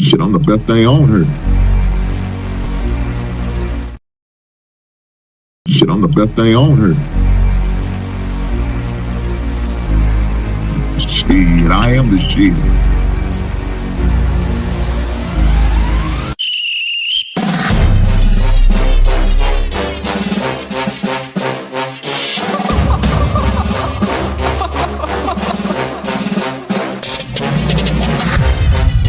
Shit, I'm the best thing on her. Shit, I'm the best thing on her. Shit, I am the shit.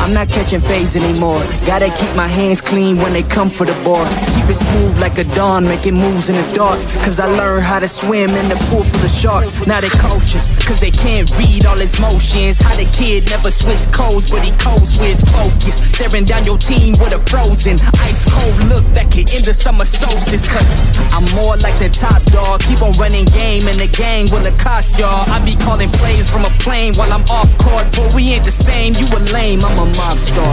I'm not catching fades anymore. Gotta keep my hands clean when they come for the ball. Keep it smooth like a dawn, making moves in the dark. Cause I learned how to swim in the pool full of sharks. Now they coaches, cause they can't read all his motions. How the kid never switch codes, but he code switch focus. Staring down your team with a frozen, ice cold look that could end the summer solstice. Cause I'm more like the top dog. Keep on running game and the gang will accost y'all. I be calling plays from a plane while I'm off court. But we ain't the same, you a lame, I'm a mob star.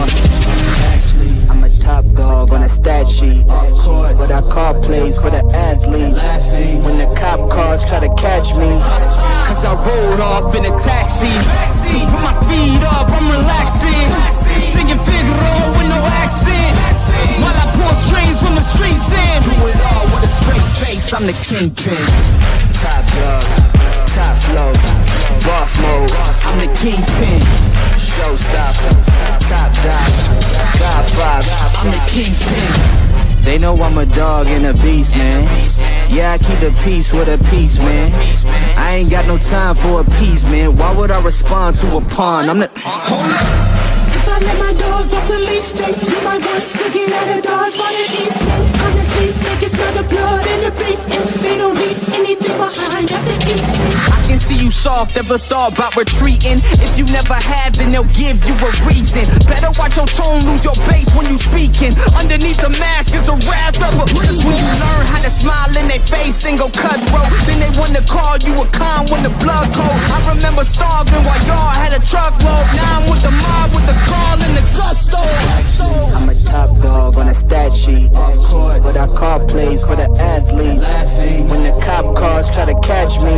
Actually, I'm a top dog on a stat sheet. Off court, but I call plays for the athlete. Laughing when the cop cars try to catch me. Cause I rolled off in a taxi. Put my feet up, I'm relaxing. Singing Figaro with no accent. While I pour strings from the streets in. Do it all with a straight face, I'm the kingpin. Top dog, top flow, boss mode, I'm the kingpin. Showstopper, top dog, Godfather, I'm the kingpin. They know I'm a dog and a beast, man. Yeah, I keep the peace with a peace, man. I ain't got no time for a piece, man. Why would I respond to a pawn? I'm the... Hold up. If I let my dogs off the leash, they do my work to get out of Dodge while it eats me. Honestly, they can smell the blood and the beef. If they don't leave anything behind after eating. I can see you soft, ever thought about retreating. If you never have, then they'll give you a reason. Better watch your tone, lose your bass when you speaking. Underneath the mask is the wrath of a priest. When you learn how to smile in their face, then go cutthroat. Then they wanna call you a con when the blood cold. I remember starving while y'all had a truckload. Now I'm with the mob with the call and the gusto. I'm a top dog on a stat sheet. Off court, but I call plays for the athlete. Laughing when the cop cars try to catch me.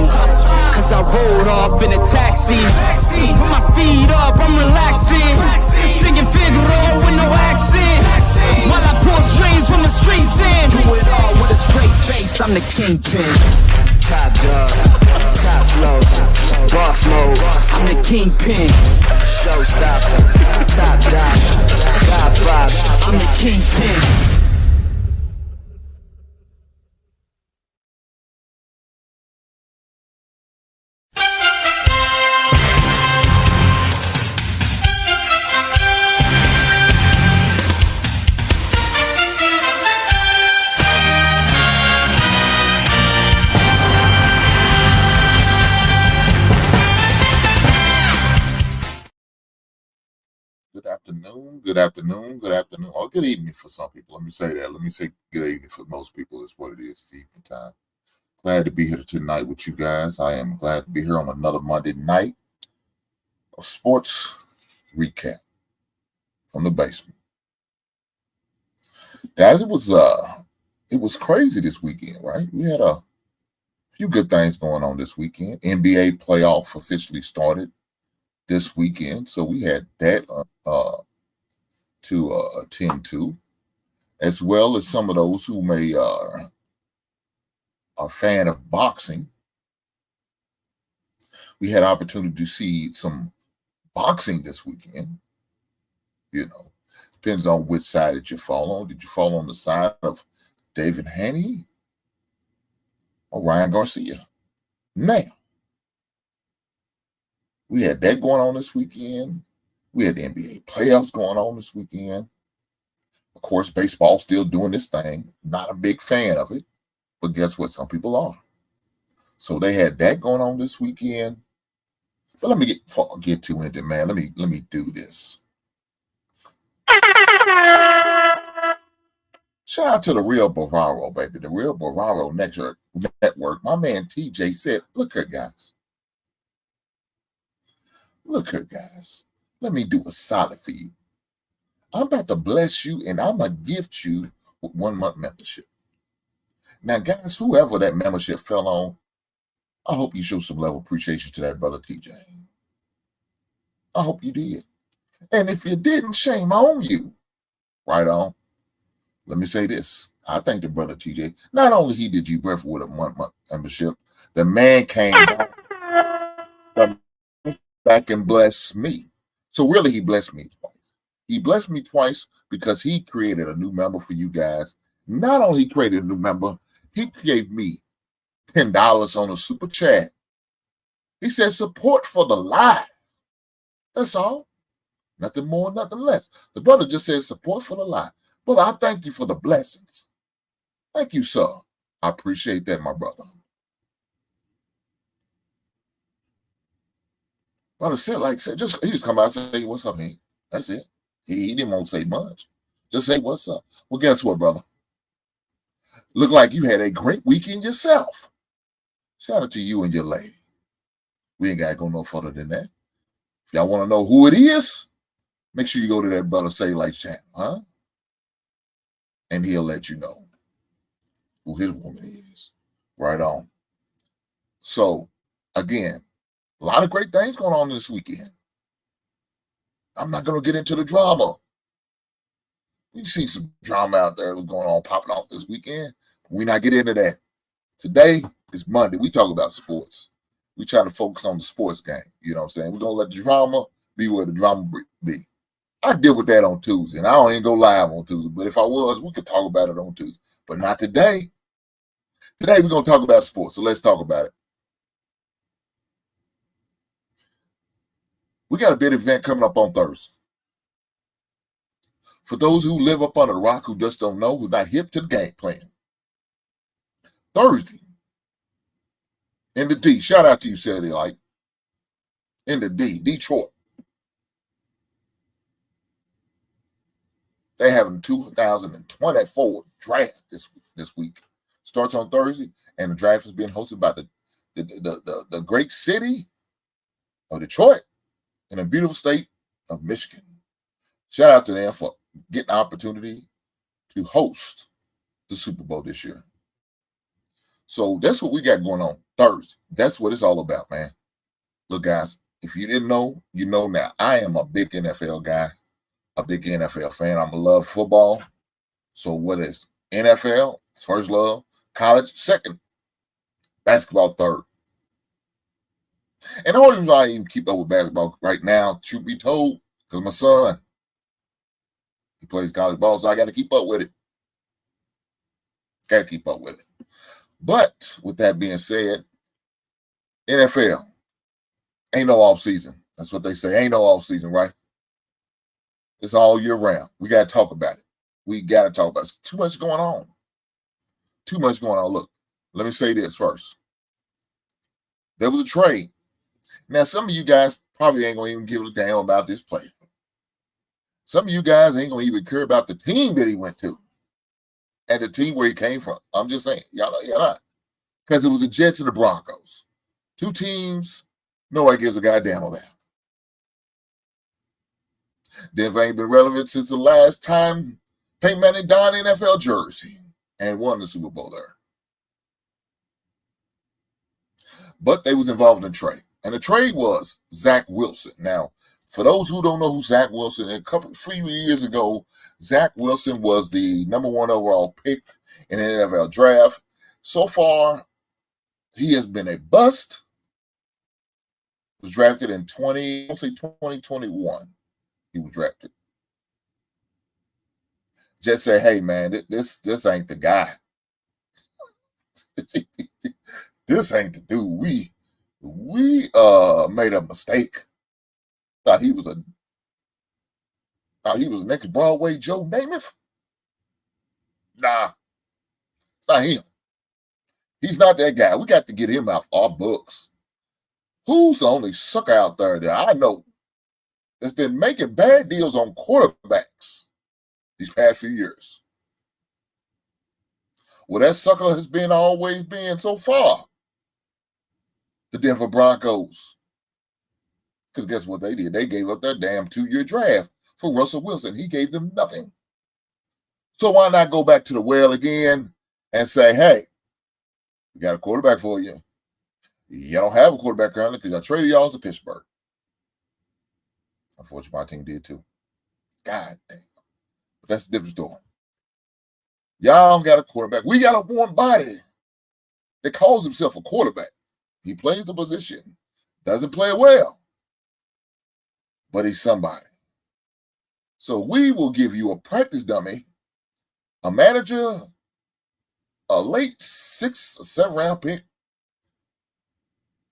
Cause I rolled off in a taxi. Put my feet up, I'm relaxing. Singing Figaro with no accent. While I pour strings from the streets in. Do it all with a straight face, I'm the kingpin. Top dog, top flow, boss mode, I'm the kingpin. Showstopper, top dog, Godfather, I'm the kingpin. Good afternoon, or good evening for some people. Let me say that. Let me say good evening for most people is what it is. It's evening time. Glad to be here tonight with you guys. I am glad to be here on another Monday night of sports recap from the basement. Guys, it was crazy this weekend, right? We had a few good things going on this weekend. NBA playoff officially started this weekend, so we had that to attend to, as well as some of those who may are a fan of boxing. We had opportunity to see some boxing this weekend. You know, depends on which side that you fall on. Did you fall on the side of Devin Haney or Ryan Garcia? Now, we had that going on this weekend. We had the NBA playoffs going on this weekend. Of course, baseball still doing this thing. Not a big fan of it, but guess what? Some people are. So they had that going on this weekend. But let me get too into it, man. Let me do this. Shout out to the Real Bavaro, baby. The Real Bavaro Network. My man TJ said, look here, guys. Look here, guys. Let me do a solid for you. I'm about to bless you, and I'm going to gift you with 1 month membership. Now, guys, whoever that membership fell on, I hope you show some level of appreciation to that brother TJ. I hope you did. And if you didn't, shame on you. Right on. Let me say this. I thank the brother TJ. Not only he did you birth with a 1 month membership, the man came back and blessed me. So really, he blessed me twice. He blessed me twice because he created a new member for you guys. Not only he created a new member, he gave me $10 on a super chat. He said support for the live. That's all. Nothing more, nothing less. The brother just said support for the live. Brother, I thank you for the blessings. Thank you, sir. I appreciate that, my brother. Brother said, he just come out and say, what's up, man? That's it. He didn't want to say much. Just say, what's up? Well, guess what, brother? Look like you had a great weekend yourself. Shout out to you and your lady. We ain't got to go no further than that. If y'all want to know who it is, make sure you go to that Brother Say Like channel, huh? And he'll let you know who his woman is. Right on. So, again, a lot of great things going on this weekend. I'm not going to get into the drama. We see some drama out there that's going on, popping off this weekend. We not get into that. Today is Monday. We talk about sports. We try to focus on the sports game. You know what I'm saying? We're going to let the drama be where the drama be. I deal with that on Tuesday, and I don't even go live on Tuesday. But if I was, we could talk about it on Tuesday. But not today. Today we're going to talk about sports, so let's talk about it. We got a big event coming up on Thursday. For those who live up under the rock, who just don't know, who's not hip to the game plan. Thursday, in the D, shout out to you, Saturday Light. In the D, Detroit. They having 2024 draft this week. Starts on Thursday, and the draft is being hosted by the great city of Detroit in a beautiful state of Michigan. Shout out to them for getting the opportunity to host the Super Bowl this year. So that's what we got going on Thursday. That's what it's all about, man. Look, guys, if you didn't know, you know now. I am a big NFL guy, a big NFL fan. I'm a love football. So what is NFL? It's first love. College, second. Basketball, third. And the only reason I even keep up with basketball right now, truth be told, because my son, he plays college ball, so I got to keep up with it. Got to keep up with it. But with that being said, NFL, ain't no off season. That's what they say. Ain't no off season, right? It's all year round. We got to talk about it. We got to talk about it. It's too much going on. Too much going on. Look, let me say this first. There was a trade. Now, some of you guys probably ain't going to even give a damn about this player. Some of you guys ain't going to even care about the team that he went to and the team where he came from. I'm just saying. Y'all not. Because it was the Jets and the Broncos. Two teams nobody gives a goddamn about. Denver ain't been relevant since the last time Peyton Manning donned an NFL jersey and won the Super Bowl there. But they was involved in a trade. And the trade was Zach Wilson. Now, for those who don't know who Zach Wilson is, a few years ago, Zach Wilson was the number 1 overall pick in the NFL draft. So far, he has been a bust. He was drafted in 2021. He was drafted. Just say, hey, man, this ain't the guy. This ain't the dude. We made a mistake. Thought he was the next Broadway Joe Namath. Nah, it's not him. He's not that guy. We got to get him out of our books. Who's the only sucker out there that I know that's been making bad deals on quarterbacks these past few years? Well, that sucker has always been so far the Denver Broncos. Because guess what they did? They gave up their damn 2-year draft for Russell Wilson. He gave them nothing. So why not go back to the well again and say, hey, we got a quarterback for you. You don't have a quarterback currently because I traded y'all to Pittsburgh. Unfortunately, my team did too. God damn. But that's a different story. Y'all got a quarterback. We got a warm body that calls himself a quarterback. He plays the position. Doesn't play well. But he's somebody. So we will give you a practice dummy, a manager, a late 6th or 7th round pick,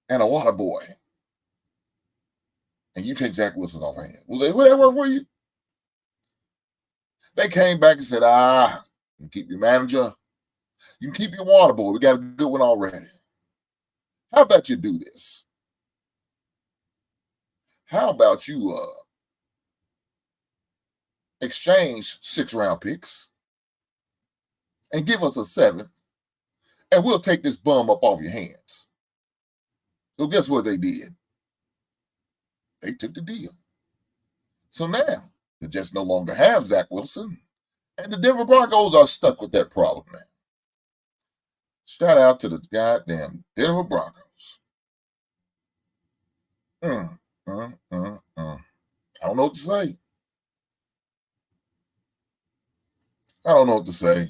and a water boy. And you take Zach Wilson off hand. Will that work for you? They came back and said, you can keep your manager. You can keep your water boy. We got a good one already. How about you do this? How about you exchange 6 round picks and give us a 7th, and we'll take this bum up off your hands. So guess what they did? They took the deal. So now the Jets no longer have Zach Wilson, and the Denver Broncos are stuck with that problem now. Shout out to the goddamn Denver Broncos. I don't know what to say. I don't know what to say.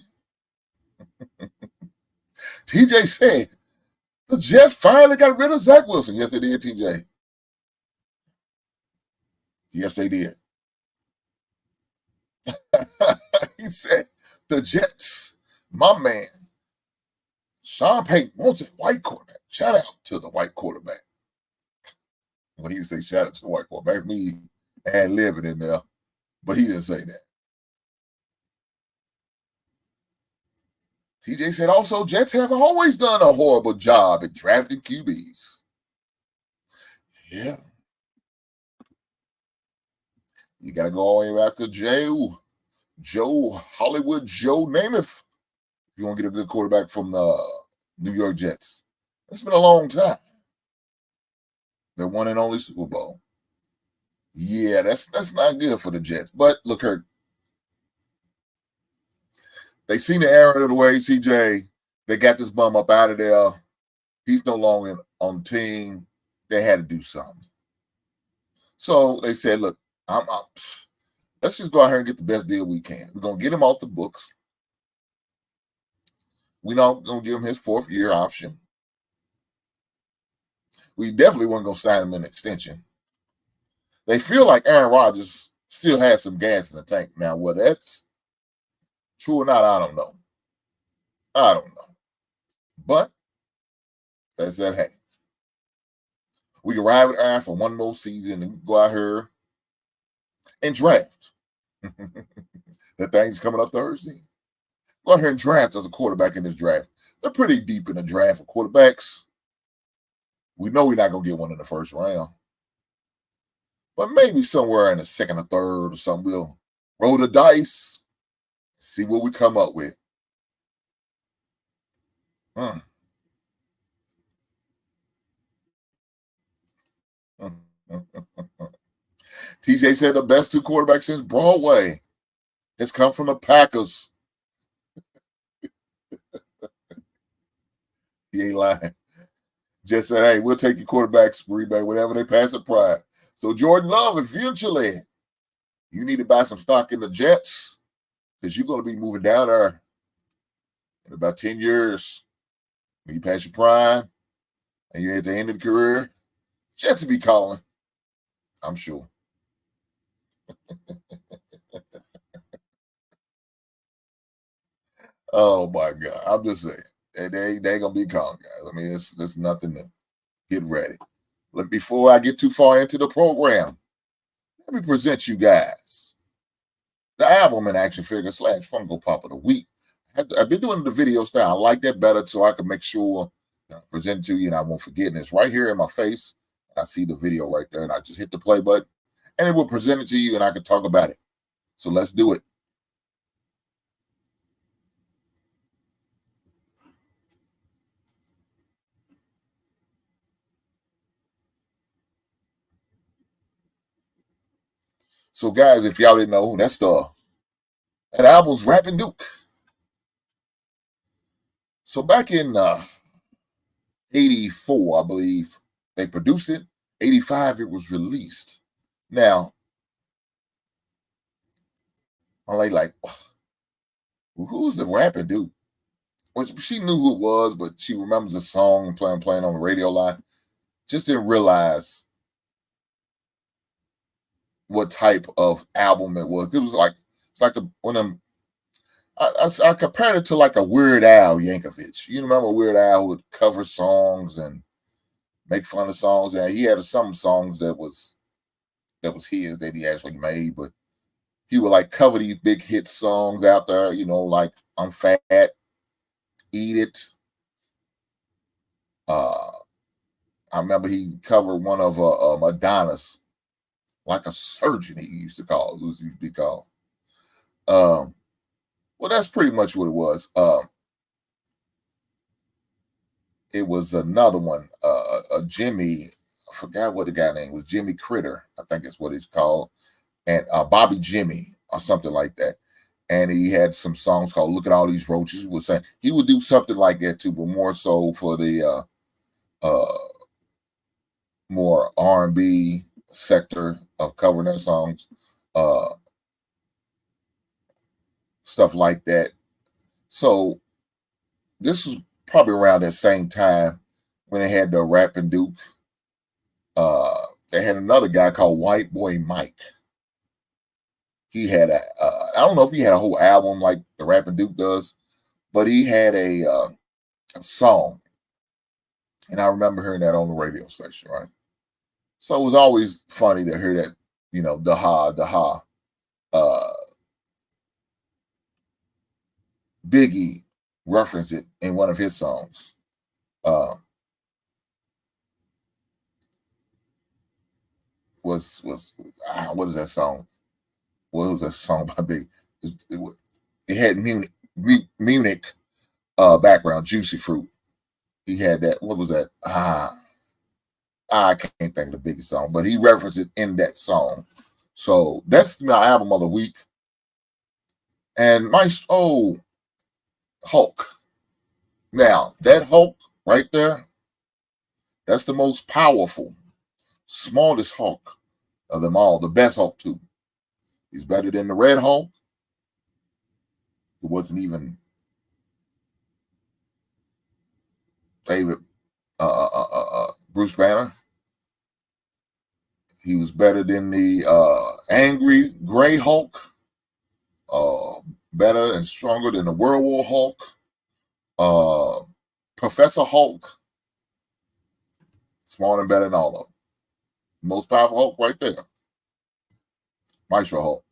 TJ said, the Jets finally got rid of Zach Wilson. Yes, they did, TJ. Yes, they did. He said, the Jets, my man, Sean Payton wants a white quarterback. Shout out to the white quarterback. Well, he didn't say shout out to the white quarterback. Me and living in there, but he didn't say that. TJ said also, Jets have always done a horrible job at drafting QBs. Yeah. You got to go all the way back to Joe Hollywood, Joe Namath. If you want to get a good quarterback from the New York Jets. It's been a long time. Their one and only Super Bowl. Yeah, that's not good for the Jets. But look, Kirk, they seen the error of the way, CJ. They got this bum up out of there. He's no longer on the team. They had to do something. So they said, look, let's just go out here and get the best deal we can. We're going to get him off the books. We're not going to give him his 4th-year option. We definitely weren't going to sign him an extension. They feel like Aaron Rodgers still has some gas in the tank. Now, whether that's true or not, I don't know. But they said, hey, we can ride with Aaron for one more season and go out here and draft. That thing's coming up Thursday. Go out here and draft as a quarterback in this draft. They're pretty deep in the draft for quarterbacks. We know we're not going to get one in the 1st round. But maybe somewhere in the 2nd or 3rd or something, we'll roll the dice, see what we come up with. TJ said the best 2 quarterbacks since Broadway has come from the Packers. He ain't lying. Just said, hey, we'll take your quarterbacks, Green Bay, whatever they pass at pride. So Jordan Love, eventually, you need to buy some stock in the Jets because you're going to be moving down there in about 10 years. When you pass your prime and you're at the end of the career, Jets will be calling, I'm sure. Oh, my God. I'm just saying. They ain't going to be calling, guys. I mean, there's nothing to get ready. Before I get too far into the program, let me present you guys the album and action figure / Funko Pop of the week. I've been doing the video style. I like that better so I can make sure that I present it to you and I won't forget. And it's right here in my face. I see the video right there, and I just hit the play button, and it will present it to you, and I can talk about it. So let's do it. So, guys, if y'all didn't know, that album's Rappin' Duke. So back in 84, I believe, they produced it. 85, it was released. Now, I'm like, who's the rapping dude? Well, she knew who it was, but she remembers the song playing on the radio line. Just didn't realize what type of album it was. It was like one of them. I compared it to like a Weird Al Yankovic. You remember Weird Al would cover songs and make fun of songs, and he had some songs that was his that he actually made, but he would like cover these big hit songs out there, like I'm Fat, Eat It. I remember he covered one of Madonna's, Like a Surgeon, he used to call it. Used to be called. Well, that's pretty much what it was. It was another one, Jimmy, I forgot what the guy name was, Jimmy Critter, I think it's what it's called, and Bobby Jimmy or something like that. And he had some songs called "Look at All These Roaches." He would do something like that too, but more so for the more R&B sector of covering their songs, stuff like that. So this was probably around that same time when they had the Rappin' Duke. They had another guy called White Boy Mike. He had I don't know if he had a whole album like the Rappin' Duke does, but he had a song, and I remember hearing that on the radio station, right? So it was always funny to hear that, the ha. Biggie referenced it in one of his songs. What is that song? What was that song by Biggie? It had Munich background, Juicy Fruit. He had that. What was that? I can't think of the biggest song, but he referenced it in that song. So that's my album of the week. And Maestro, Hulk. Now, that Hulk right there, that's the most powerful, smallest Hulk of them all, the best Hulk too. He's better than the Red Hulk. It wasn't even David Bruce Banner. He was better than the angry Gray Hulk. Better and stronger than the Werewolf Hulk. Professor Hulk. Smarter and better than all of them. Most powerful Hulk right there. Maestro Hulk.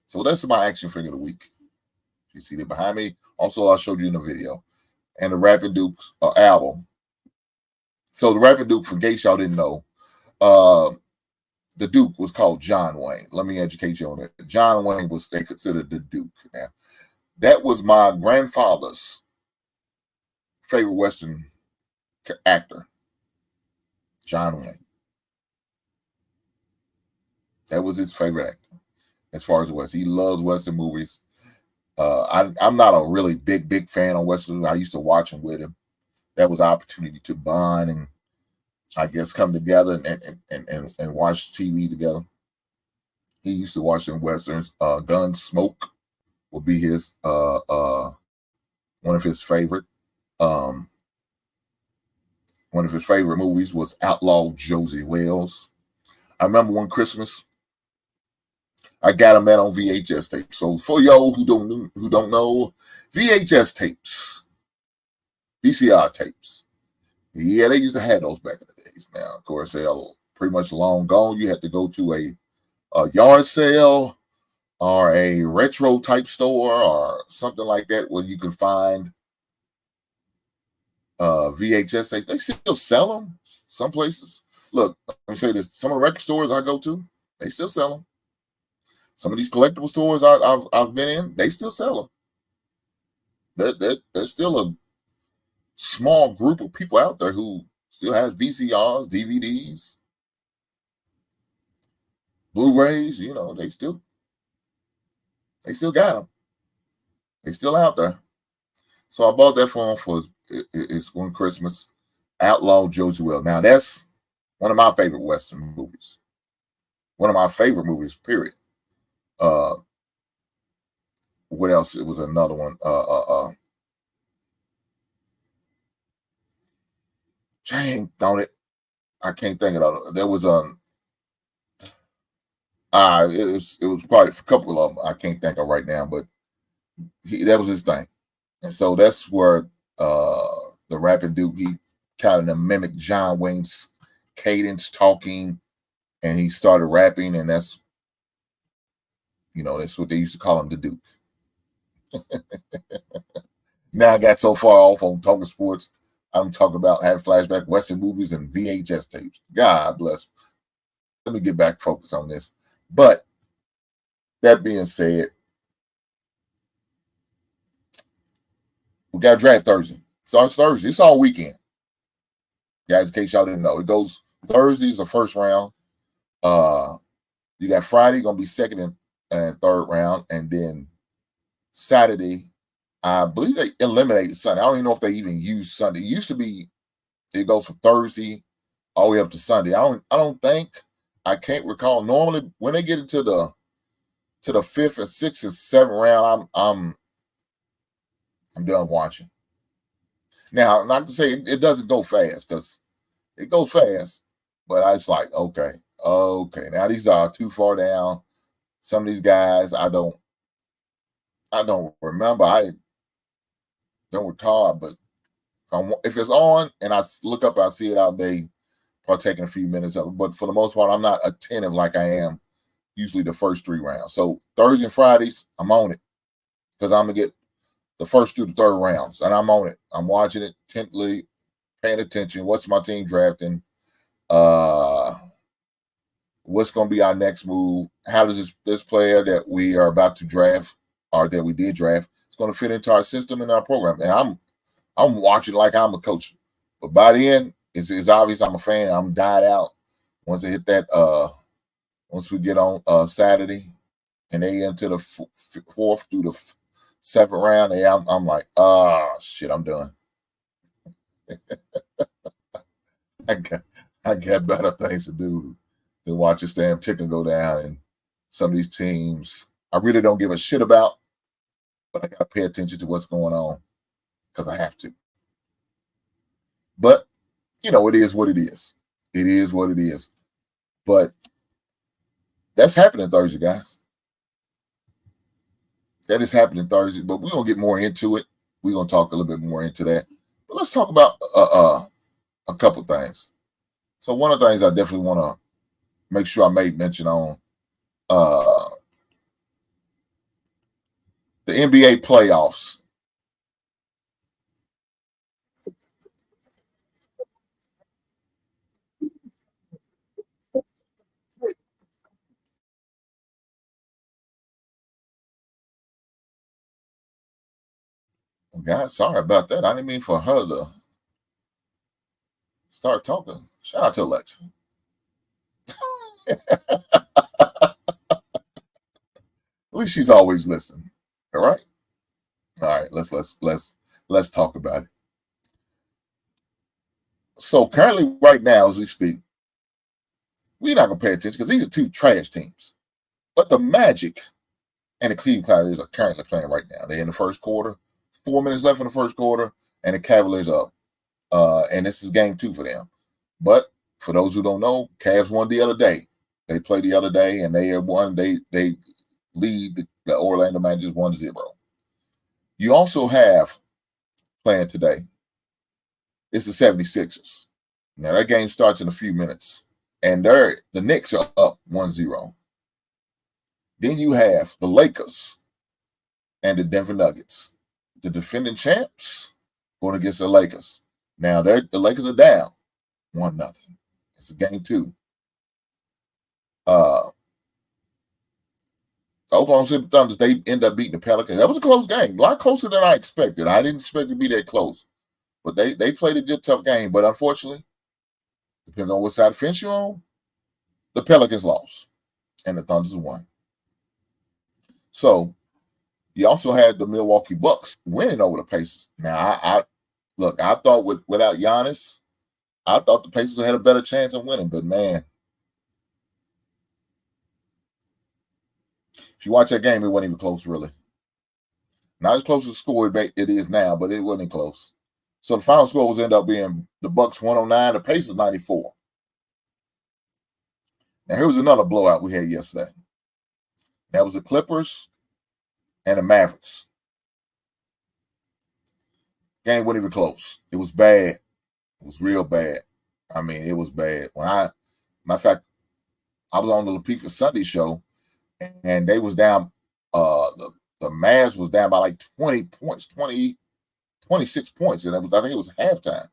So that's my action figure of the week. You see it behind me. Also, I showed you in the video. And the Rappin' Duke's album. So the Rappin' Duke, for case y'all didn't know, the Duke was called John Wayne. Let me educate you on it. John Wayne was they considered the Duke. Now, that was my grandfather's favorite Western actor, John Wayne. That was his favorite actor as far as West. He loves Western movies. I'm not a really big fan of Western. I used to watch them with him. That was an opportunity to bond and I guess come together and watch TV together. He used to watch them Westerns. Gunsmoke would be his one of his favorite. One of his favorite movies was Outlaw Josie Wells. I remember one Christmas, I got him that on VHS tape. So for y'all who don't know, VHS tapes, VCR tapes. Yeah, they used to have those back in the days. Now, of course, they're pretty much long gone. You had to go to a yard sale or a retro type store or something like that where you can find VHS tapes. They still sell them some places. Look, let me say this. Some of the record stores I go to, they still sell them. Some of these collectible stores I've been in, they still sell them. There's still a small group of people out there who still have VCRs, DVDs, Blu-rays. They still got them. They still out there. So I bought that for him for it's one Christmas. Outlaw Josie Wells. Now that's one of my favorite Western movies. One of my favorite movies, period. what else? It was another one. Dang, don't it? I can't think of it. There was it was quite a couple of them. I can't think of right now, but that was his thing, and so that's where the Rappin Duke, he kind of mimicked John Wayne's cadence talking, and he started rapping, and that's what they used to call him, the Duke. Now I got so far off on talking sports, I'm talking about having flashback Western movies and VHS tapes. God bless. Let me get back focused on this. But that being said, we got a draft Thursday. Starts Thursday. It's all weekend. Guys, in case y'all didn't know, it goes Thursday's the first round. You got Friday gonna be second and third round, and then Saturday, I believe they eliminated Sunday. I don't even know if they even use Sunday. It used to be it goes from Thursday all the way up to Sunday. I can't recall. Normally, when they get into the fifth and sixth and seventh round, I'm done watching. Now, I'm not gonna say it doesn't go fast, because it goes fast, but I was like, okay. Now these are too far down. Some of these guys I don't remember. I don't recall, but if it's on and I look up, I see it out, they probably taking a few minutes of it. But for the most part, I'm not attentive like I am usually the first three rounds. So Thursday and Fridays, I'm on it, because I'm gonna get the first through the third rounds, and I'm on it. I'm watching it intently, paying attention. What's my team drafting? What's going to be our next move? How does this player that we are about to draft, or that we did draft, it's going to fit into our system and our program? And I'm watching like I'm a coach, but by the end, it's obvious I'm a fan. I'm died out once I hit that. Once we get on Saturday, and they into the fourth through the seventh round, I'm like, shit, I'm done. I got better things to do than watch this damn ticket go down. And some of these teams I really don't give a shit about, but I gotta pay attention to what's going on because I have to. But it is what it is. It is what it is. But that's happening Thursday, guys. That is happening Thursday, but we're gonna get more into it. We're gonna talk a little bit more into that. But let's talk about a couple things. So one of the things I definitely want to make sure I made mention on, the NBA playoffs. Oh, guys, sorry about that. I didn't mean for her to start talking. Shout out to Alexa. At least she's always listening. All right. All right. Let's talk about it. So currently, right now, as we speak, we're not gonna pay attention because these are two trash teams. But the Magic and the Cleveland Cavaliers are currently playing right now. They're in the first quarter. 4 minutes left in the first quarter, and the Cavaliers are up. And this is game 2 for them. But for those who don't know, Cavs won the other day. They played the other day, and they won. They lead the Orlando Magic 1-0. You also have playing today. It's the 76ers. Now that game starts in a few minutes, and the Knicks are up 1-0. Then you have the Lakers and the Denver Nuggets, the defending champs, going against the Lakers. Now the Lakers are down 1-0. It's game 2. Oklahoma City Thunder, they end up beating the Pelicans. That was a close game, a lot closer than I expected. I didn't expect it to be that close, but they played a good, tough game. But unfortunately, depends on what side of the fence you're on, the Pelicans lost and the Thunders won. So you also had the Milwaukee Bucks winning over the Pacers. Now, I thought without Giannis, I thought the Pacers had a better chance of winning. But man, if you watch that game, it wasn't even close, really. Not as close as the score it is now, but it wasn't close. So the final score was end up being the Bucks 109, the Pacers 94. Now here was another blowout we had yesterday. That was the Clippers and the Mavericks. Game wasn't even close. It was bad. It was real bad. I mean, it was bad. Matter of fact, I was on the LaPifa Sunday show, and they was down. The Mavs was down by like 20 points, 26 points, and I think it was halftime.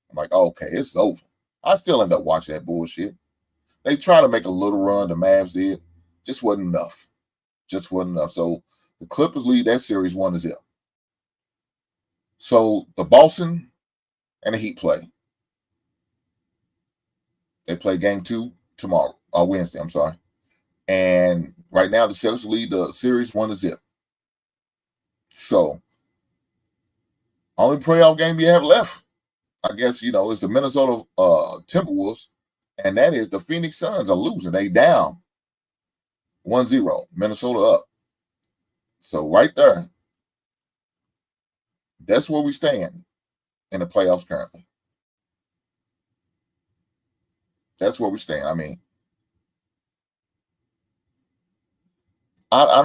I'm like, okay, it's over. I still end up watching that bullshit. They tried to make a little run, the Mavs did. Just wasn't enough. Just wasn't enough. So the Clippers lead that series 1-0. So the Boston and the Heat play. They play game 2 tomorrow, or Wednesday, I'm sorry. And right now the Celtics lead the series 1-0. So only playoff game you have left, I guess, is the Minnesota Timberwolves, and that is the Phoenix Suns are losing. They down 1-0. Minnesota up. So right there, that's where we stand in the playoffs currently. That's where we stand. I mean, I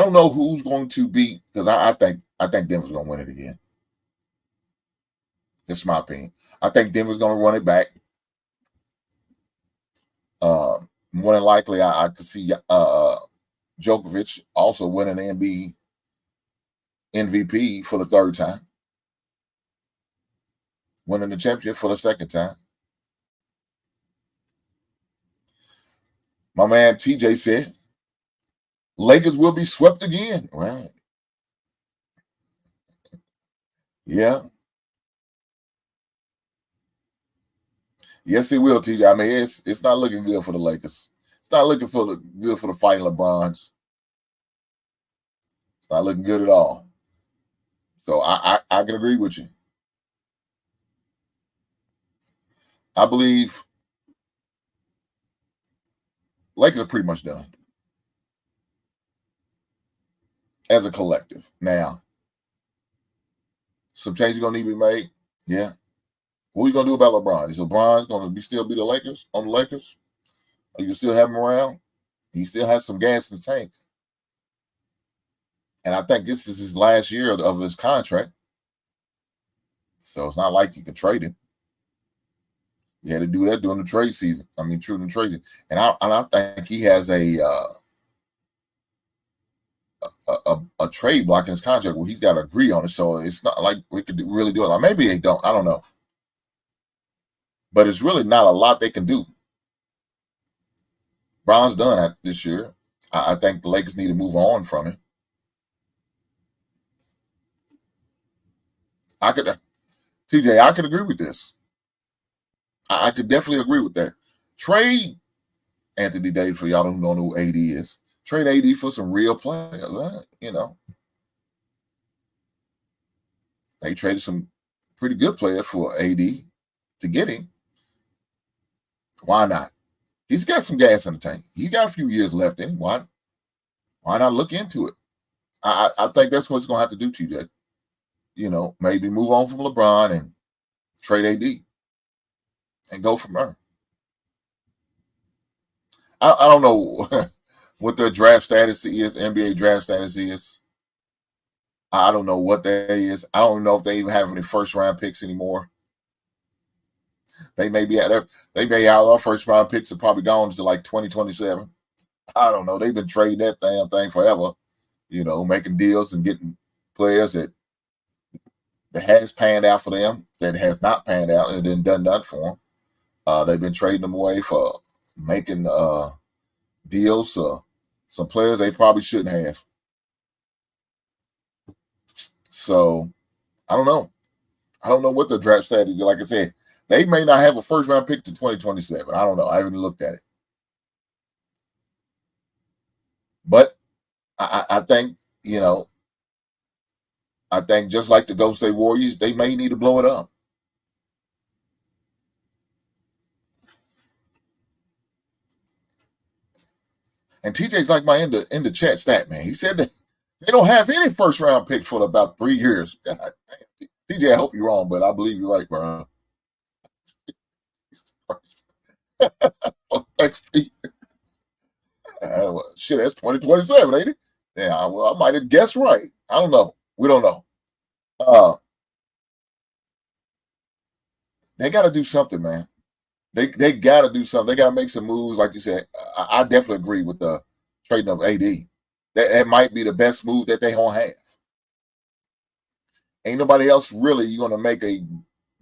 don't know who's going to beat, because I think Denver's going to win it again. That's my opinion. I think Denver's going to run it back. More than likely, I could see Djokovic also winning the MVP for the third time, winning the championship for the second time. My man TJ said, Lakers will be swept again. Right. Yeah. Yes, it will, TJ. I mean, it's not looking good for the Lakers. It's not looking good for the fighting LeBrons. It's not looking good at all. So I can agree with you. I believe Lakers are pretty much done as a collective. Now, some changes going to need to be made. Yeah. What are you going to do about LeBron? Is LeBron going to still be the Lakers? Or you still have him around? He still has some gas in the tank. And I think this is his last year of his contract. So it's not like you can trade him. You had to do that during the trade season. I mean, during the trade season. And I think he has a trade block in his contract where he's got to agree on it. So it's not like we could really do it. Like maybe they don't. I don't know. But it's really not a lot they can do. Brown's done this year. I think the Lakers need to move on from it. TJ, I could agree with this. I could definitely agree with that. Trade Anthony Davis, for y'all who don't know who AD is. Trade AD for some real players, right? They traded some pretty good players for AD to get him. Why not? He's got some gas in the tank. He's got a few years left in him. Why not look into it? I think that's what it's going to have to do, TJ. Maybe move on from LeBron and trade AD and go from there. I don't know what their draft status is, NBA draft status is. I don't know what that is. I don't know if they even have any first-round picks anymore. They may be out our first-round picks are probably gone to like 2027. I don't know. They've been trading that damn thing forever, making deals and getting players that has panned out for them, that has not panned out and then done nothing for them. They've been trading them away for making deals. Some players they probably shouldn't have. So, I don't know. I don't know what the draft status is. Like I said, they may not have a first-round pick to 2027. I don't know. I haven't looked at it. But I think, I think just like the Golden State Warriors, they may need to blow it up. And TJ's like my in the chat stat, man. He said that They don't have any first round picks for about 3 years. God, TJ, I hope you're wrong, but I believe you're right, bro. Thanks. Shit, that's 2027, ain't it? Yeah, well, I might have guessed right. I don't know. We don't know. They got to do something, man. They got to do something. They got to make some moves, like you said. I definitely agree with the trading of AD. That might be the best move that they don't have. Ain't nobody else really going to make a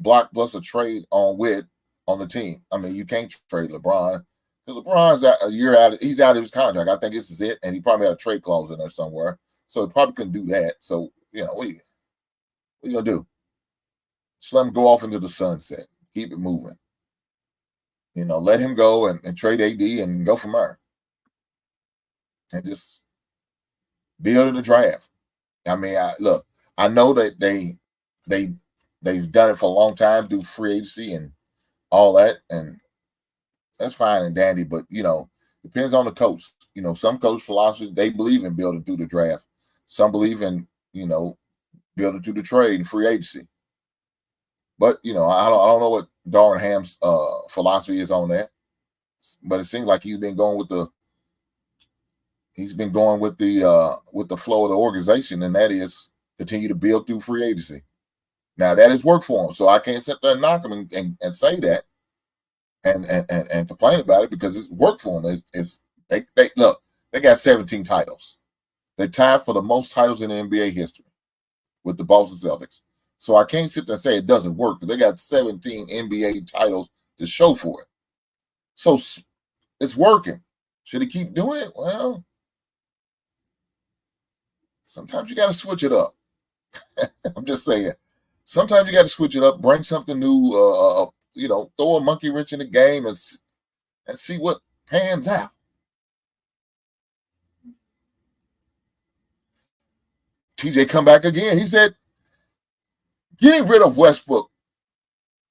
blockbuster trade on the team. I mean, you can't trade LeBron because LeBron's a year out. He's out of his contract. I think this is it, and he probably had a trade clause in there somewhere, so he probably couldn't do that. So what are you gonna do? Just let him go off into the sunset. Keep it moving. Let him go and trade AD and go from there, and just build in the draft. I mean, I know that they've done it for a long time, do free agency and all that, and that's fine and dandy, but depends on the coach. Some coach philosophy, they believe in building through the draft. Some believe in building through the trade and free agency. But I don't know what Darvin Ham's philosophy is on that, but it seems like he's been going with the flow of the organization, and that is continue to build through free agency. Now that has worked for him, so I can't sit there and knock him and say that and complain about it because it's worked for them. They got 17 titles. They're tied for the most titles in the NBA history with the Boston Celtics. So I can't sit there and say it doesn't work because they got 17 NBA titles to show for it. So it's working. Should he keep doing it? Well, sometimes you got to switch it up. I'm just saying. Sometimes you got to switch it up, bring something new, throw a monkey wrench in the game and see what pans out. TJ come back again. He said, getting rid of Westbrook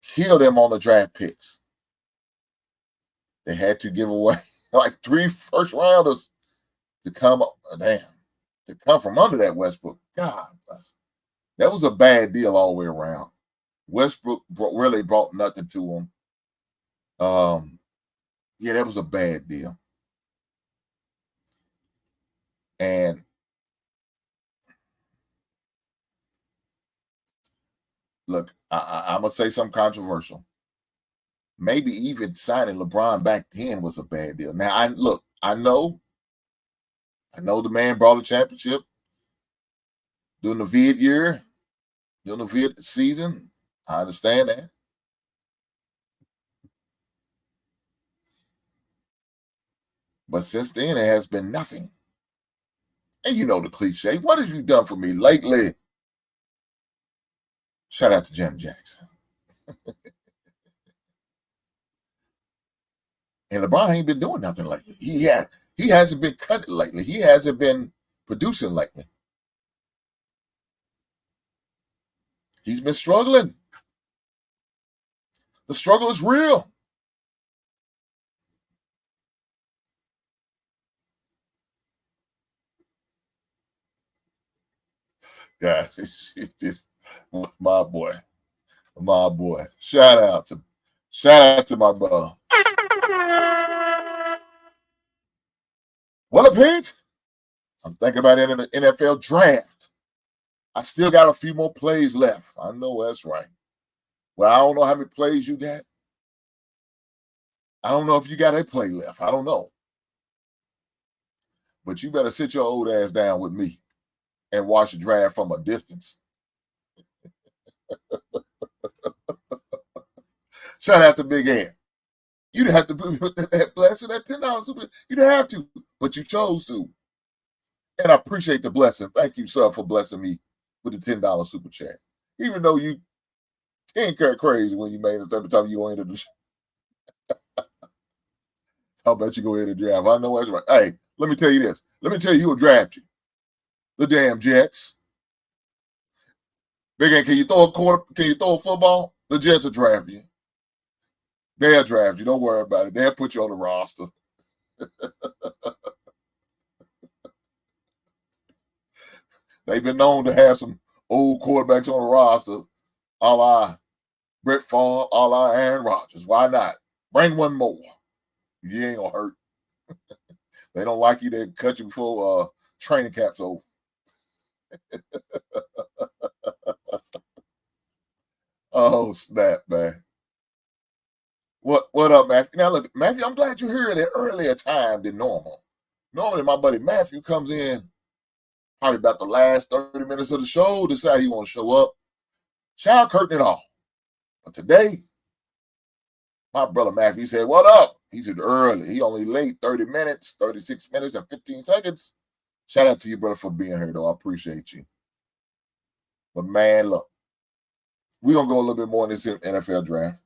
killed them on the draft picks. They had to give away like 3 first rounders to come from under that Westbrook. God bless. That was a bad deal all the way around. Westbrook really brought nothing to him. That was a bad deal. And look, I'm going to say something controversial. Maybe even signing LeBron back then was a bad deal. Now, I know the man brought a championship during the vid year, during the vid season. I understand that. But since then, it has been nothing. And you know the cliche. What have you done for me lately? Shout out to Jim Jackson. And LeBron ain't been doing nothing lately. He hasn't been cut lately. He hasn't been producing lately. He's been struggling. The struggle is real. Yeah, just my boy. Shout out to my brother. What a peep. I'm thinking about it in the NFL draft. I still got a few more plays left. I know that's right. Well, I don't know how many plays you got. I don't know if you got a play left. I don't know. But you better sit your old ass down with me and watch the draft from a distance. Shout out to Big Ant. You didn't have to put that blessing, that $10 super. You didn't have to, but you chose to. And I appreciate the blessing. Thank you, sir, for blessing me with the $10 super chat. Even though you 10 car crazy when you made it every time you go into the show. I'll bet you go into the draft. I know that's right. Hey, let me tell you this. Let me tell you who will draft you. The damn Jets. Big Ant, can you throw a football? The Jets will draft you. They'll draft you. Don't worry about it. They'll put you on the roster. They've been known to have some old quarterbacks on the roster, a la Brett Favre, a la Aaron Rodgers. Why not? Bring one more. You ain't gonna hurt. They don't like you, they cut you before training camp's over. Oh, snap, man. What up, Matthew? Now, look, Matthew, I'm glad you're here at an earlier time than normal. Normally, my buddy Matthew comes in probably about the last 30 minutes of the show, decide he won't show up. Shout curtain it off. But today, my brother Matthew said, what up? He said early. He only late 30 minutes, 36 minutes, and 15 seconds. Shout out to you, brother, for being here, though. I appreciate you. But, man, look, we're going to go a little bit more in this NFL draft.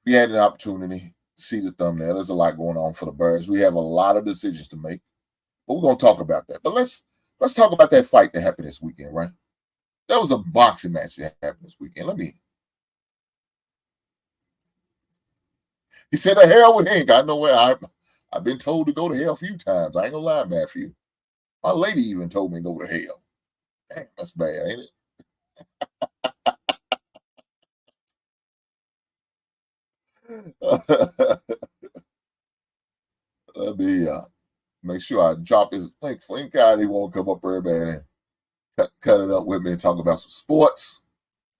We had an opportunity to see the thumbnail. There's a lot going on for the Birds. We have a lot of decisions to make, but we're going to talk about that. But let's talk about that fight that happened this weekend, right? That was a boxing match that happened this weekend. He said, the hell with Hank. I know where I've been told to go to hell a few times. I ain't gonna lie, Matthew. My lady even told me to go to hell. Damn, that's bad, ain't it? Let me make sure I drop his link for any guy he won't come up there, man, and cut it up with me and talk about some sports.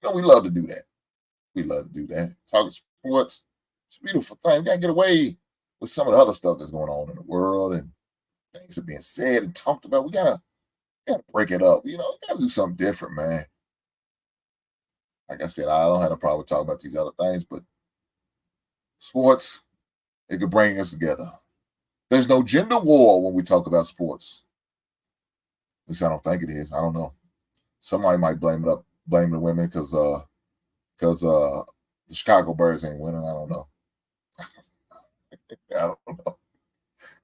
You know, we love to do that. We love to do that. Talking sports. It's a beautiful thing. We got to get away with some of the other stuff that's going on in the world and things that are being said and talked about. We gotta break it up. You know, we got to do something different, man. Like I said, I don't have a problem talking about these other things, but sports, it could bring us together. There's no gender war when we talk about sports. At least I don't think it is. I don't know. Somebody might blame the women because the Chicago Bears ain't winning. I don't know. I don't know.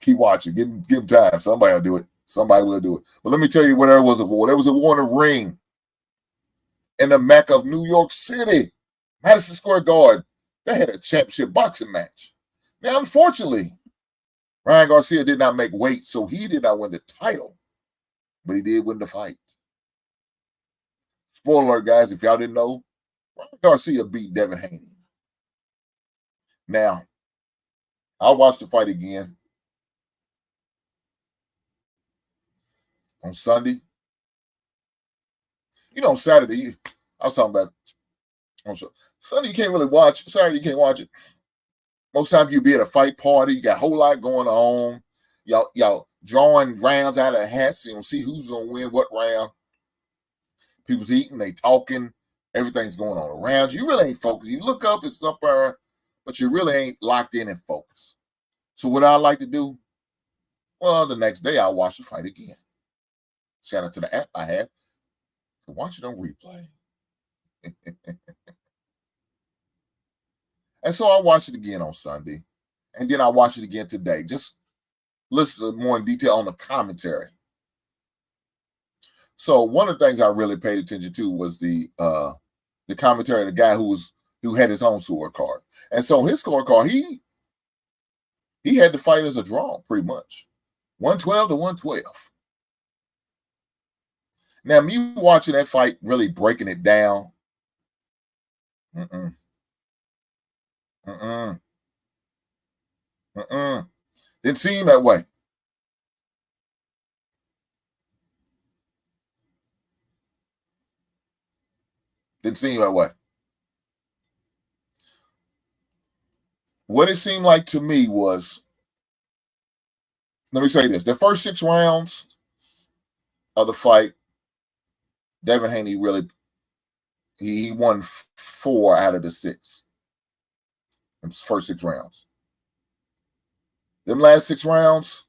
Keep watching. Give them time. Somebody will do it. Somebody will do it. But let me tell you where there was a war. There was a war in the ring in the Mecca of New York City, Madison Square Garden. They had a championship boxing match. Now, unfortunately, Ryan Garcia did not make weight, so he did not win the title, but he did win the fight. Spoiler alert, guys, if y'all didn't know, Ryan Garcia beat Devin Haney. Now, I'll watch the fight again on Sunday. You know, Saturday, I was talking about on Sunday, you can't really watch. Saturday, you can't watch it. Most times you be at a fight party, you got a whole lot going on. Y'all drawing rounds out of the hats, you know, see who's gonna win what round. People's eating, they talking, everything's going on around you. You really ain't focused. You look up, it's up there, but you really ain't locked in and focused. So what I like to do, well, the next day I'll watch the fight again. Shout out to the app I have to watch it on replay. And so I watched it again on Sunday, and then I watched it again today. Just listen more in detail on the commentary. So one of the things I really paid attention to was the commentary of the guy who had his own scorecard. And so his scorecard, he had the fight as a draw, pretty much. 112 to 112. Now, me watching that fight, really breaking it down, didn't seem that way. Didn't seem that way. What it seemed like to me was, let me say this, the first 6 rounds of the fight, Devin Haney really, he won 4 out of the 6. In his first 6 rounds. Them last 6 rounds,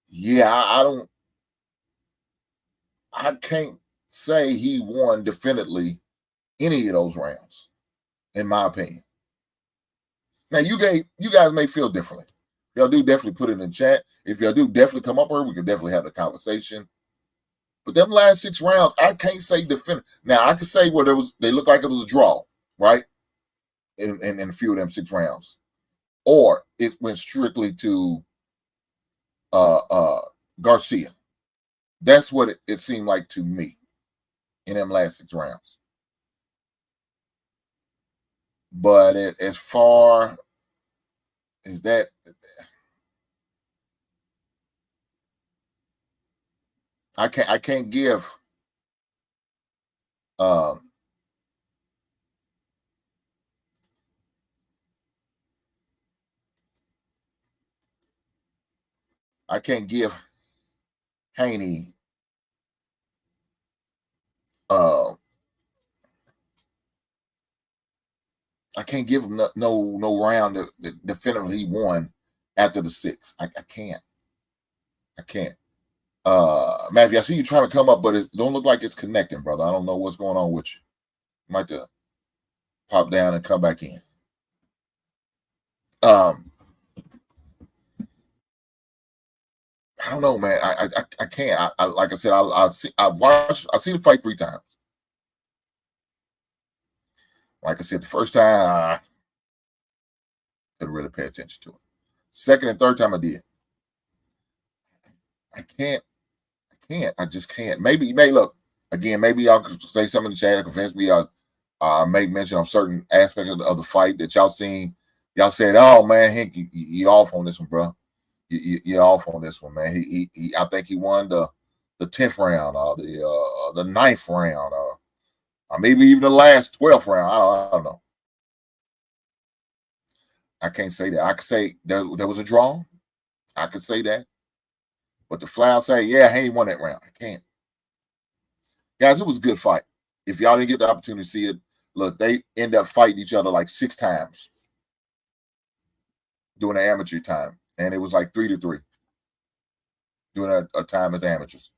yeah, I can't say he won definitively any of those rounds, in my opinion. Now, you guys may feel differently. Y'all do definitely put it in the chat. If y'all do definitely come up here, we can definitely have the conversation. But them last 6 rounds, I can't say definitive. Now, I could say where they looked like it was a draw, right? In a few of them 6 rounds. Or it went strictly to Garcia. That's what it seemed like to me in them last 6 rounds. But as far as that, I can't give Haney I can't give him no round that definitively he won after the 6. I can't. Matthew, I see you trying to come up, but it don't look like it's connecting, brother. I don't know what's going on with you. You might have to pop down and come back in. I don't know, man. I can't. I like I said, I've seen the fight 3 times. Like I said, the first time I couldn't really pay attention to it. Second and third time I did. I can't. I just can't. Maybe you may look again. Maybe y'all could say something in the chat or convince me. I may mention on certain aspects of the fight that y'all seen. Y'all said, "Oh man, Hank, you off on this one, bro. You off on this one, man. He I think he won the 10th round or the 9th round or maybe even the last 12th round. I don't know. I can't say that. I could say there was a draw. I could say that. But to flat out say, yeah, Haney won that round. I can't. Guys, it was a good fight. If y'all didn't get the opportunity to see it, look, they end up fighting each other like 6 times during the amateur time. And it was like 3-3 during a time as amateurs.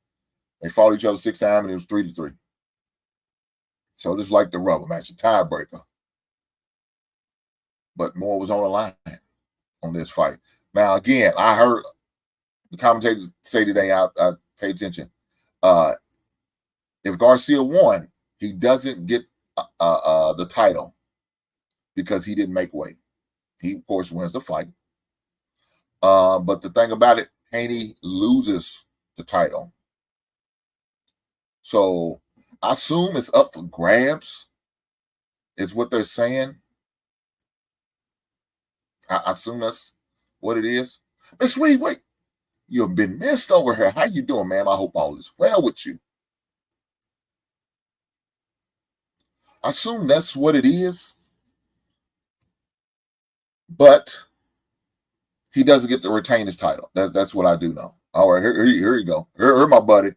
They fought each other 6 times, and it was 3-3. So this is like the rubber match, a tiebreaker. But more was on the line on this fight. Now, again, I heard the commentators say today, I pay attention. If Garcia won, he doesn't get the title because he didn't make weight. He, of course, wins the fight. But the thing about it, Haney loses the title. So I assume it's up for grabs, is what they're saying. I assume that's what it is. Miss Reed, wait. You've been missed over here. How you doing, ma'am? I hope all is well with you. I assume that's what it is. But he doesn't get to retain his title. That's what I do know. All right, here you go. Here my buddy.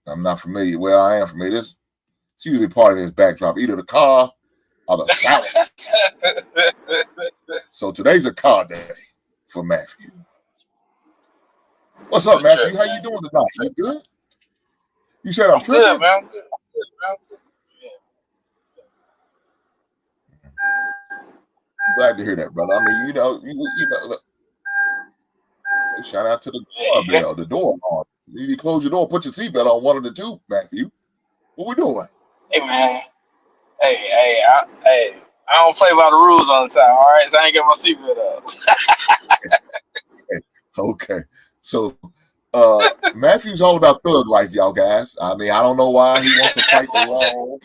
I'm not familiar. Well, I am familiar. It's usually part of his backdrop, either the car or the shower. So today's a car day for Matthew. What's up, Matthew? How you doing tonight? You good? You said I'm tripping? Good, man. I'm good. Glad to hear that, brother. I mean, you know, look, shout out to the doorbell, the door alarm. You need to close your door, put your seatbelt on, one of the two, Matthew. What we doing? Hey, man. Hey, I don't play by the rules on the side, all right? So I ain't got my seatbelt up. Okay. So Matthew's all about thug life, y'all guys. I mean, I don't know why he wants to fight the law.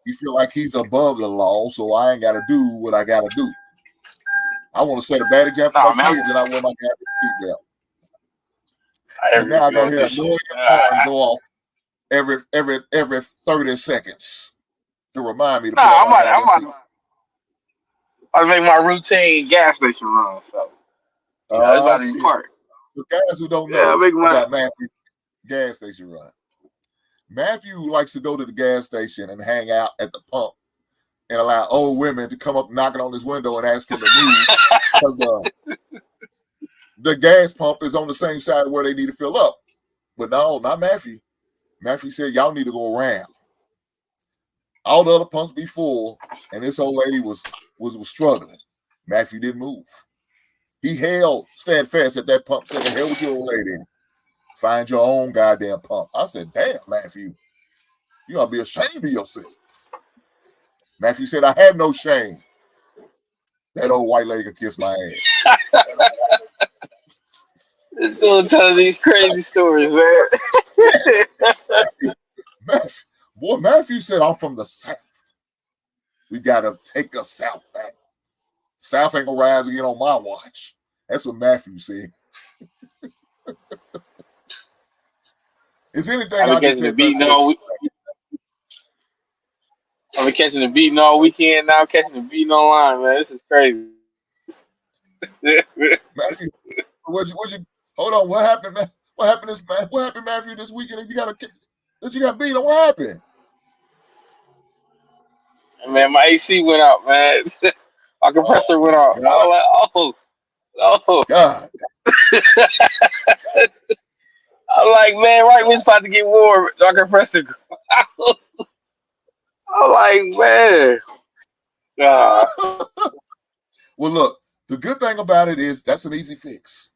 He feel like he's above the law, so I ain't got to do what I got to do. I want to set a bad example for my kids, and I wear my seatbelt. And now I got to hear a million alarms go off every 30 seconds to remind me to put on my seatbelt. I make my routine gas station run, so it's about to be part. For guys who don't know about Matthew's gas station run, Matthew likes to go to the gas station and hang out at the pump and allow old women to come up knocking on his window and ask him to move because the gas pump is on the same side where they need to fill up. But no, not Matthew. Matthew said, y'all need to go around. All the other pumps be full, and this old lady was struggling. Matthew didn't move. He held steadfast at that pump, said, the hell with your old lady. Find your own goddamn pump. I said, damn, Matthew, you ought to be ashamed of yourself. Matthew said, I have no shame. That old white lady could kiss my ass. Still telling these crazy stories, man. Matthew said, I'm from the South. We got to take us south back. South ain't going to rise again on my watch. That's what Matthew said. Is anything I've I been just catching the said? beating all week. I've been catching the beating all weekend. Now I'm catching the beating online, man. This is crazy. Matthew, what'd you hold on? What happened, man? What happened, Matthew, this weekend? You got beat on. What happened? Man, my AC went out, man. My compressor went out. I was like, oh. God. I'm like, man, right when it's about to get warm, my compressor. I'm like, man. Well, look, the good thing about it is that's an easy fix.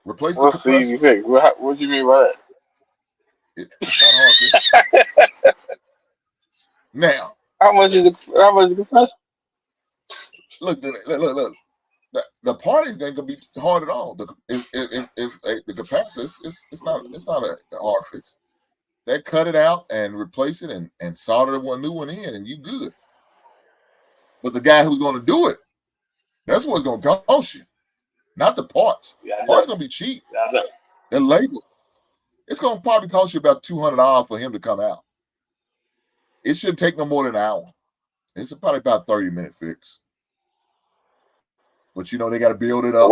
Replace the What's the compressor. easy fix? What do you mean by It's not hard fix. Now, how much is the compressor? Look. The part ain't gonna be hard at all. If the capacitor, it's not a hard fix. They cut it out and replace it and solder one new one in, and you good. But the guy who's going to do it, that's what's going to cost you, not the parts. Yeah, Parts going to be cheap. Yeah, They're labeled. It's going to probably cost you about $200 for him to come out. It shouldn't take no more than an hour. It's probably about a 30-minute fix. But, they got to build it up.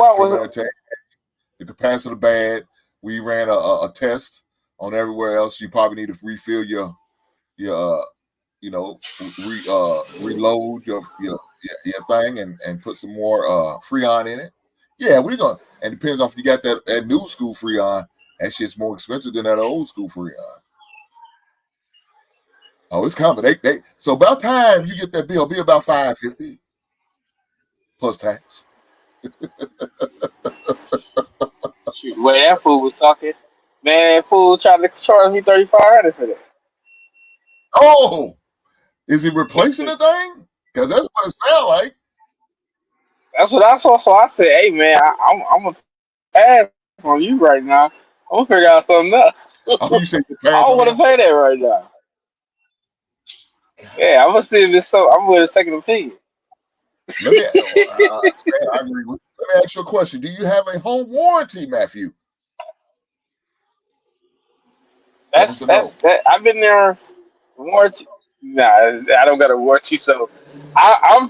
The capacitor bad. We ran a test on everywhere else. You probably need to refill your reload your thing and put some more Freon in it. Yeah, we're going to. And it depends on if you got that new school Freon. That shit's more expensive than that old school Freon. Oh, it's coming. So about time you get that bill, be about $550 plus tax. Shoot, when that fool was talking, man, that fool tried to charge me $3,500 for that. Oh, is he replacing the thing? Because that's what it sounds like. That's what I saw. So I said, "Hey, man, I'm gonna pass on you right now. I'm gonna figure out something else. Oh, you say the I pass don't want to pay that right now. Yeah, I'm gonna see if it's so. I'm with a second opinion. Let me. I agree with. Let me ask you a question. Do you have a home warranty, Matthew? That's that. I've been there. Warranty? Nah, I don't got a warranty. So I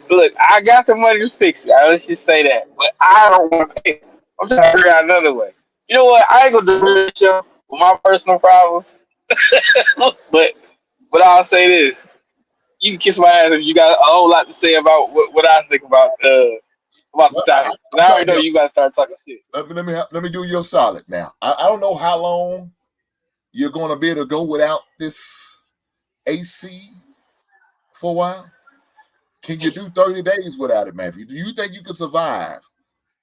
got the money to fix it. Let's just say that. But I don't want to pay it. I'm trying to figure out another way. You know what? I ain't gonna do this show with my personal problems. but I'll say this: you can kiss my ass if you got a whole lot to say about what I think about the topic. I already know you guys start talking shit. Let me do you a solid now. I don't know how long you're going to be able to go without this AC for a while. Can you do 30 days without it, Matthew? Do you think you could survive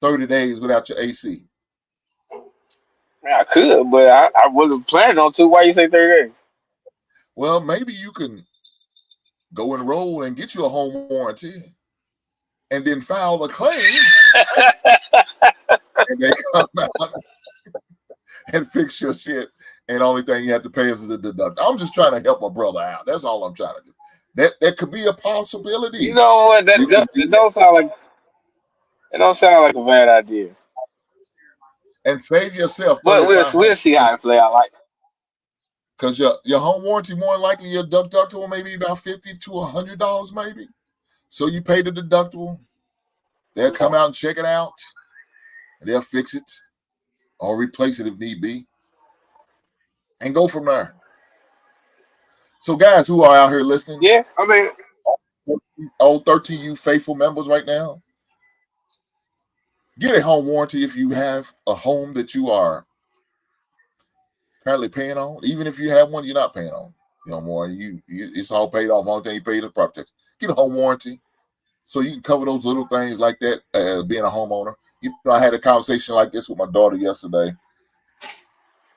30 days without your AC? Man, I could, but I wasn't planning on to. Why you say 30 days? Well, maybe you can go enroll and get you a home warranty and then file a claim and they come out and fix your shit. And the only thing you have to pay is the deduct. I'm just trying to help my brother out. That's all I'm trying to do. That could be a possibility. You know what? It don't sound like a bad idea. And save yourself. But we'll see how it play out. Like, because your home warranty more than likely your deductible maybe about $50 to $100 maybe. So you pay the deductible. They'll come out and check it out. And they'll fix it or replace it if need be. And go from there. So guys who are out here listening. Yeah, I mean, all 13 you faithful members right now. Get a home warranty if you have a home that you are apparently paying on. Even if you have one you're not paying on. More. It's all paid off. Only thing you pay is the property tax. Get a home warranty so you can cover those little things like that being a homeowner. I had a conversation like this with my daughter yesterday.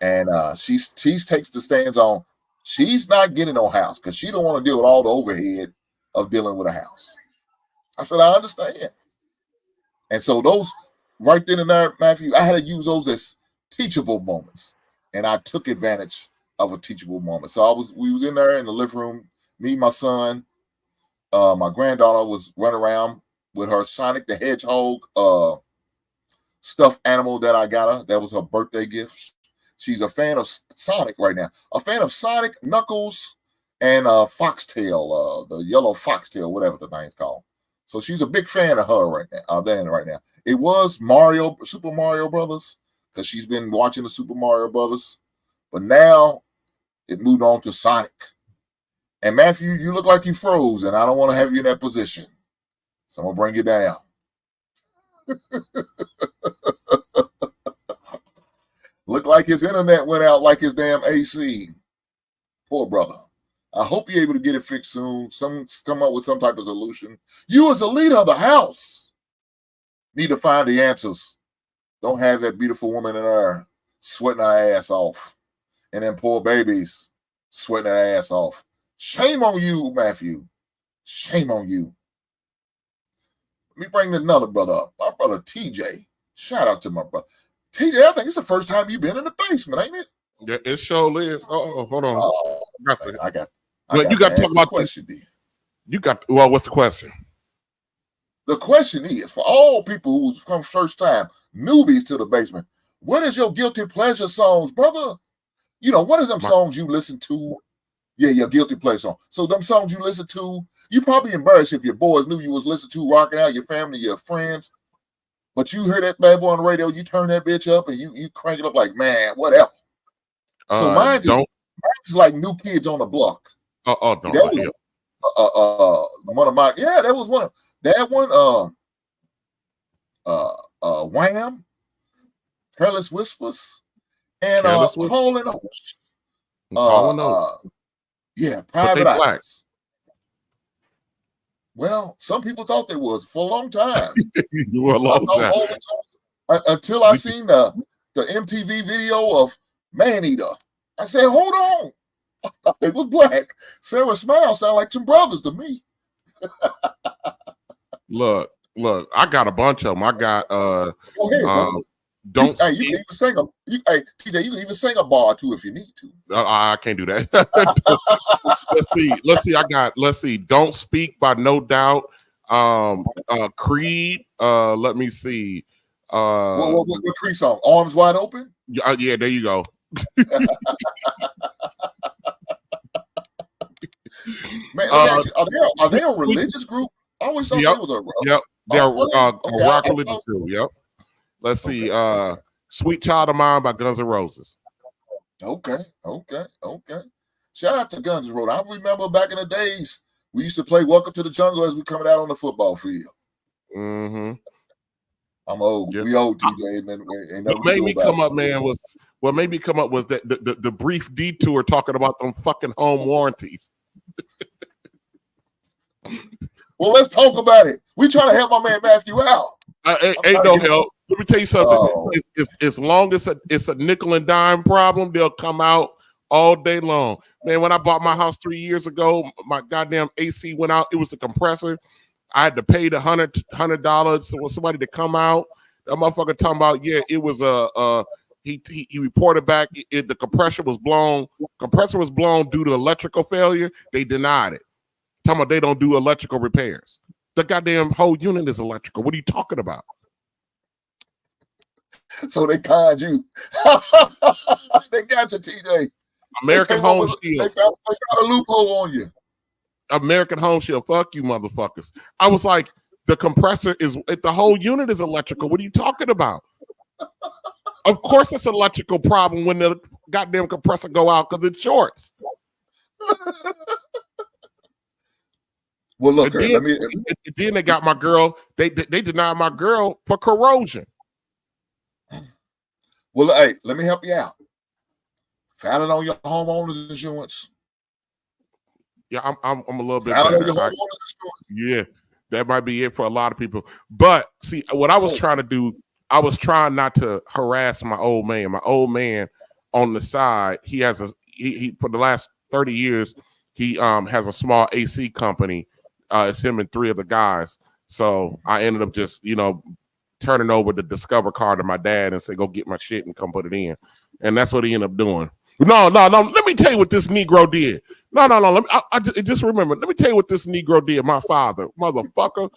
And she takes the stands on she's not getting no house because she don't want to deal with all the overhead of dealing with a house. I said, I understand. And so those right then and there, Matthew, I had to use those as teachable moments, and I took advantage of a teachable moment. So we was in there in the living room, me, my son, my granddaughter was running around with her Sonic the Hedgehog stuffed animal that I got her. That was her birthday gift. She's a fan of Sonic right now. A fan of Sonic, Knuckles, and Foxtail, the yellow Foxtail, whatever the thing's called. So she's a big fan of her right now. It was Super Mario Brothers, because she's been watching the Super Mario Brothers. But now it moved on to Sonic. And Matthew, you look like you froze, and I don't want to have you in that position. So I'm going to bring you down. Look like his internet went out like his damn AC. Poor brother. I hope you're able to get it fixed soon. Come up with some type of solution. You as a leader of the house need to find the answers. Don't have that beautiful woman in there sweating her ass off. And then poor babies sweating their ass off. Shame on you, Matthew. Shame on you. Let me bring another brother up. My brother TJ. Shout out to my brother. TJ, I think it's the first time you've been in the basement, ain't it? Yeah, it sure is. Oh, hold on. I got you got to talk about the question. What's the question? The question is, for all people who come first time, newbies to the basement, what is your guilty pleasure songs, brother? You know, what is them songs you listen to? Yeah, your guilty pleasure song. So them songs you listen to, you probably embarrassed if your boys knew you was listening to, rocking out, your family, your friends. But you heard that bad boy on the radio, you turn that bitch up and you crank it up like, man, whatever. So mine's like New Kids on the Block. Don't that was one of my that was one of that one. Wham, Careless Whispers, and Hall and Oates. Private Eyes. Well, some people thought they was for a long time. You were a long time. Until I seen the MTV video of Man Eater. I said, hold on. I thought they was black. Sarah Smile sound like two brothers to me. Look, I got a bunch of them. I got TJ, you can even sing a bar or two if you need to. I can't do that. Let's see. Don't Speak by No Doubt. Creed. Let me see. What Creed song? Arms Wide Open? Yeah, there you go. Man, are they a religious group? I always thought they was a they're a rock religious group. Yep. Let's see. Sweet Child of Mine by Guns N' Roses. Okay. Shout out to Guns N' Roses. I remember back in the days we used to play Welcome to the Jungle as we coming out on the football field. Mm-hmm. I'm old. Yep. We old, TJ. What made me come up was that the brief detour talking about them fucking home warranties. Well, let's talk about it. We trying to help my man Matthew out. Ain't no help. Let me tell you something. As long as it's a nickel and dime problem, they'll come out all day long. Man, when I bought my house 3 years ago, my goddamn AC went out. It was the compressor. I had to pay the $100 for somebody to come out. That motherfucker talking about, it was he reported back the compressor was blown. Compressor was blown due to electrical failure. They denied it. Talking about they don't do electrical repairs. The goddamn whole unit is electrical. What are you talking about? So they conned you. They got you, TJ. American Home Shield. They found a loophole on you. American Home Shield. Fuck you, motherfuckers. I was like, the compressor the whole unit is electrical. What are you talking about? Of course it's an electrical problem when the goddamn compressor go out because it shorts. Well, look, then they got my girl. They denied my girl for corrosion. Well, hey, let me help you out. File it on your homeowner's insurance. Yeah, I'm a little bit. Yeah, that might be it for a lot of people. But see, what I was trying to do, I was trying not to harass my old man. My old man on the side, he has he for the last 30 years, he has a small AC company. It's him and 3 of the guys. So I ended up just, turning over the Discover card to my dad and say, go get my shit and come put it in. And that's what he ended up doing. No. Let me tell you what this Negro did. No. I just remember. Let me tell you what this Negro did. My father, motherfucker.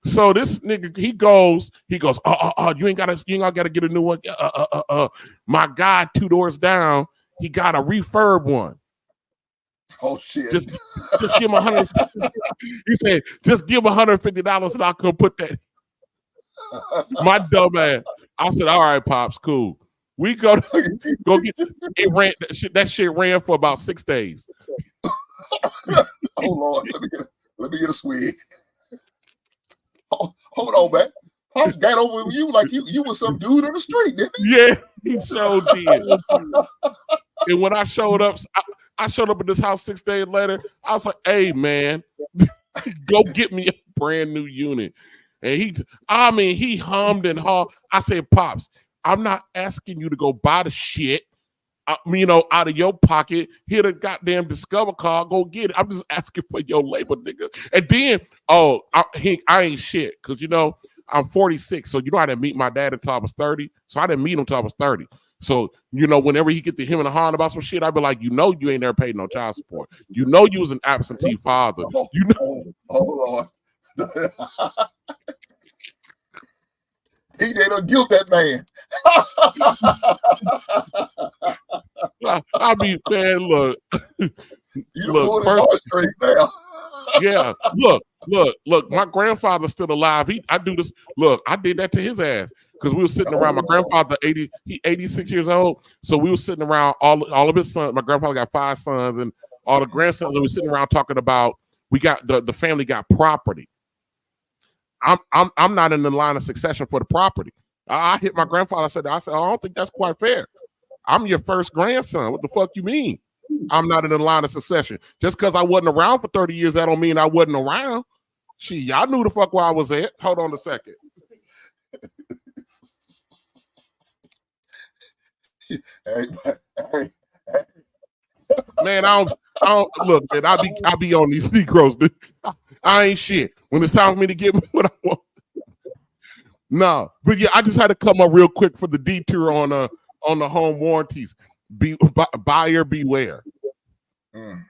So this nigga, he goes. You ain't gotta get a new one. My guy 2 doors down, he got a refurb one. Oh shit! Just give him $100. He said, just give him $150 and I could put that. My dumb ass. I said, all right, pops, cool. We go get it. That shit ran for about 6 days. Oh Lord, let me get a swig. Hold on, man. Pops got over with you like you was some dude on the street, didn't he? Yeah, he so did. And when I showed up, I showed up at this house 6 days later. I was like, hey, man, go get me a brand new unit. And he hummed and hawed. I said, Pops, I'm not asking you to go buy the shit, out of your pocket. Here the goddamn Discover card, go get it. I'm just asking for your labor, nigga. And then, I ain't shit. Because, I'm 46. So, I didn't meet my dad until I was 30. So, I didn't meet him until I was 30. So, whenever he get to him and Han about some shit, I'd be like, you ain't never paid no child support. You was an absentee father. Oh Lord. He didn't guilt that man. I mean, man, look. Look, first straight now. Yeah, look. My grandfather's still alive. I do this. Look, I did that to his ass because we were sitting around. My grandfather, 86 years old. So we were sitting around all of his sons. My grandfather got 5 sons and all the grandsons. And we were sitting around talking about we got the family got property. I'm not in the line of succession for the property. I hit my grandfather. I said, I don't think that's quite fair. I'm your first grandson. What the fuck you mean? I'm not in the line of succession. Just because I wasn't around for 30 years, that don't mean I wasn't around. Shit, y'all knew the fuck where I was at. Hold on a second. Hey. Man, I don't look, man. I be on these Negroes. I ain't shit. When it's time for me to get what I want. No, but yeah, I just had to come up real quick for the detour on the home warranties. Buyer beware.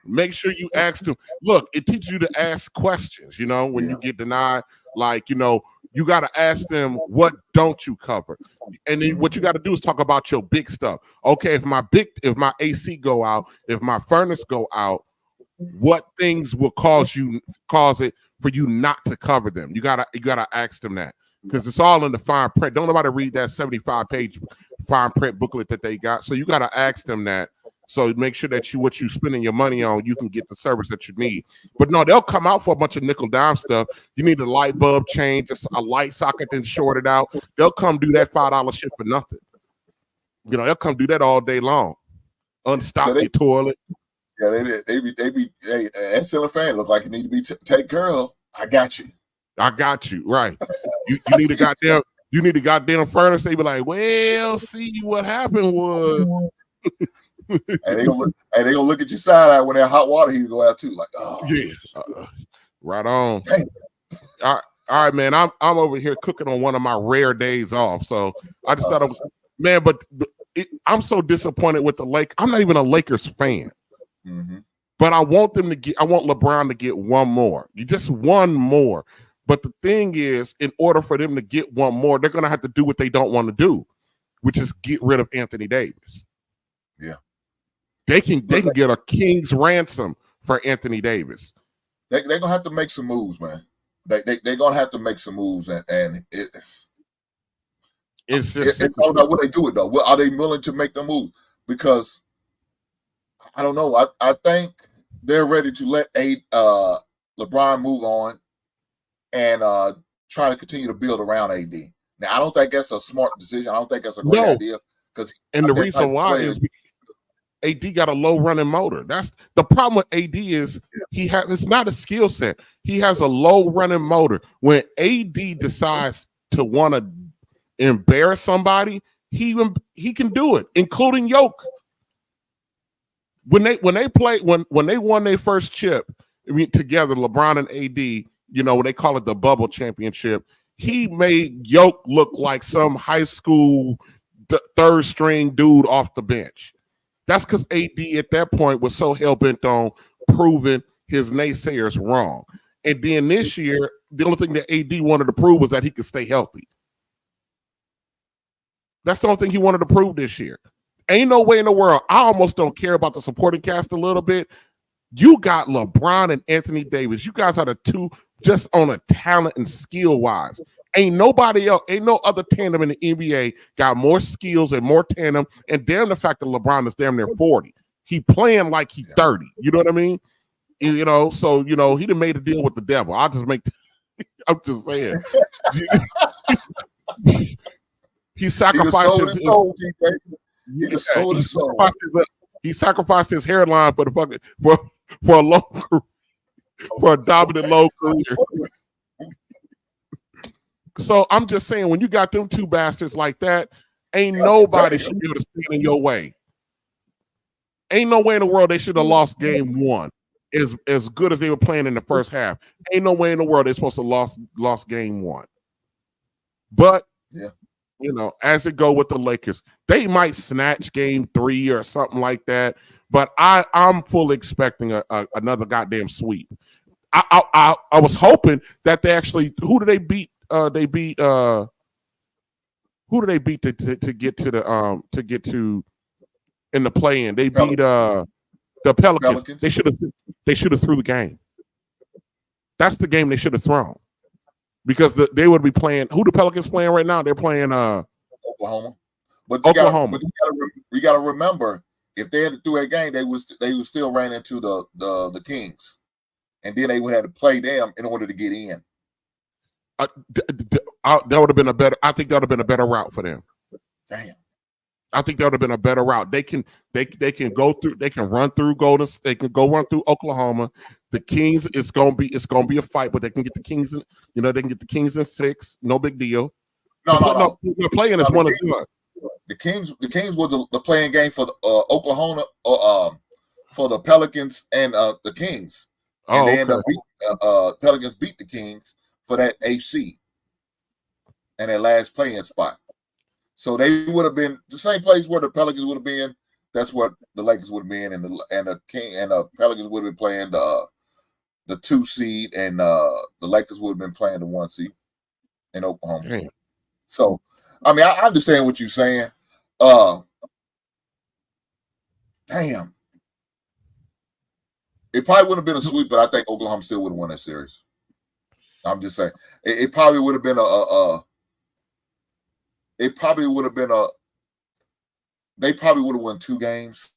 Make sure you ask them. Look, it teaches you to ask questions. When you get denied, like you got to ask them, what don't you cover? And then what you got to do is talk about your big stuff. Okay, if my AC go out, if my furnace go out, what things will cause it for you not to cover them? You gotta ask them that because it's all in the fine print. Don't nobody read that 75-page fine print booklet that they got. So you gotta ask them that. So make sure that what you spending your money on, you can get the service that you need. But no, they'll come out for a bunch of nickel dime stuff. You need a light bulb change, a light socket then shorted out. They'll come do that $5 shit for nothing. They'll come do that all day long. Unstop your toilet. Yeah, they be that ceiling fan look like it need to be taken care of. I got you, right. You need a goddamn furnace. They be like, well, see, what happened was and they gonna look at you side eye when that hot water heater go out too. Like, oh yeah, right on. All right, man. I'm over here cooking on one of my rare days off, so I just thought it was, man. But I'm so disappointed with the Lakers. I'm not even a Lakers fan. Mm-hmm. But I want LeBron to get one more. Just one more. But the thing is, in order for them to get one more, they're going to have to do what they don't want to do, which is get rid of Anthony Davis. Yeah. They can get a king's ransom for Anthony Davis. They're going to have to make some moves, man. They're going to have to make some moves, and it's all about what they do it, though. Are they willing to make the move? Because I don't know. I think they're ready to let LeBron move on and try to continue to build around AD. Now, I don't think that's a smart decision. I don't think that's a great idea. And the reason why is AD got a low running motor. That's the problem with AD is it's not a skill set. He has a low running motor. When AD decides to want to embarrass somebody, he can do it, including Yoke. When they won their first chip, together, LeBron and AD, when they call it the bubble championship, he made Yoke look like some high school third string dude off the bench. That's because AD at that point was so hell-bent on proving his naysayers wrong. And then this year, the only thing that AD wanted to prove was that he could stay healthy. That's the only thing he wanted to prove this year. Ain't no way in the world. I almost don't care about the supporting cast a little bit. You got LeBron and Anthony Davis. You guys are the two just on a talent and skill-wise. Ain't nobody else, ain't no other tandem in the NBA got more skills and more tandem. And damn the fact that LeBron is damn near 40. He playing like he's 30. You know what I mean? You know, so, you know, he done made a deal with the devil. I'm just saying. He sacrificed he sacrificed his hairline for the fucking for a long for a dominant low career. So I'm just saying, when you got them two bastards like that, ain't nobody should be able to stand in your way. Ain't no way in the world they should have lost game one as good as they were playing in the first half. Ain't no way in the world they're supposed to lost game one. But you know, as it go with the Lakers, they might snatch game 3 or something like that. But I'm fully expecting another goddamn sweep. I was hoping that they actually who do they beat? Who do they beat to get to in the play-in? They beat the Pelicans. They should have threw the game. That's the game they should have thrown. Because they would be playing. Who the Pelicans playing right now? They're playing Oklahoma. But Oklahoma. You got to remember, if they had to do a game, they would still ran into the Kings, and then they would have to play them in order to get in. That would have been a better. I think that would have been a better route for them. Damn. I think that would have been a better route. They can go through. They can run through Golden. They can run through Oklahoma. The Kings, it's gonna be a fight, but they can get the Kings in. You know, they can get the Kings in 6. No big deal. No. The playing is one of two. The Kings was the playing game for Oklahoma, for the Pelicans and the Kings. And they ended up Pelicans beat the Kings for that AC and their last playing spot. So they would have been the same place where the Pelicans would have been. That's what the Lakers would have been, and the Pelicans would have been playing the 2 seed, and the Lakers would have been playing the 1 seed in Oklahoma. Damn. So, I mean, I understand what you're saying. Damn. It probably wouldn't have been a sweep, but I think Oklahoma still would have won that series. I'm just saying. It probably would have been they probably would have won 2 games.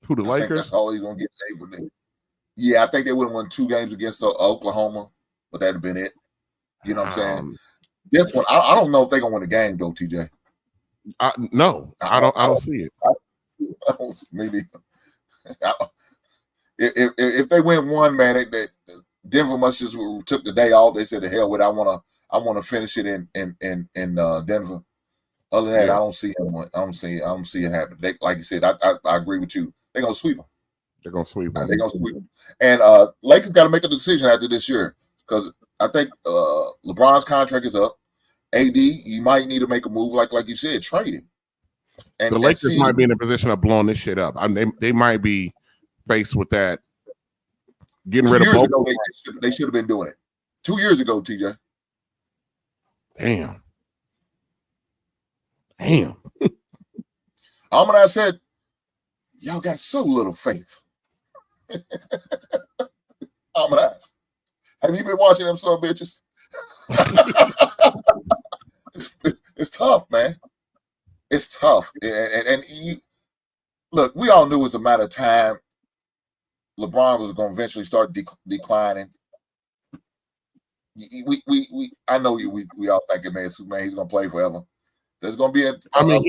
Who, the Lakers? That's all he's going to get. Yeah, I think they would have won 2 games against Oklahoma, but that'd have been it. You know what I'm saying? This one, I don't know if they're going to win the game, though, TJ. No, I don't see it. Maybe. If they win one, man, Denver must just took the day off. They said, "The hell with it. I want to finish it in Denver." Other than that, I don't see it happen. Like you said, I agree with you. They're gonna sweep them. They're gonna sweep them. They're gonna sweep them. And Lakers got to make a decision after this year, because I think LeBron's contract is up. AD, you might need to make a move, like you said, trade him. And the Lakers might be in a position of blowing this shit up. I mean, they might be faced with that. Getting rid of both. They should have been doing it 2 years ago, TJ. Damn. I said, y'all got so little faith. Have you been watching them son bitches? It's tough, man. It's tough. And look, we all knew it was a matter of time. LeBron was going to eventually start declining. I know we all thinking, man, Superman, he's going to play forever. There's going to be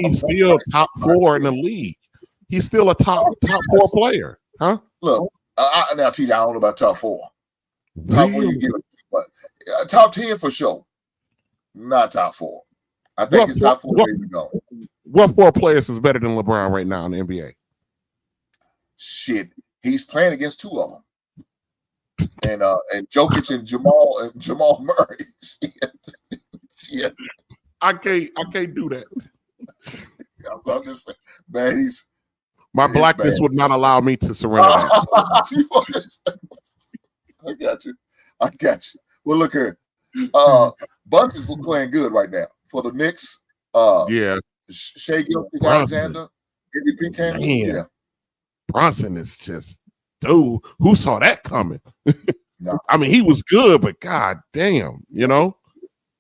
he's still top 4 in the league. He's still a top 4 player, huh? Look, now, TJ, I don't know about top 4. Top 4 you give it, but top 10 for sure. Not top 4. I think it's top 4 days ago. What 4 players is better than LeBron right now in the NBA? Shit. He's playing against 2 of them. and Jokic and Jamal Murray. Yeah. I can't do that. I'm just saying, man, my blackness would not allow me to surrender that. I got you. Well, look here. Bucks is playing good right now for the Knicks. Yeah. Shea Gilgeous-Alexander, MVP candidate. Yeah. Brunson is just, dude, who saw that coming? No. I mean, he was good, but god damn, you know.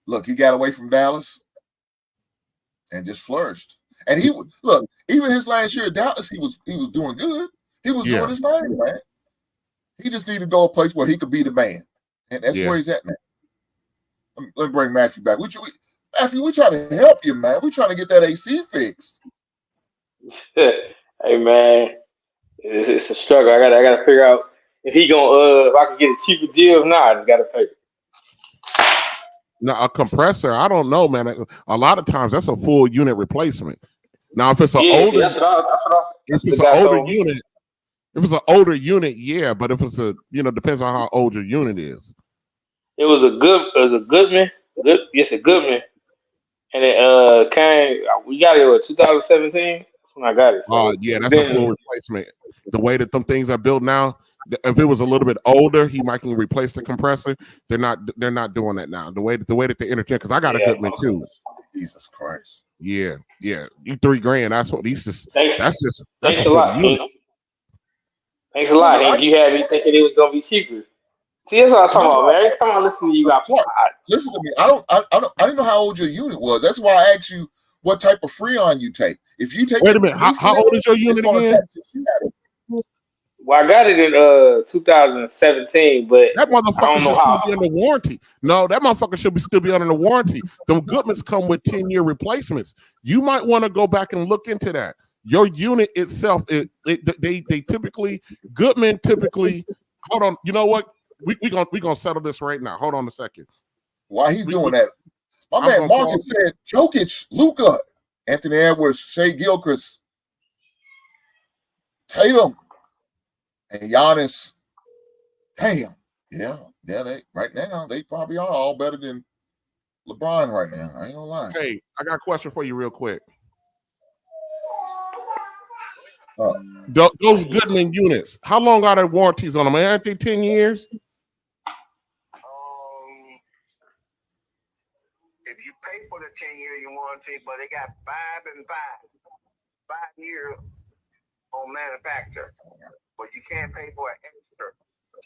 Look, he got away from Dallas and just flourished. And he look, even his last year at Dallas, he was doing good. He was doing his thing, man. He just needed to go a place where he could be the man. And that's where he's at, man. Let's bring Matthew back. Matthew, we trying to help you, man. We trying to get that AC fixed. Hey, man, it's a struggle. I gotta figure out if he gonna if I can get a cheaper deal. If not, I just gotta pay. Now, a compressor, I don't know, man. A lot of times that's a full unit replacement. Now, if it's an older, if it's an older unit, yeah. But if it's depends on how old your unit is. It was a Goodman. It's a Goodman, and it came. We got it in 2017. That's when I got it. So yeah, that's a full replacement. The way that them things are built now. If it was a little bit older, he might can replace the compressor. They're not doing that now. The way that they interchange, because I got a Goodman too. Jesus Christ. Yeah. You $3,000. That's what he's just. Thanks a lot. Thanks a lot. And you had me thinking it was gonna be cheaper. See, that's what I'm talking about, man. Every time I listen to you, listen to me. I didn't know how old your unit was. That's why I asked you what type of Freon you take. If you take, wait a minute, how old is your unit again? Well, I got it in 2017, but that motherfucker should still be under warranty. No, that motherfucker should still be under the warranty. The Goodmans come with 10-year replacements. You might want to go back and look into that. Your unit itself, they typically Goodman typically. Hold on, you know what? We gonna settle this right now. Hold on a second. Why he doing that? My man Marcus said Jokic, Luka, Anthony Edwards, Shea Gilgeous, Tatum, and Giannis. Damn. Yeah. They right now they probably are all better than LeBron right now. I ain't gonna lie. Hey, I got a question for you real quick. Those Goodman units, how long are their warranties on them? Aren't they 10 years? If you pay for the 10-year warranty, but they got 5 years on manufacturer, but you can't pay for an extra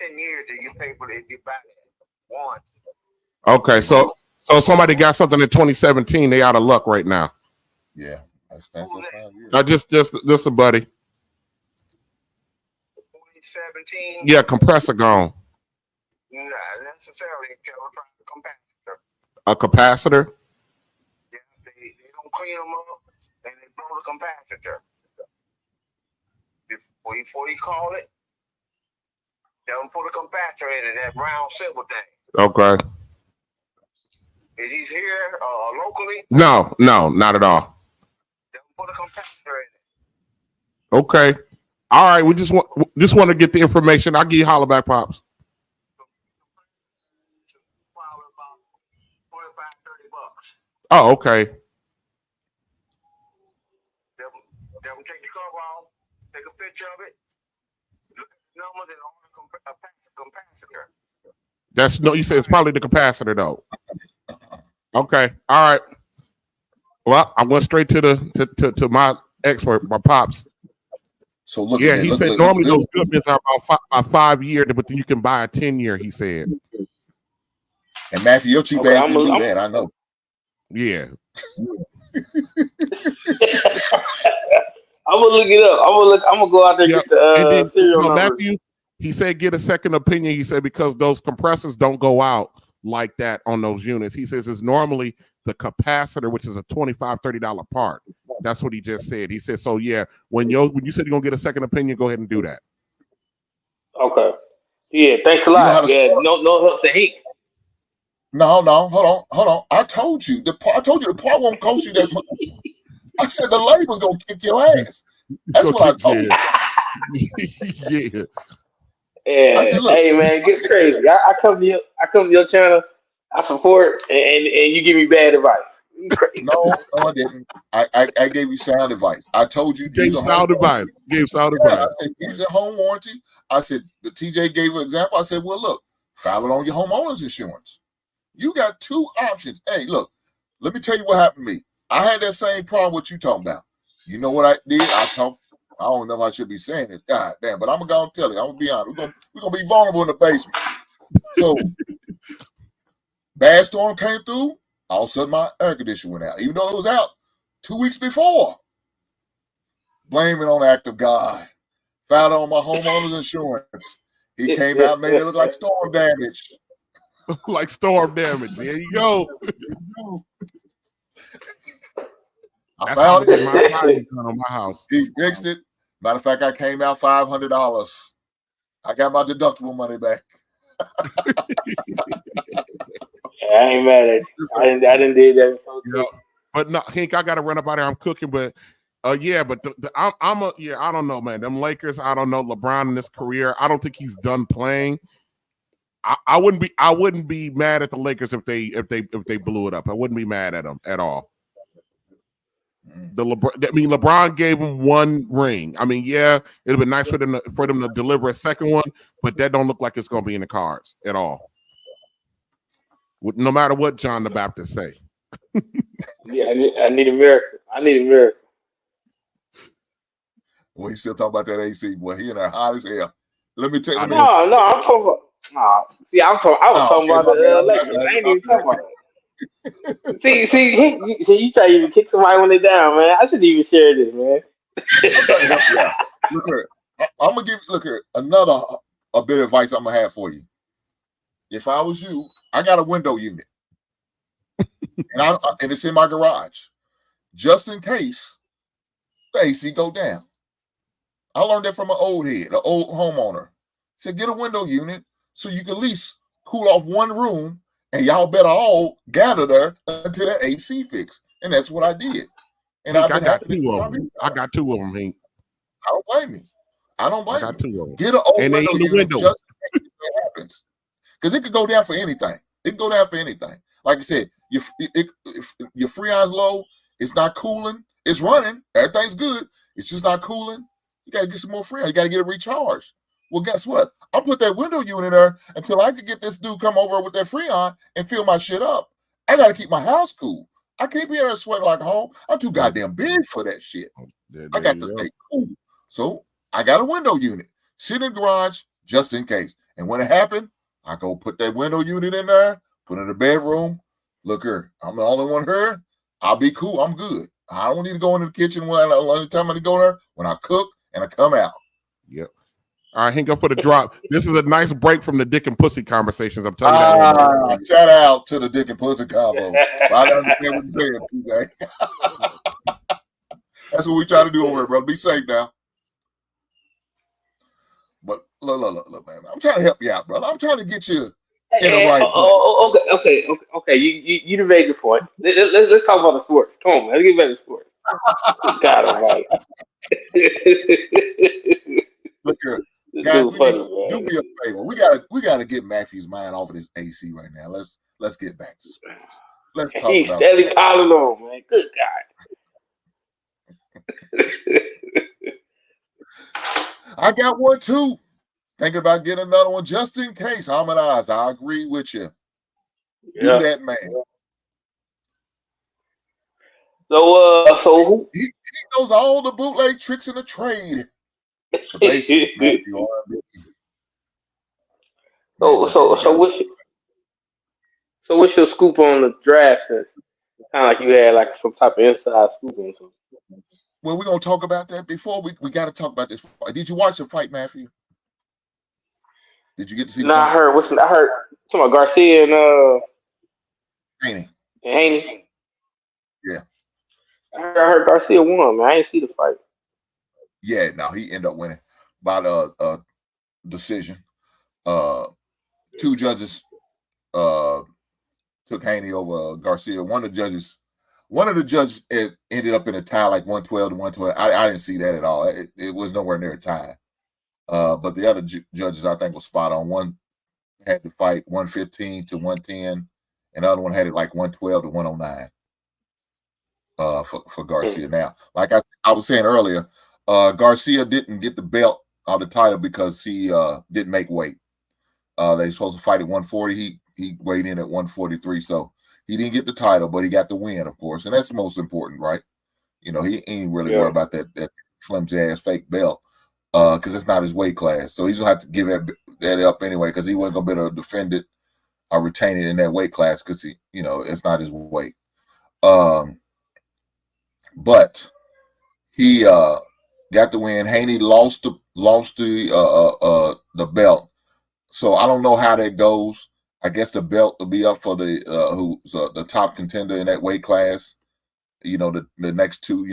10 years that you pay for if you buy that warranty. Okay, so somebody got something in 2017, they out of luck right now. Yeah, that's 5 years. Just a buddy. 2017. Yeah, compressor gone. Not necessarily. A capacitor? Yeah, they don't clean them up and they blow the capacitor. Before you call it, they don't put a capacitor in it, that brown silver thing. Okay. Is he here locally? No, not at all. They don't put a capacitor in it. Okay. All right, we just want to get the information. I'll give you holler back, Pops. Oh, okay. They'll take the cover off, take a picture of it, look at the numbers, and order a capacitor. That's no. You say it's probably the capacitor, though. Okay. All right. Well, I went straight to my expert, my Pops. So look. Yeah, he said normally those Goodmans are about 5 year, but then you can buy a 10-year. He said. And Matthew, your cheap ass didn't do that. I know. Yeah. I'm gonna look it up. I'm gonna go out there and get the serial number. Matthew, he said get a second opinion. He said because those compressors don't go out like that on those units. He says it's normally the capacitor, which is a $25-$30 part. That's what he just said. He said so. Yeah, when you said you're gonna get a second opinion, go ahead and do that. Okay. Yeah. Thanks a lot. Yeah. No help to hate. No, hold on. I told you the part won't cost you that much. I said the label's gonna kick your ass. That's what I told you. Yeah. Yeah. I said, look, Hey man, it gets crazy. I come to your channel, I support, and you give me bad advice. You crazy. no, I didn't. I gave you sound advice. I told you to use Gave a home sound advice. Gave sound advice. I said, use a home warranty. I said, the TJ gave an example. I said, well, look, file it on your homeowner's insurance. You got two options. Hey, look, let me tell you what happened to me. I had that same problem what you talking about. You know what I did? I don't know if I should be saying this. God damn, but I'm gonna go and tell you. I'm gonna be honest. We're gonna be vulnerable in the basement. So bad storm came through. All of a sudden my air conditioner went out, even though it was out 2 weeks before. Blame it on the act of God. Filed on my homeowner's insurance. He came out and made it look like storm damage. Like storm damage. There you go. I found it. My fire on my house. He fixed it. Matter of fact, I came out $500. I got my deductible money back. Yeah, I ain't mad at you. I didn't do that before. Yeah. But no, Hank, I got to run up out there. I'm cooking, but yeah, but I don't know, man. Them Lakers, I don't know. LeBron in this career, I don't think he's done playing. I wouldn't be mad at the Lakers if they blew it up. I wouldn't be mad at them at all. LeBron gave him one ring. I mean, yeah, it'd been nice for them to deliver a second one, but that don't look like it's going to be in the cards at all. No matter what John the Baptist say. Yeah, I need a miracle. I need a miracle. Well, he's still talking about that AC. Boy, he in there hot as hell. Let me tell you. No, I'm talking about. I was talking about the Lakers. I ain't even talking about it. See, you try to even kick somebody when they're down, man. I shouldn't even share this, man. I'm trying to help you out. Look here. I'm gonna look here. Another bit of advice I'm gonna have for you. If I was you, I got a window unit, and it's in my garage, just in case the AC go down. I learned that from an old homeowner. He said, get a window unit so you can at least cool off one room, and y'all better all gather there until that AC fixed. And that's what I did. And Hank, I got two of them, Hank. I don't blame you. I got two of them. Get an old window unit just in case it happens. Because it could go down for anything. It can go down for anything. Like I said, if your Freon's low, it's not cooling. It's running. Everything's good. It's just not cooling. You got to get some more Freon. You got to get it recharged. Well, guess what? I'll put that window unit in there until I can get this dude come over with that Freon and fill my shit up. I got to keep my house cool. I can't be in there sweating like home. I'm too goddamn big for that shit. I got to stay cool. So I got a window unit. Sit in the garage just in case. And when it happened, I go put that window unit in there, put it in the bedroom. Look here, I'm the only one here. I'll be cool. I'm good. I don't need to go into the kitchen when the only time I go there when I cook and I come out. Yep. All right, hang up for the drop. This is a nice break from the dick and pussy conversations. I'm telling you that. Shout out to the dick and pussy convo. I don't understand what you're saying, TJ. That's what we try to do over here, brother. Be safe now. But look, man. I'm trying to help you out, brother. I'm trying to get you in the right place. Okay. You made your point. Let's talk about the sports. Come on, man. Let's get back to sports. God almighty. Look here. Guys, do me a favor. We gotta get Matthew's mind off of this AC right now. Let's get back to sports. Let's talk about. He's steady piling on, man. Good guy. I got one too. Thinking about getting another one just in case. Harmonize. I agree with you. Do that, man. So who? He knows all the bootleg tricks in the trade. The basement, So what's your scoop on the draft? Kind of like you had like some type of inside scoop on something. Well, we're gonna talk about that before we got to talk about this. Did you watch the fight, Matthew? Did you get to see? No, I heard. I heard some of Garcia and Haney. Yeah. I heard Garcia won, man. I didn't see the fight. Yeah, no, he ended up winning by a decision. Two judges took Haney over Garcia. One of the judges ended up in a tie, like 112 to 112. I didn't see that at all. It was nowhere near a tie. But the other judges, I think, was spot on. One had to fight 115 to 110, and the other one had it like 112 to 109 for Garcia. Now, like I was saying earlier, Garcia didn't get the belt or the title because he didn't make weight. They supposed to fight at 140. He weighed in at 143, so he didn't get the title, but he got the win, of course, and that's the most important, right? You know, he ain't really worried about that flimsy ass fake belt because it's not his weight class. So he's gonna have to give that up anyway because he wasn't gonna be able to defend it or retain it in that weight class because it's not his weight. But he got the win. Haney lost the belt. So I don't know how that goes. I guess the belt will be up for who's the top contender in that weight class. The next two,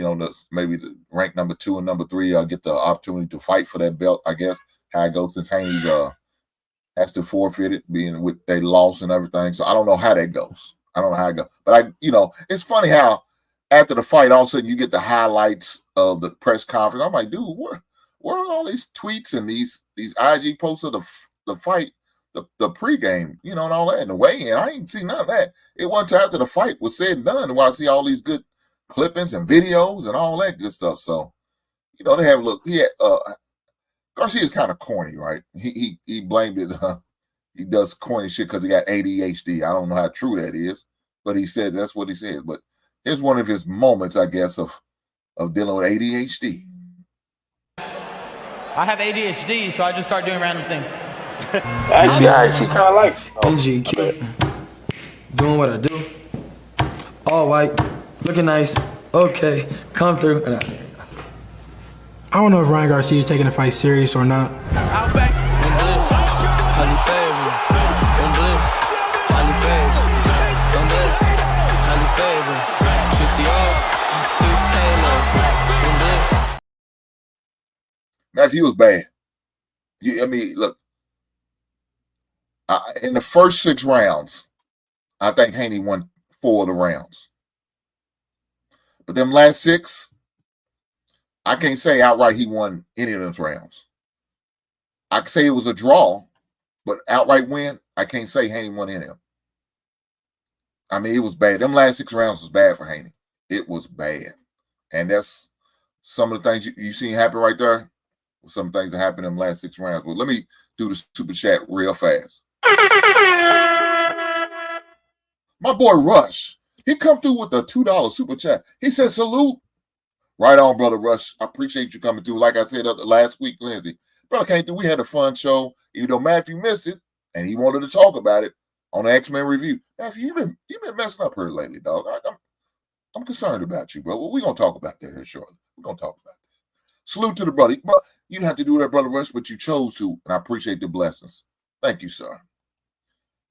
maybe the rank number 2 and number 3 get the opportunity to fight for that belt. I guess how it goes since Haney's has to forfeit it, being with they lost and everything. So I don't know how that goes. I don't know how it goes. But it's funny how after the fight, all of a sudden you get the highlights of the press conference. I'm like, dude, where are all these tweets and these IG posts of the fight, the pregame, and all that, and the weigh-in? I ain't seen none of that. It wasn't after the fight was said and done where I see all these good clippings and videos and all that good stuff. So, they have a look. Garcia's kind of corny, right? He blamed it. He does corny shit because he got ADHD. I don't know how true that is, but he says that's what he says. But here's one of his moments, I guess, of dealing with ADHD. I have ADHD, so I just start doing random things. Actually, kind of like NGQ, doing what I do. All white, looking nice. Okay, come through. I don't know if Ryan Garcia is taking the fight serious or not. Now, if he was bad, look, in the first 6 rounds, I think Haney won 4 of the rounds. But them last 6, I can't say outright he won any of those rounds. I could say it was a draw, but outright win, I can't say Haney won any of them. It was bad. Them last 6 rounds was bad for Haney. It was bad. And that's some of the things you seen happen right there. Some things that happened in the last 6 rounds. Well, let me do the super chat real fast. My boy Rush, he come through with the $2 super chat. He said, salute. Right on, brother Rush. I appreciate you coming through. Like I said last week, Lindsay. Brother came through. We had a fun show. Even though Matthew missed it, and he wanted to talk about it on the X-Men review. Matthew, you've been messing up here lately, dog. I'm concerned about you, bro. Well, we're going to talk about that here shortly. We're going to talk about that. Salute to the brother. You didn't have to do that, brother Rush, but you chose to, and I appreciate the blessings. Thank you, sir.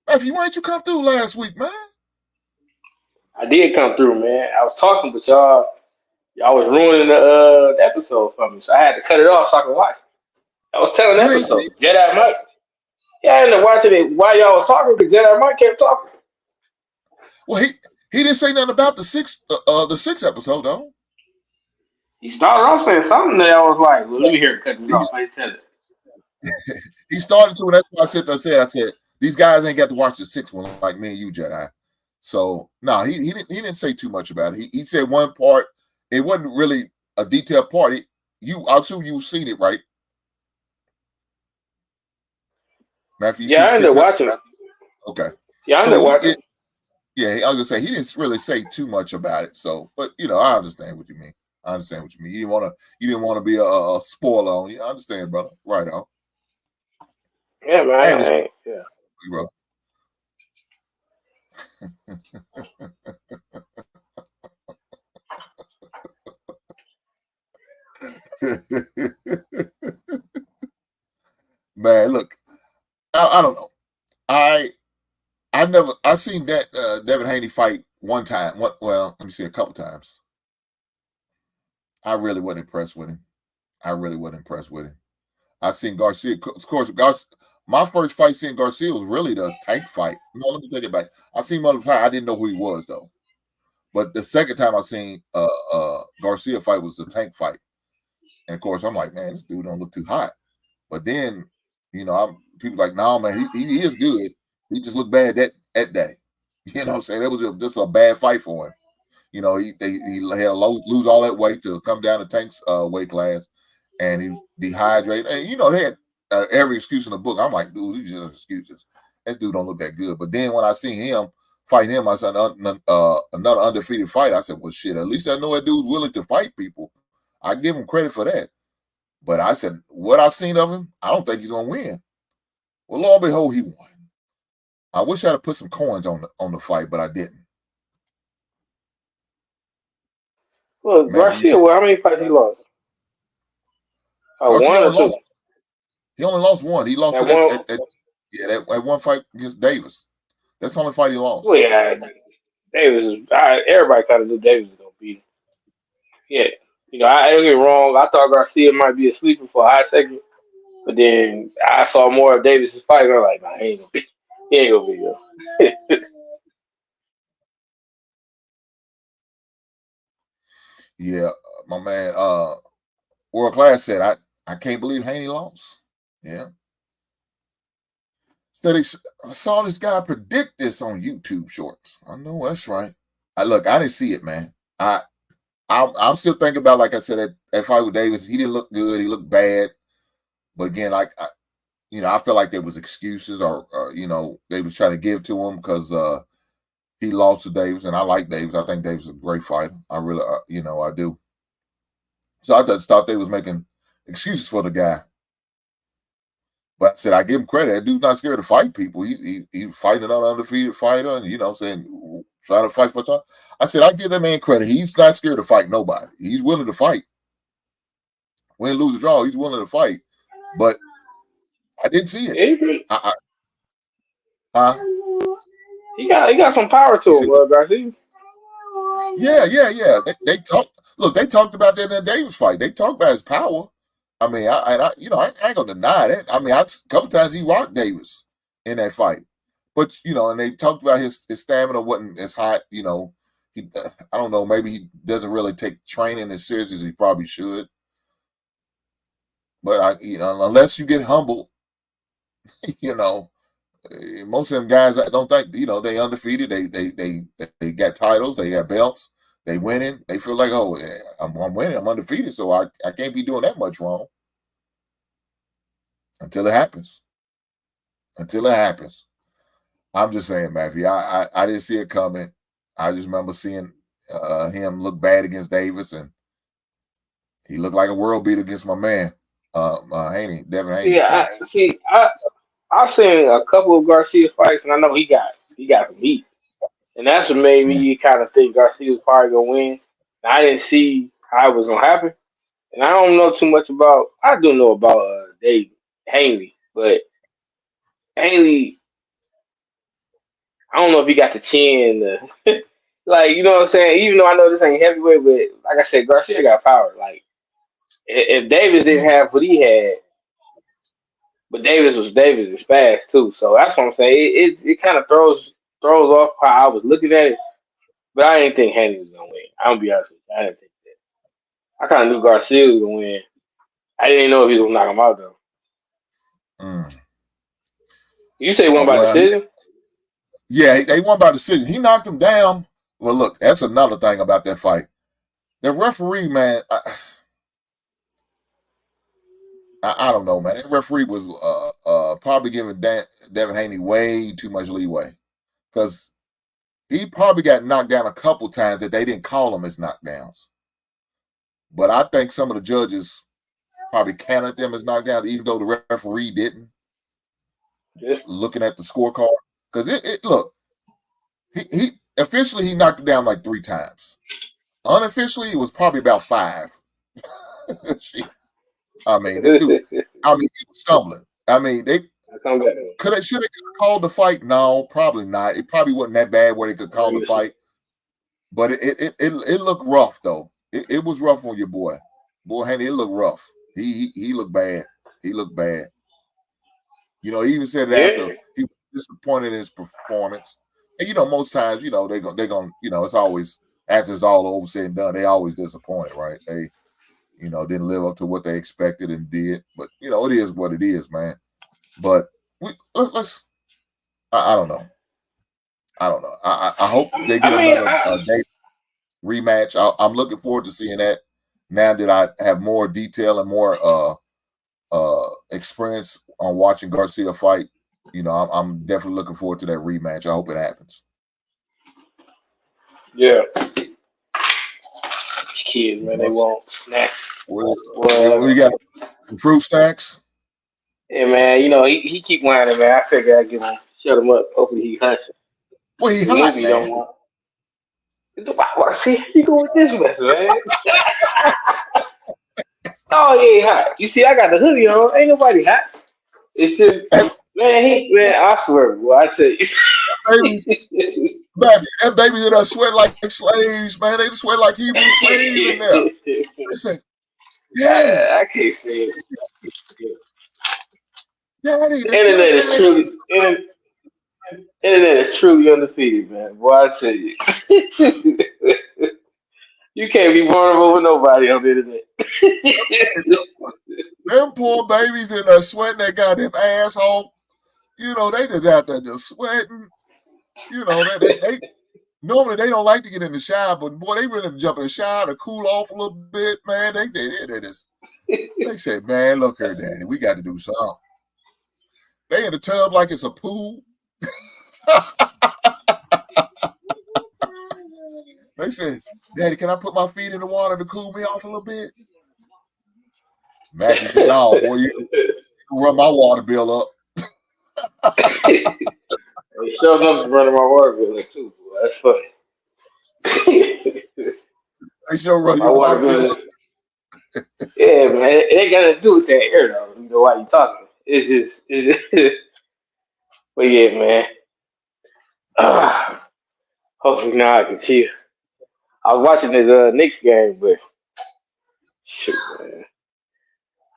Matthew, why didn't you come through last week, man? I did come through, man. I was talking, but y'all was ruining the episode for me, so I had to cut it off so I could watch it. I was telling the episode. Jedi Mike. Yeah, I ended up watching it while y'all was talking because Jedi Mike kept talking. Well, he didn't say nothing about the sixth episode, though. He started off saying something that I was like, well, let me hear it cut this off. I ain't tell it. He started to, and that's why I said, these guys ain't got to watch the 6th one like me and you, Jedi. So, no, he didn't say too much about it. He said one part. It wasn't really a detailed part. I assume you've seen it, right? Matthew, yeah, I ended up watching it. Okay. Yeah, I ended up watching it. Yeah, I was going to say, he didn't really say too much about it. So, but, I understand what you mean. You didn't want to be a spoiler on you. I understand, brother. Right on. Yeah, man. Yeah. Bro. Man, look, I don't know. I seen that Devin Haney fight one time. Let me see, a couple times. I really wasn't impressed with him. I seen Garcia. Of course, my first fight seeing Garcia was really the tank fight. No, let me take it back. I seen him fight. I didn't know who he was though. But the second time I seen Garcia fight was the tank fight. And of course, I'm like, man, this dude don't look too hot. But then, people like, no, man, he is good. He just looked bad that day. You know what I'm saying? It was just a bad fight for him. He had to lose all that weight to come down to Tank's weight class, and he was dehydrated. And they had every excuse in the book. I'm like, dude, these just excuses. This dude don't look that good. But then when I seen him fighting him, I said another undefeated fight. I said, well, shit, at least I know that dude's willing to fight people. I give him credit for that. But I said, what I've seen of him, I don't think he's gonna win. Well, lo and behold, he won. I wish I'd have put some coins on the fight, but I didn't. Well, Garcia, how many fights he lost? Garcia one or two? He only lost one. He lost that one fight against Davis. That's the only fight he lost. Well, yeah, Davis. Everybody kind of knew Davis was gonna beat him. Yeah, I don't get me wrong. I thought Garcia might be a sleeper for a high second, but then I saw more of Davis's fight, and I'm like, nah, he ain't gonna be yo. Yeah, my man, World Class said, I can't believe Haney lost. Yeah. I saw this guy predict this on YouTube Shorts. I know that's right. I didn't see it, man. I'm still thinking about, like I said, that fight with Davis. He didn't look good. He looked bad. But again, I felt like there was excuses or they was trying to give to him because he lost to Davis, and I like Davis. I think Davis is a great fighter. I really, I do. So I just thought they was making excuses for the guy. But I said, I give him credit. That dude's not scared to fight people. He's fighting another undefeated fighter, and saying, trying to fight for time. I said, I give that man credit. He's not scared to fight nobody. He's willing to fight. Win, lose, or draw, he's willing to fight. But I didn't see it. He got some power to him, Garcia. Yeah. They talked about that in the Davis fight. They talked about his power. I mean, I ain't gonna deny that. I mean, a couple times he rocked Davis in that fight, but and they talked about his stamina wasn't as hot. I don't know, maybe he doesn't really take training as serious as he probably should. But unless you get humbled, most of them guys I don't think they undefeated. They got titles, they got belts, they winning. They feel like, oh, yeah, I'm winning, I'm undefeated, so I can't be doing that much wrong. Until it happens. I'm just saying, Matthew. I didn't see it coming. I just remember seeing him look bad against Davis, and he looked like a world beater against my man, Haney, Devin Haney. Yeah, I've seen a couple of Garcia fights, and I know he got some heat, and that's what made me kind of think Garcia was probably gonna win. And I didn't see how it was gonna happen, and I don't know too much about. I do know about Dave Haney, but Haney, I don't know if he got the chin, like you know what I'm saying. Even though I know this ain't heavyweight, but like I said, Garcia got power. Like if Davis didn't have what he had. But Davis is fast too, so that's what I'm saying. It kind of throws off how I was looking at it, but I didn't think Haney was gonna win. I'm gonna be honest with you, I didn't think that. I kind of knew Garcia was gonna win. I didn't know if he was gonna knock him out though. You say he won by decision? Yeah, they won by decision. He knocked him down. Well, look, that's another thing about that fight. The referee, man. I don't know, man. That referee was probably giving Devin Haney way too much leeway because he probably got knocked down a couple times that they didn't call him as knockdowns. But I think some of the judges probably counted them as knockdowns, even though the referee didn't. Yeah. Looking at the scorecard, because look, he officially he knocked him down like 3 times. Unofficially, it was probably about 5. I mean, he was stumbling. I mean, they should have called the fight. No, probably not. It probably wasn't that bad where they could call the fight, but it looked rough though. It was rough on your boy Haney. It looked rough. He looked bad. He looked bad. He even said it after he was disappointed in his performance. And most times, they're gonna, it's always after it's all over said and done, they always disappointed, right? Didn't live up to what they expected and did. But it is what it is, man. But let's. I don't know. I hope they get another day rematch. I'm looking forward to seeing that. Now that I have more detail and more experience on watching Garcia fight, I'm definitely looking forward to that rematch. I hope it happens. Yeah. Kids, man, they want snacks. We got some fruit snacks. Yeah, man, he keep whining, man. I figured I'd give him, shut him up. Hopefully he hunches. Well, he hot, man. Don't want. See, you go with this mess, man. Oh, yeah, hot. You see, I got the hoodie on. Ain't nobody hot. It's just, man, I swear, boy, I tell you. That babies in there sweat like slaves, man. They sweat like Hebrew slaves in there. They say, I can't stand it. Daddy, the internet is truly undefeated, man. Boy, I tell you. You can't be vulnerable with nobody on the internet. Them poor babies in there sweating that goddamn ass off. They just out there just sweating. They normally they don't like to get in the shower, but boy, they really jump in the shower to cool off a little bit, man. They said, man, look here, Daddy, we got to do something. They in the tub like it's a pool. They said, Daddy, can I put my feet in the water to cool me off a little bit? Matthew said, no, boy, you can run my water bill up. They showed up to running my water bill too, boy. That's funny. They sure run your water bill. Yeah, man. It ain't got to do with that air, though. You know why you talking. It's just but yeah, man. Hopefully now I can see you. I was watching this Knicks game, but shoot, man.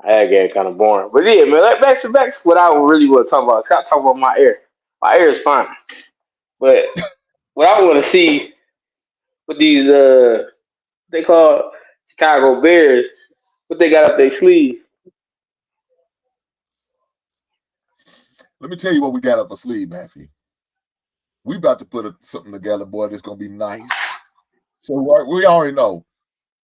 That game kind of boring. But yeah, man, back to what I really want to talk about. I talk about my air. My air is fine. But what I want to see with these they call Chicago Bears, what they got up their sleeve. Let me tell you what we got up our sleeve, Matthew. We about to put something together, boy, that's going to be nice. So we already know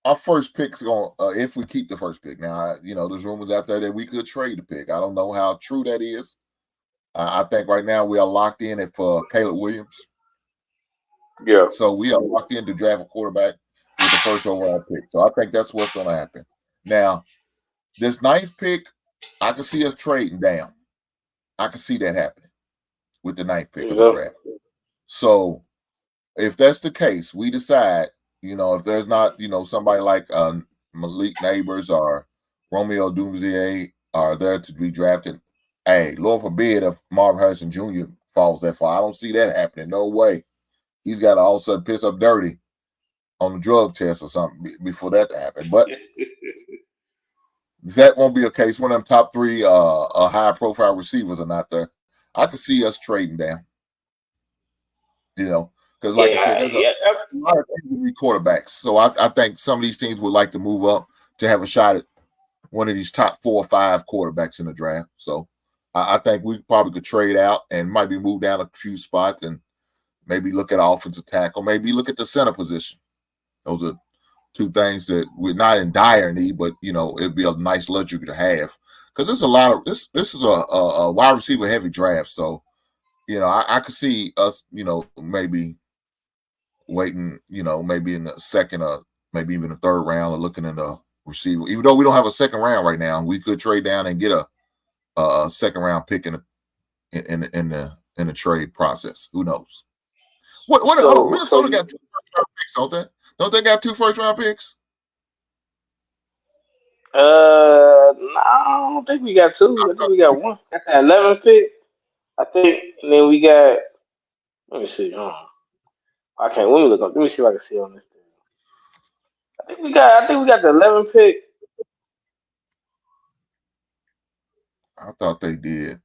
our first pick's going if we keep the first pick. Now, there's rumors out there that we could trade the pick. I don't know how true that is. I think right now we are locked in for Caleb Williams. Yeah. So we are locked in to draft a quarterback with the first overall pick. So I think that's what's going to happen. Now, this ninth pick, I can see us trading down. I can see that happening with the ninth pick of the draft. So if that's the case, we decide, if there's not, somebody like Malik Neighbors or Romeo Doomsday are there to be drafted. Hey, Lord forbid if Marvin Harrison Jr. falls that far. I don't see that happening. No way. He's got to all of a sudden piss up dirty on the drug test or something before that to happen. But that won't be a case. One of them top three high-profile receivers are not there. I could see us trading down. Because like I said, there's a lot of teams to be quarterbacks. So I think some of these teams would like to move up to have a shot at one of these top 4 or 5 quarterbacks in the draft. So I think we probably could trade out and might be moved down a few spots and maybe look at offensive tackle, maybe look at the center position. Those are 2 things that we're not in dire need, but it'd be a nice luxury to have because there's a lot of this. This is a wide receiver heavy draft, so I could see us, maybe waiting, maybe in the second or maybe even the third round, or looking in the receiver. Even though we don't have a second round right now, we could trade down and get a second round pick in the trade process. Who knows? Minnesota got 2 first round picks, don't they? Don't they got 2 first round picks? No, I don't think we got 2. I think we got 1. Got the 11th pick, I think, and then we got. Let me see. I can't. Let me look up. Let me see if I can see on this thing. I think we got the 11th pick. I thought they did.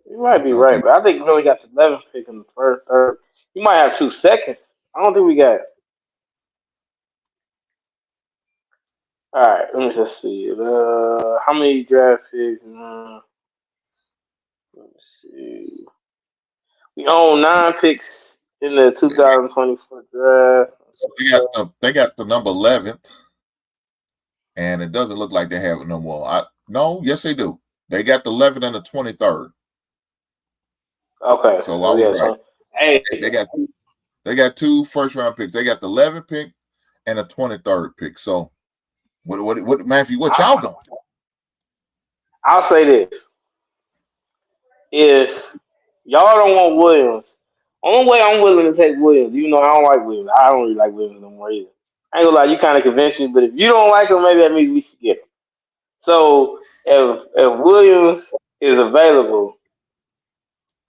You might be right, but I think we only got the 11th pick in the first, third. You might have 2 seconds. I don't think we got. All right, let me just see. How many draft picks? Let me see. We own 9 picks in the 2024 draft. They got the number 11th, and it doesn't look like they have it no more. Yes, they do. They got the 11th and the 23rd. Okay, so I was right. Hey, they got 2 first-round picks. They got the 11th pick and the 23rd pick. So, what Matthew? What y'all going? I'll say this: if y'all don't want Williams, only way I'm willing to take Williams, even though I don't like Williams, I don't really like Williams no more either. I ain't gonna lie, you kind of convinced me, but if you don't like him, maybe that means we should get him. So if Williams is available,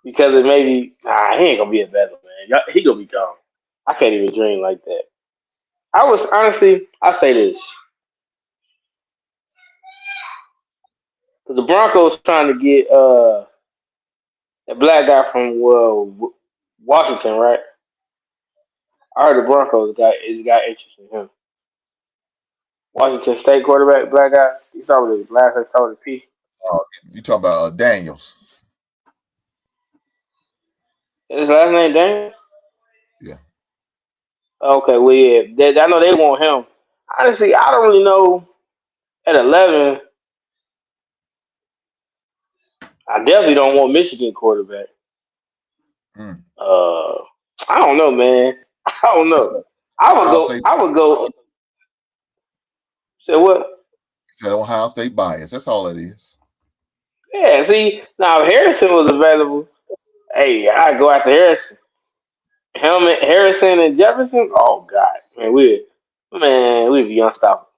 because it may be, he ain't gonna be available, man. He gonna be gone. I can't even dream like that. I say this. Because the Broncos trying to get a black guy from Washington, right? I heard the Broncos got interest in him. Washington State quarterback, black guy. He started with his last name, started with a P. You talking about Daniels? His last name Daniels? Yeah. Okay, well, yeah. I know they want him. Honestly, I don't really know. At 11, I definitely don't want Michigan quarterback. I don't know, man. I don't know. I would go. Say what? Said Ohio State bias. That's all it is. Yeah, see, now if Harrison was available, hey, I'd go after Harrison. Harrison and Jefferson, oh God, man, we'd be unstoppable.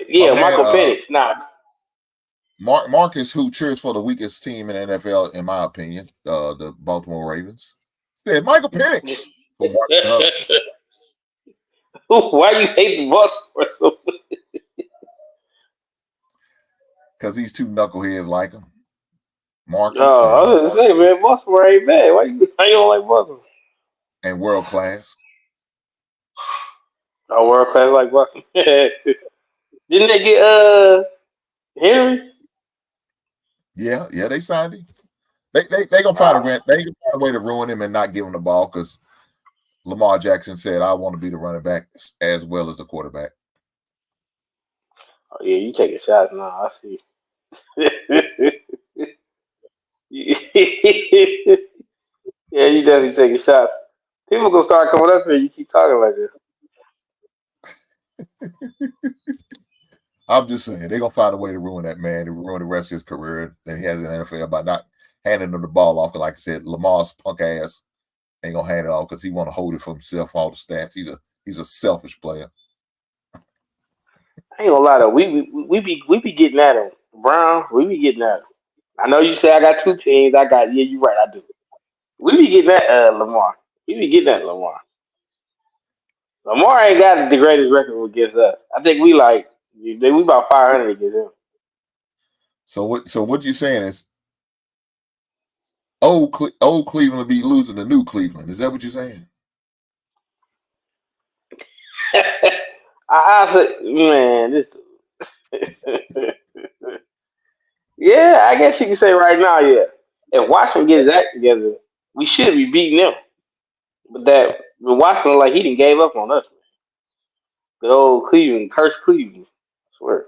Yeah, Michael Penix, Marcus, who cheers for the weakest team in the NFL, in my opinion, the Baltimore Ravens, said Michael Penix. Why you hate the Baltimore so much? Because he's 2 knuckleheads like him. Marcus. I was gonna say, man, Baltimore ain't bad. Why you don't like Baltimore? And world class. Oh, world class like Baltimore. Didn't they get Henry? Yeah, they signed him. They gonna find a way to ruin him and not give him the ball because Lamar Jackson said, "I want to be the running back as well as the quarterback." Oh yeah, you taking shots now. I see. Yeah, you definitely taking shots. People gonna start coming up here. You keep talking like this. I'm just saying they're gonna find a way to ruin that man, to ruin the rest of his career that he has in the NFL by not handing him the ball off. Like I said, Lamar's punk ass ain't gonna hand it off because he want to hold it for himself. All the stats. He's a selfish player. I ain't gonna lie though. We be getting at him, Brown. We be getting at him. I know you say I got 2 teams. You're right. I do. We be getting at Lamar. We be getting at Lamar. Lamar ain't got the greatest record against us. I think we about 500 against him. So what you saying is old Cleveland will be losing to new Cleveland. Is that what you're saying? I said, man, this. Yeah, I guess you can say right now, yeah. If Washington gets his act together, we should be beating them. But Washington, like, he didn't gave up on us, man. The old Cleveland, cursed Cleveland. I swear.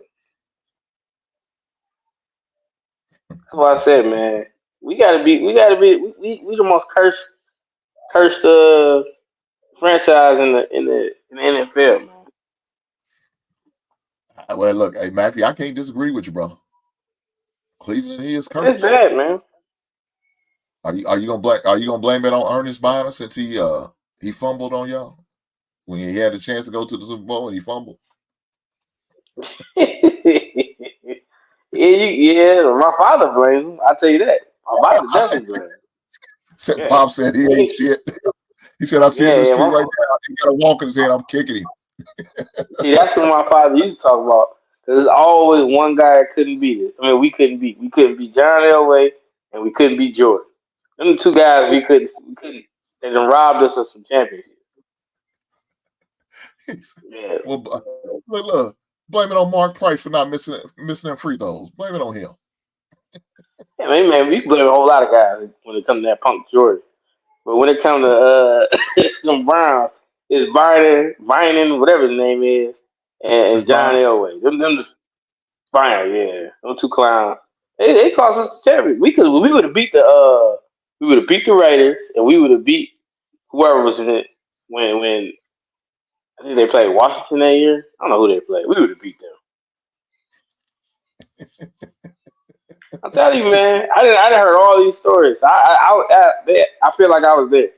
That's what I said, man. We the most cursed franchise in the NFL, man. Well, look, hey Matthew, I can't disagree with you, brother. Cleveland is cursed. It's bad, man. Are you gonna blame it on Ernest Bonner since he fumbled on y'all when he had a chance to go to the Super Bowl and he fumbled? Yeah, my father blames him. I'll tell you that. My father doesn't blame him. Bob said he ain't shit. He said, I see him in the street right now. He got a walk in his hand. I'm kicking him. See, that's what my father used to talk about. There's always one guy that couldn't beat it. I mean, we couldn't beat John Elway and we couldn't beat Jordan. Them 2 guys we couldn't. They done robbed us of some championships. Yeah. Well, look, blame it on Mark Price for not missing them free throws. Blame it on him. Yeah, man, we blame a whole lot of guys when it comes to that Punk Jordan. But when it comes to them Browns, it's Biden, whatever his name is, and John Elway. Them just Brian, yeah. Them two clowns. They cost us the championship. We would have beat the Raiders, and we would have beat whoever was in it when I think they played Washington that year. I don't know who they played. We would have beat them. I'm telling you, man. I didn't heard all these stories. I feel like I was there.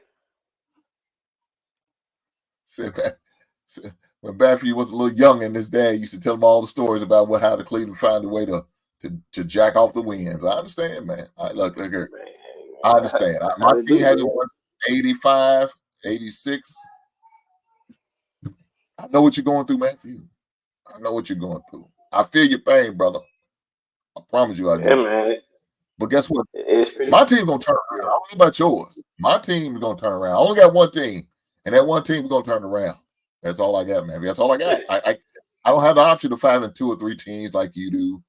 When Baffy was a little young and his dad used to tell him all the stories about how the Cleveland found a way to jack off the wins. I understand, man. Look here. I understand. My team had it once 85, 86. I know what you're going through, Matthew. I know what you're going through. I feel your pain, brother. I promise you I do. Yeah, man. But guess what? My team's going to turn around. I don't know about yours. My team is going to turn around. I only got one team, and that one team is going to turn around. That's all I got, man. That's all I got. I don't have the option of 5 and 2 or 3 teams like you do.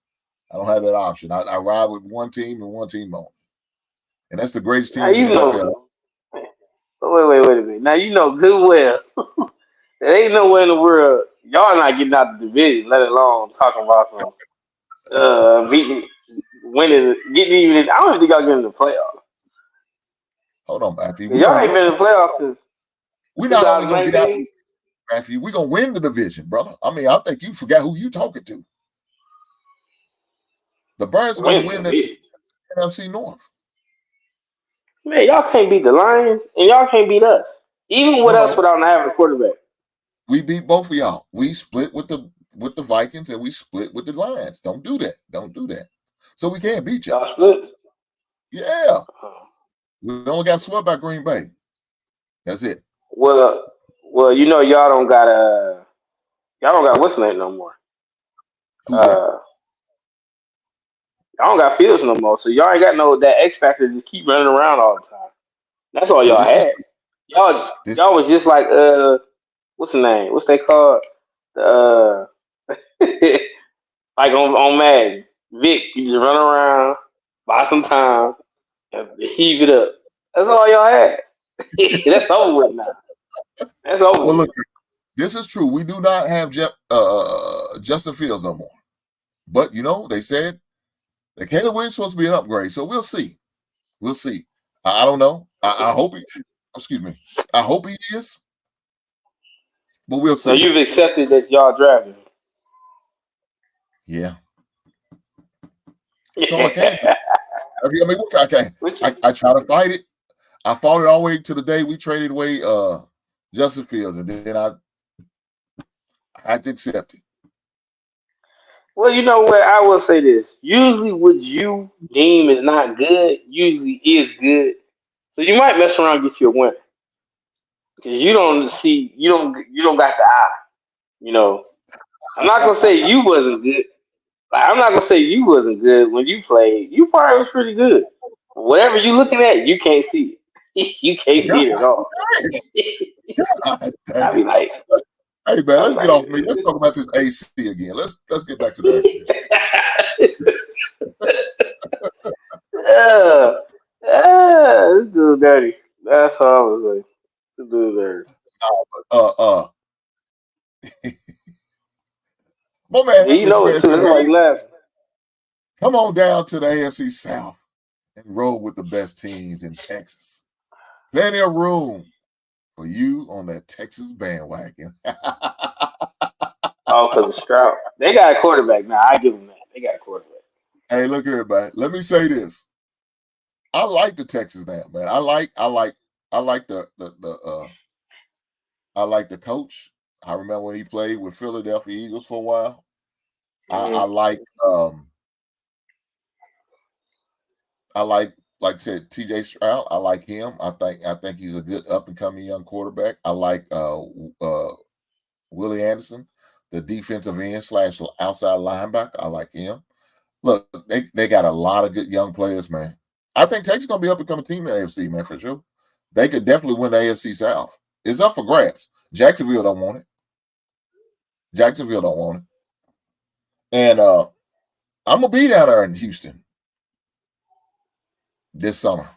I don't have that option. I ride with one team and one team only. And that's the greatest team in the NFL. Wait a minute. Now you know good well. There ain't nowhere in the world y'all not getting out the division, let alone talking about some winning, getting even. I don't think y'all getting in the playoffs. Hold on, Matthew. Y'all ain't been in the playoffs since. We're not only gonna get out, Matthew. We're gonna win the division, brother. I mean, I think you forgot who you talking to. The Birds are gonna win the NFC North. Man, y'all can't beat the Lions, and y'all can't beat us. Even with us without an average quarterback. We beat both of y'all. We split with the Vikings and we split with the Lions. Don't do that. Don't do that. So we can't beat y'all. Y'all split? Yeah. We only got swept by Green Bay. That's it. Well, you know y'all don't got what's name no more. Y'all don't got Fields no more, so y'all ain't got that X factor to keep running around all the time. That's all y'all had. Y'all was just like what's the name? What's they called? Like on Madden, Vic, you just run around, buy some time, and heave it up. That's all y'all had. That's over with now. That's over. Well, look, this is true. We do not have Justin Fields no more. But they said that Caleb Williams is supposed to be an upgrade, so we'll see. We'll see. I don't know. I hope he. Excuse me. I hope he is. But we'll see. So you've accepted that y'all drafted him. Yeah. That's all I can do. I mean, I try to fight it. I fought it all the way to the day we traded away Justin Fields, and then I had to accept it. Well, you know what? I will say this. Usually what you deem is not good, usually is good. So you might mess around and get you a winner. Because you don't got the eye. I'm not gonna say you wasn't good. I'm not gonna say you wasn't good when you played. You probably was pretty good. Whatever you looking at, you can't see it. You can't see it at all. I be like, hey man, let's get off me. Let's talk about this AC again. Let's get back to that. This dude dirty. That's how I was like. This dude dirty. My man, you know it too. That's why you laughing. Come on down to the AFC South and roll with the best teams in Texas. Plenty of room for you on that Texas bandwagon. Because of Stroud. They got a quarterback now. I give them that. They got a quarterback. Hey, look here, man. Let me say this. I like the Texas now, man. I like the coach. I remember when he played with Philadelphia Eagles for a while. Mm-hmm. I like I said, TJ Stroud. I like him. I think he's a good up and coming young quarterback. I like Willie Anderson, the defensive end / outside linebacker. I like him. Look, they got a lot of good young players, man. I think Texas is gonna be up and coming team in the AFC, man, for sure. They could definitely win the AFC South. It's up for grabs. Jacksonville don't want it. Jacksonville don't want it. And I'm gonna be down there in Houston this summer.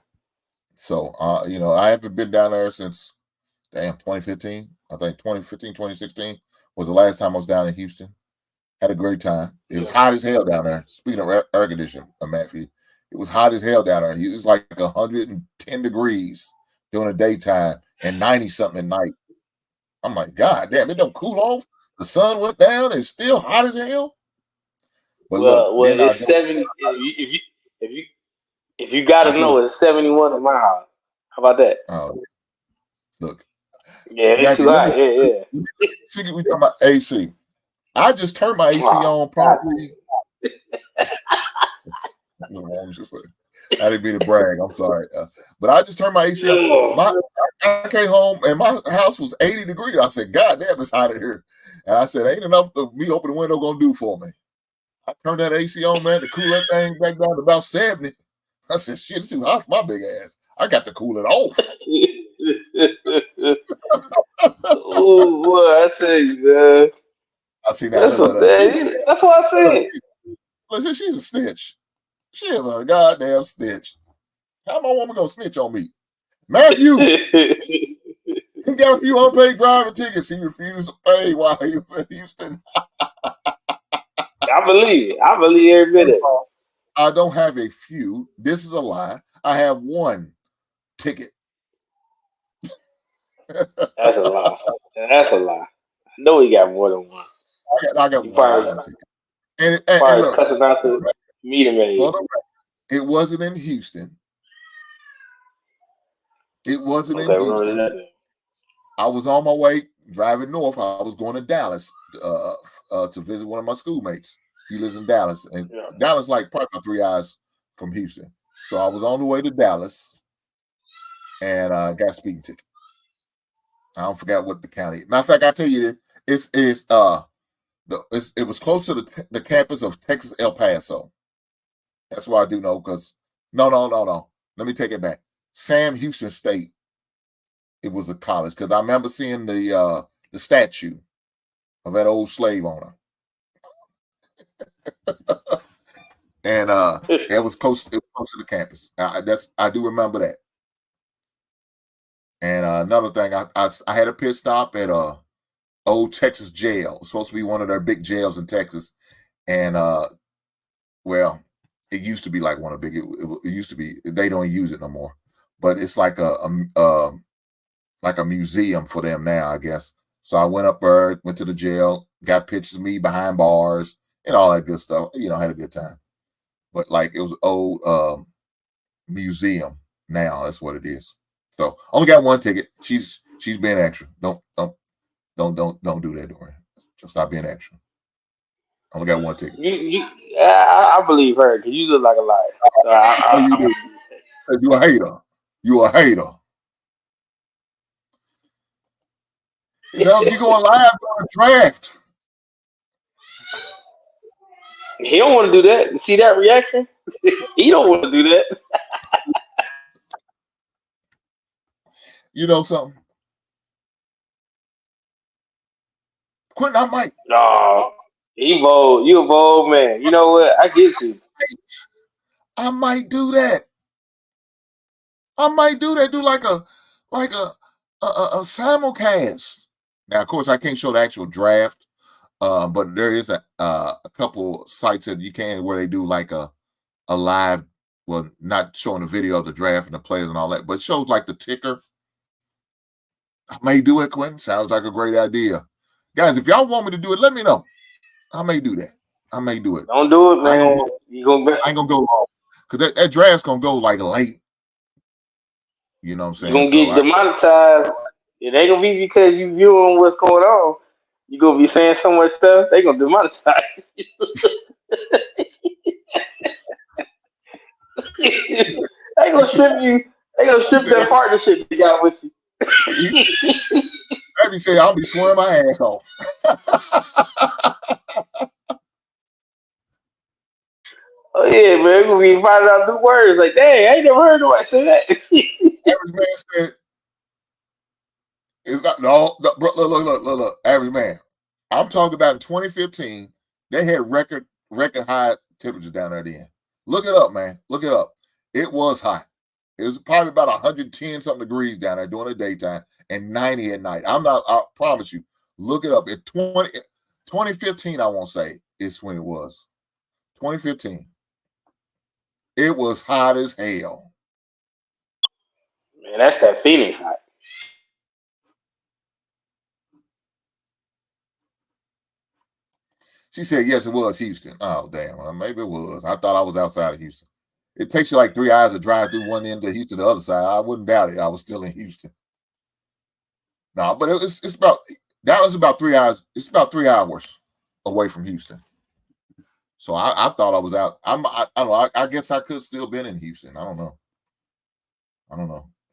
So I haven't been down there since 2015. I think 2015, 2016 was the last time I was down in Houston. Had a great time. It was hot as hell down there. Speaking of air conditioning, Matthew, it was hot as hell down there. It was like 110 degrees during the daytime and 90 something at night. I'm like, God damn, it don't cool off. The sun went down. It's still hot as hell. But well, it's 70. If you got to know, it's 71 in my house. How about that? Look. Yeah, it's too hot. Yeah. See, we talking about AC. I just turned my AC on probably. I didn't mean to brag. I'm sorry. But I just turned my AC on. I came home and my house was 80 degrees. I said, God damn, it's hot in here. And I said, ain't enough to me open the window going to do for me. I turned that AC on, man, to cool that thing back down to about 70. I said, shit, it's too hot for my big ass. I got to cool it off. Oh, boy, I tell you, man. I see that. That's what I said. Listen, she's a snitch. She is a goddamn snitch. How my woman gonna snitch on me? Matthew, he got a few unpaid driving tickets he refused to pay while he was in Houston. I believe every bit of it. I don't have a few. This is a lie. I have one ticket. That's a lie. That's a lie. I know he got more than one. I got one ticket. And look, cussing out to meet him. It wasn't in Houston. It wasn't in Houston. I was on my way driving north. I was going to Dallas to visit one of my schoolmates. He lives in Dallas, and Dallas like probably about 3 hours from Houston. So I was on the way to Dallas, and got a speeding ticket. I don't forget what the county. Matter of fact, I tell you, it was close to the campus of Texas El Paso. That's why I do know, because no. Let me take it back. Sam Houston State. It was a college, because I remember seeing the statue of that old slave owner. And it was close to the campus. I do remember that. And another thing, I had a pit stop at old Texas jail. It was supposed to be one of their big jails in Texas. And well, it used to be like one of the big. It used to be. They don't use it no more. But it's like a museum for them now, I guess. So I went up there, went to the jail, got pictures of me behind bars and all that good stuff. Had a good time. But like, it was an old museum now. That's what it is. So only got one ticket. She's being extra. Don't do that, Dorian. Just stop being extra. Only got one ticket. I believe her, because you look like a liar. You a hater. You a hater. You going live on a draft. He don't want to do that. See that reaction? He don't want to do that. You know something? Quentin, I might. No, he bold. You a bold man. You know what? I get you. I might do that. Do like a simulcast. Now, of course, I can't show the actual draft, but there is a couple sites that you can where they do like a live. Well, not showing the video of the draft and the players and all that, but shows like the ticker. I may do it, Quentin. Sounds like a great idea. Guys, if y'all want me to do it, let me know. I may do that. I may do it. Don't do it, man. I ain't gonna go long. Because that draft's gonna go like late. You know what I'm saying? You're gonna get demonetized. It ain't gonna be because you viewing what's going on. You're gonna be saying so much stuff, they gonna demonetize you. They gonna strip you. They gonna strip that partnership you got with you. Let me say, I'll be swearing my ass off. Oh yeah, man, we're gonna be finding out new words. Like, dang, I ain't never heard nobody say that. Average man said, "It's not no, bro, look. Average man, I'm talking about in 2015, they had record high temperatures down there then. Look it up, man. Look it up. It was hot. It was probably about 110 something degrees down there during the daytime and 90 at night. I promise you. Look it up. In 2015, I won't say it's when it was. 2015. It was hot as hell. Man, that's that Phoenix hot. She said, yes, it was Houston. Oh, damn. Well, maybe it was. I thought I was outside of Houston. It takes you like 3 hours to drive through one end to Houston the other side. I wouldn't doubt it. I was still in Houston. No, but it's about, that was about 3 hours. It's about 3 hours away from Houston. So I thought I was out. I don't know. I guess I could still been in Houston. I don't know.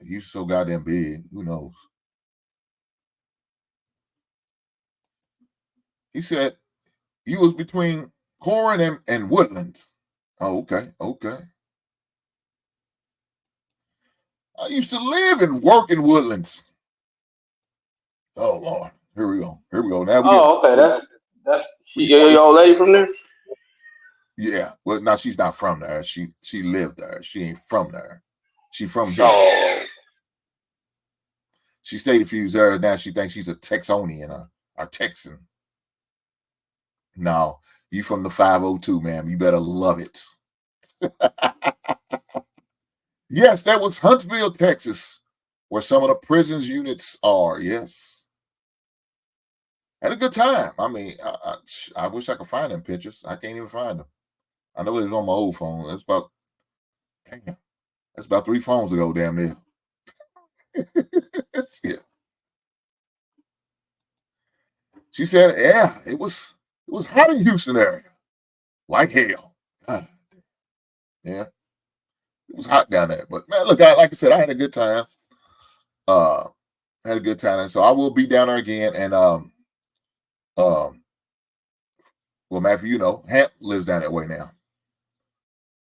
Houston's so goddamn big. Who knows? He said, you was between Corin and Woodlands. Oh, okay. I used to live and work in Woodlands. Oh, Lord. Here we go. Now okay. That's your old lady from there? Yeah. Well, now she's not from there. She lived there. She ain't from there. She from here. Oh. She stayed a few years there. Now she thinks she's a Texonian or Texan. No, you from the 502, ma'am. You better love it. Yes, that was Huntsville, Texas, where some of the prisons units are. Yes. Had a good time. I mean, I wish I could find them pictures. I can't even find them. I know it was on my old phone. That's about 3 phones ago, damn near. Shit. She said, yeah, it was hot in Houston area. Like hell. Yeah. It was hot down there. But man, look, like I said, I had a good time. And so I will be down there again. And well, Matthew, you know, Hamp lives down that way now.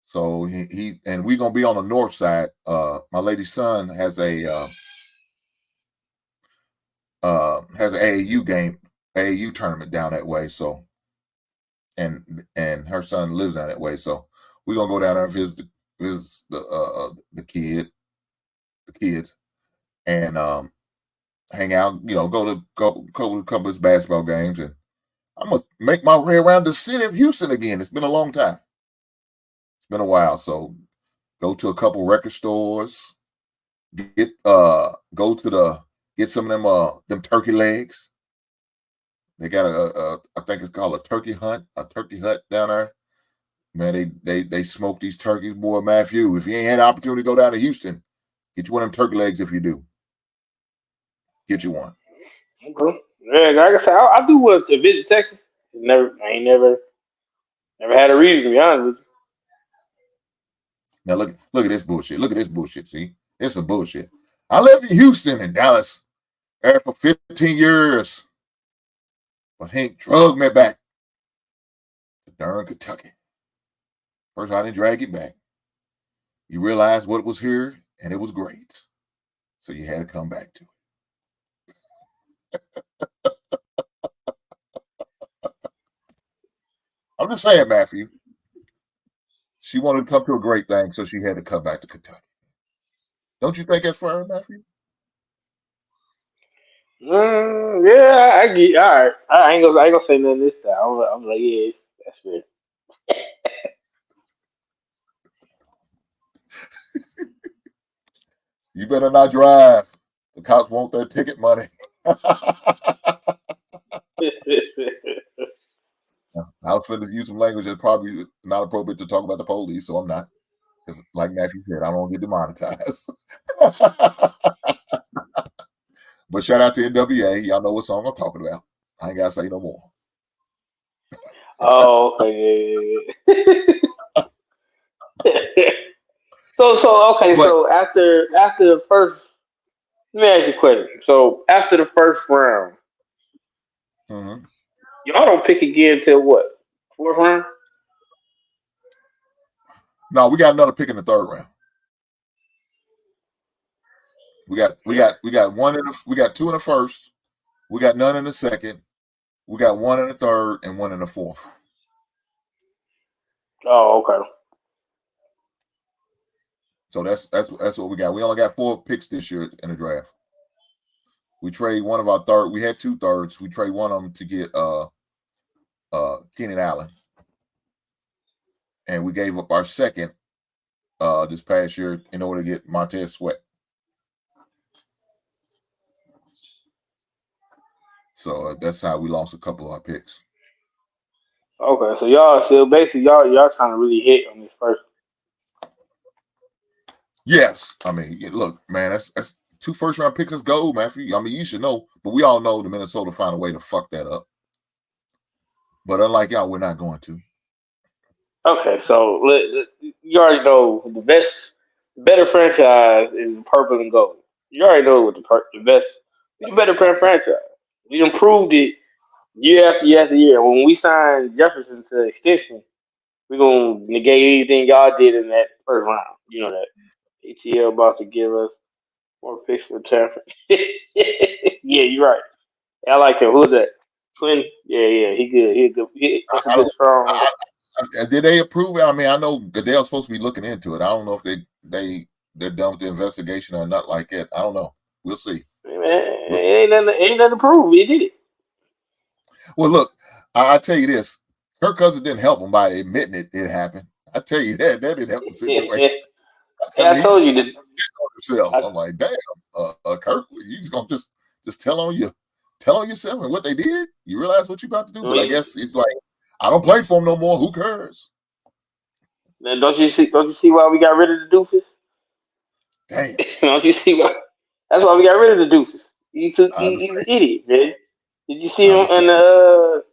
So he and we're gonna be on the north side. My lady's son has a AAU tournament down that way. So and her son lives down that way. So we're gonna go down there and visit the kids and hang out, you know, go to a couple of his basketball games, and I'm gonna make my way around the city of Houston again. It's been a long time. It's been a while. So go to a couple record stores, get some of them turkey legs. They got I think it's called a turkey hut down there. Man, they smoke these turkeys, boy. Matthew, if you ain't had the opportunity to go down to Houston, get you one of them turkey legs. If you do, get you one. Okay. Yeah, like I said, I do want to visit Texas. I ain't never had a reason, to be honest with you. Now look at this bullshit. Look at this bullshit. See, it's some bullshit. I lived in Houston and Dallas there for 15 years, but Hank drugged me back to Durham, Kentucky. First, I didn't drag you back. You realized what was here, and it was great, so you had to come back to it. I'm just saying, Matthew. She wanted to come to a great thing, so she had to come back to Kentucky. Don't you think that's fair, Matthew? Yeah, I get. All right, I ain't gonna say nothing this time. I'm like, yeah, that's fair. You better not drive. The cops want their ticket money. I was trying to use some language that's probably not appropriate to talk about the police, so I'm not. Because, like Matthew said, I don't get demonetized. But shout out to NWA. Y'all know what song I'm talking about. I ain't got to say no more. Oh, okay. Yeah. So okay. But, so after the first, let me ask you a question. So after the first round, y'all don't pick again till what? 4th round? No, we got another pick in the 3rd round. We got 2 in the first. We got none in the second, We got one in the third and one in the fourth. Oh, okay. So that's what we got. We only got 4 picks this year in the draft. We trade one of our third. We had 2 thirds. We trade one of them to get Keenan Allen, and we gave up our second this past year in order to get Montez Sweat. So that's how we lost a couple of our picks. Okay, so y'all still basically y'all trying to really hit on this first. Yes, I mean, look, man, that's 2 first-round picks. Is gold, man. I mean, you should know, but we all know the Minnesota find a way to fuck that up. But unlike y'all, we're not going to. Okay, so you already know the better franchise is purple and gold. You already know what the best, we the better franchise. We improved it year after year after year. When we signed Jefferson to extension, we're gonna negate anything y'all did in that first round. You know that ATL about to give us more picks for Tampa. Yeah, you're right. I like him. Who's that? Twin? Yeah, he good. He good. That's a good strong. Did they approve it? I mean, I know Goodell's supposed to be looking into it. I don't know if they're done with the investigation or not like it. I don't know. We'll see. Man, ain't nothing to prove. He did it. Well, look, I tell you this. Kirk Cousins didn't help him by admitting it happened. I tell you that didn't help the situation. I told you that. Himself. I'm like, damn, Kirk, you just gonna just tell on yourself and what they did. You realize what you about to do, but I guess it's like I don't play for him no more. Who cares? Then don't you see why we got rid of the doofus? Damn. Don't you see why? That's why we got rid of the doofus. He's an idiot, man. Did you see him in the?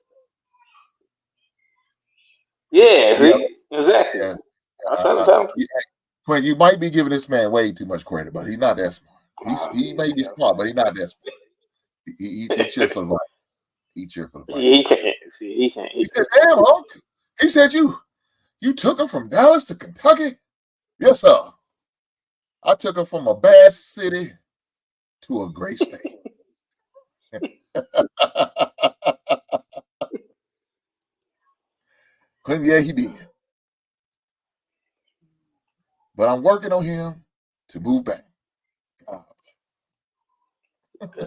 Yeah, see? Exactly. Quinn, you might be giving this man way too much credit, but he's not that smart. He may be smart, but he's not that smart. He cheered for the Vikings. He cheered for the Vikings. He can't. He said, "Damn, Hulk." He said, "You took him from Dallas to Kentucky." Yes, sir. I took him from a bad city to a great state. Quinn, yeah, he did. But I'm working on him to move back.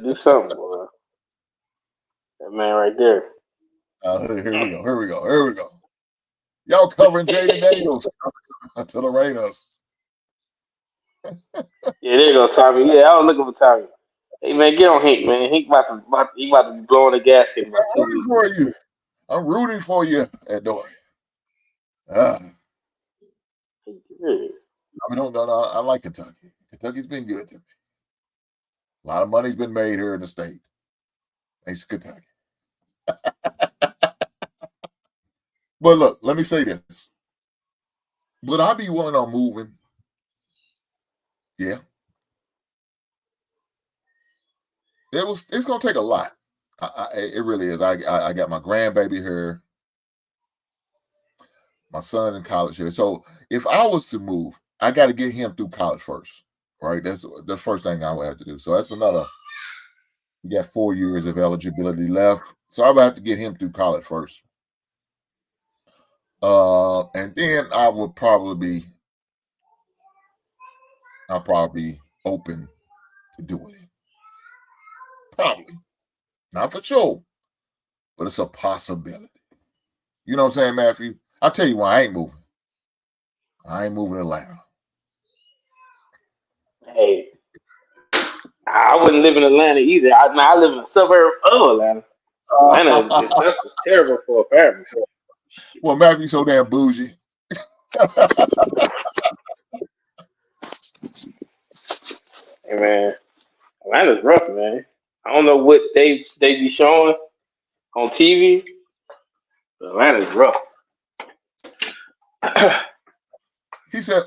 Do something, boy. That man right there. Here we go. Y'all covering Jaden Daniels to the Raiders. Yeah, there you go, Tommy. Yeah, I was looking for Tommy. Hey, man, get on Hank, man. Hank about to be blowing the gasket in about 2 weeks. I'm rooting for you at Dory. I like Kentucky. Kentucky's been good to me. A lot of money's been made here in the state. Thanks to Kentucky. But look, let me say this. Would I be willing on moving? Yeah. It's gonna take a lot. It really is. I got my grandbaby here. My son's in college here. So if I was to move, I got to get him through college first. Right? That's the first thing I would have to do. So that's another. We got 4 years of eligibility left. So I would have to get him through college first. And then I'll probably be open to doing it. Probably. Not for sure. But it's a possibility. You know what I'm saying, Matthew? I'll tell you why I ain't moving. I ain't moving to Atlanta. Hey, I wouldn't live in Atlanta either. I live in a suburb of Atlanta. Atlanta is terrible for a family. Well, Matthew, so damn bougie. Hey, man, Atlanta's rough, man. I don't know what they be showing on TV, but Atlanta's rough. He said,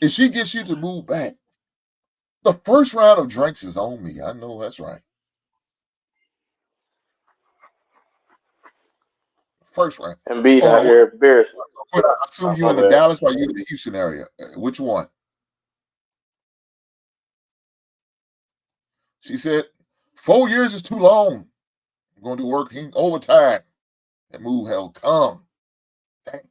if she gets you to move back, the first round of drinks is on me. I know that's right. First round. And beat out here embarrassing. I assume you in the Dallas or you in the Houston area. Which one? She said, 4 years is too long. going to working overtime. That move held come. Dang.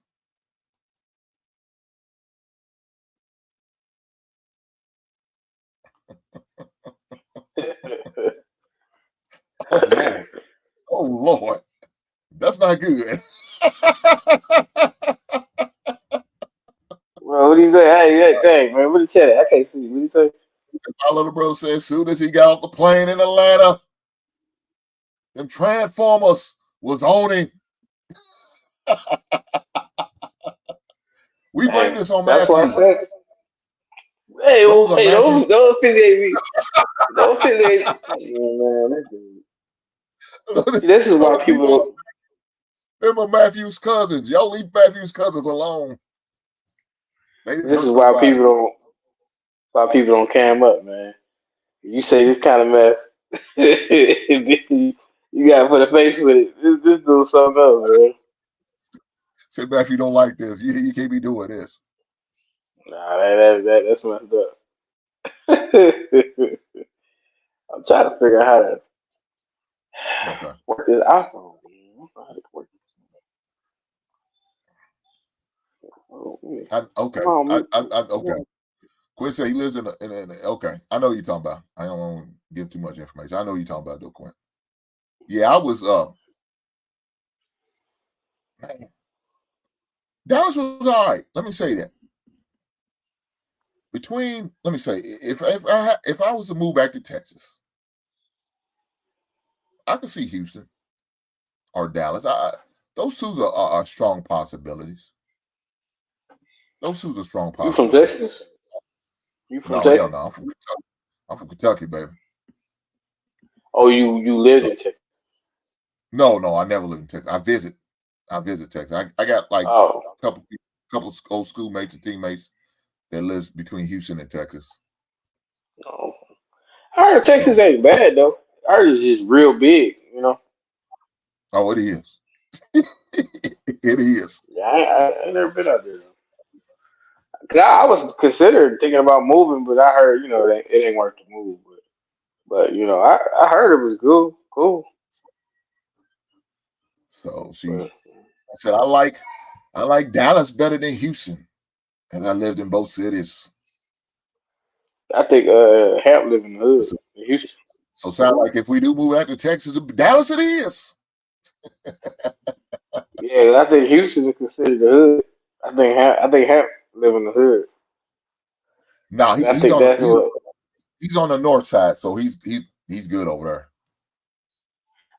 Oh Lord. Oh Lord. That's not good. Well, what do you say? Hey, man, what did he say? I can't see. What did he say? My little brother said as soon as he got off the plane in Atlanta, them Transformers was on him. We blame this on That's Matthew. what I said. Hey, don't affiliate me. Don't affiliate me. This is why people. Them are Matthew's cousins. Y'all leave Matthew's cousins alone. This is why people don't cam up, man. You say this kind of mess, you gotta put a face with it. This do something else, man. Say Matthew don't like this. You can't be doing this. Nah, that's messed up. I'm trying to figure out how to work this iPhone. Okay. Quinn said he lives in okay. I know what you're talking about. I don't want to give too much information. I know what you're talking about, though, Quinn. Yeah, I was man. Dallas was all right. Let me say that. Let me say, if I was to move back to Texas, I could see Houston or Dallas. Those two are strong possibilities. Those two are strong possibilities. You from Texas? You from Texas? Hell no. I'm from Kentucky. I'm from Kentucky, baby. Oh, you lived in Texas? No, I never lived in Texas. I visit Texas. I got like a couple of old schoolmates and teammates that lives between Houston and Texas. Oh. I heard Texas ain't bad though. I heard it's just real big, you know. Oh, it is. It is. Yeah, I never been out there. I was considering thinking about moving, but I heard it ain't worth the move. But I heard it was cool. So she said, I like Dallas better than Houston, and I lived in both cities. I think Hamp live in the hood in Houston. So sound like if we do move back to Texas, Dallas it is. Yeah, I think Houston is considered the hood. I think Hamp live in the hood. No, he's on the north side, so he's good over there.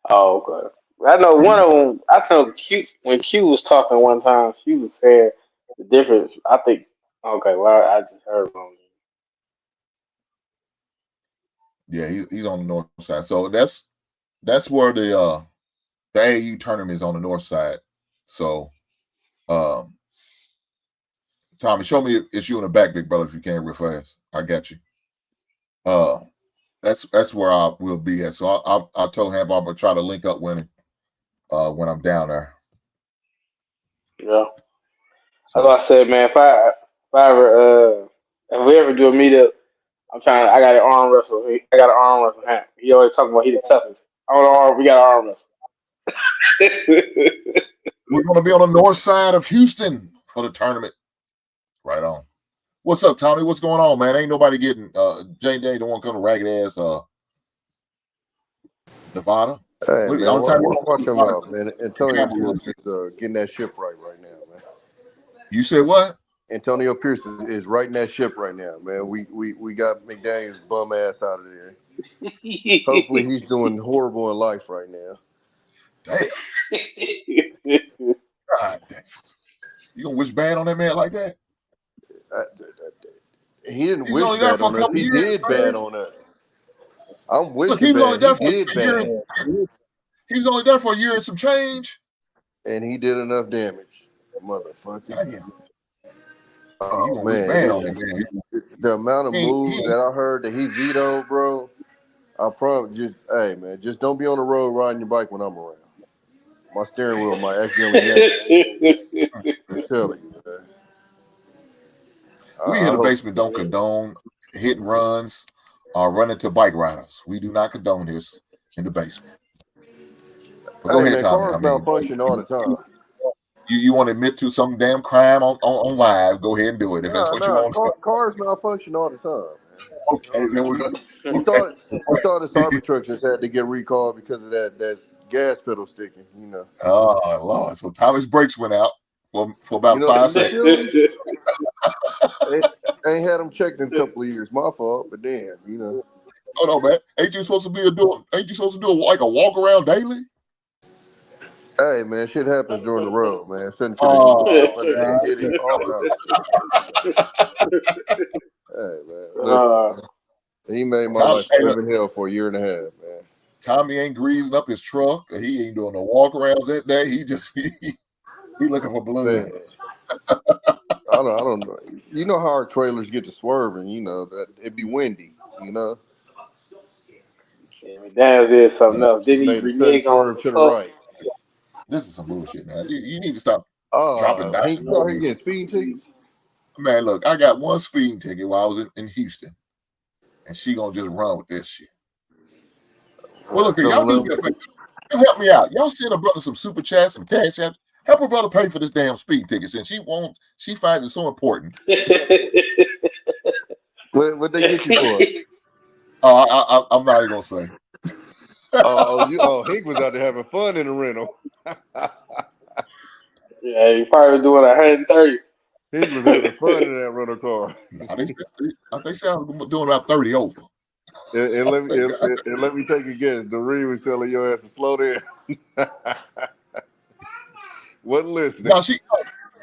Oh, okay. I know one of them. I know Q when Q was talking one time. She was saying the difference. I think. Okay, well, I just heard wrong. Yeah, he's on the north side. So that's where the AAU tournament is on the north side. So, Tommy, show me it's you in the back, big brother, if you can real fast. I got you. That's where I will be at. So I'll tell him I'm gonna try to link up when I'm down there. Yeah. So, as I said, man, if we ever do a meetup, I got an arm wrestle. I got an arm wrestle him. He always talking about he the toughest. We got an arm wrestle. We're gonna be on the north side of Houston for the tournament. Right on. What's up, Tommy? What's going on, man? Ain't nobody getting Jane Day don't want to come to ragged ass Nevada. Hey, man, watch him out, man. Antonio Pierce is getting that ship right now, man. You said what? Antonio Pierce is writing that ship right now, man. We got McDaniel's bum ass out of there. Hopefully he's doing horrible in life right now. Damn. God damn. You gonna wish bad on that man like that? He didn't wish bad on us. He did bad on us. I'm wishing bad. He did bad. He was only there for a year and some change. And he did enough damage. Motherfucker. Damn. Oh, man. The amount of moves that I heard that he vetoed, bro, I promise just don't be on the road riding your bike when I'm around. My steering wheel might accidentally yank. I'm telling you, man. We in the basement don't condone hit and runs or running to bike riders. We do not condone this in the basement. But go ahead, man, Tommy. cars malfunction all the time. You want to admit to some damn crime on live? Go ahead and do it if that's what you want to do. Cars malfunction all the time. Okay, then we're good. You thought the Cybertrucks just had to get recalled because of that gas pedal sticking, you know. Oh Lord! So Tommy's brakes went out for about 5 seconds. Ain't had them checked in a couple of years. My fault, but damn, you know. Hold on, man. Ain't you supposed to do like a walk around daily? Hey man, shit happens during the road, man. Hey man, listen, he made my life live in hell for a year and a half, man. Tommy ain't greasing up his truck. He ain't doing no walk arounds that day. He looking for blood. I don't know. You know how our trailers get to swerving. You know that it be windy. You know. Yeah, McDaniels did something else. Did he renege on to the right? This is some bullshit, man. You need to stop dropping down. He getting speeding tickets. Man, look, I got one speeding ticket while I was in Houston, and she gonna just run with this shit. Well, look, y'all do this. Help me out. Y'all send a brother some super chats, some cash apps. Help a brother pay for this damn speeding ticket since she finds it so important. What they get you for? I'm not even gonna say. Hank was out there having fun in the rental. Yeah, you probably doing 130. Hank was having fun in that rental car. They say I'm doing about 30 over. And let me take a guess. Doreen was telling your ass to slow down. Wasn't listening. No, she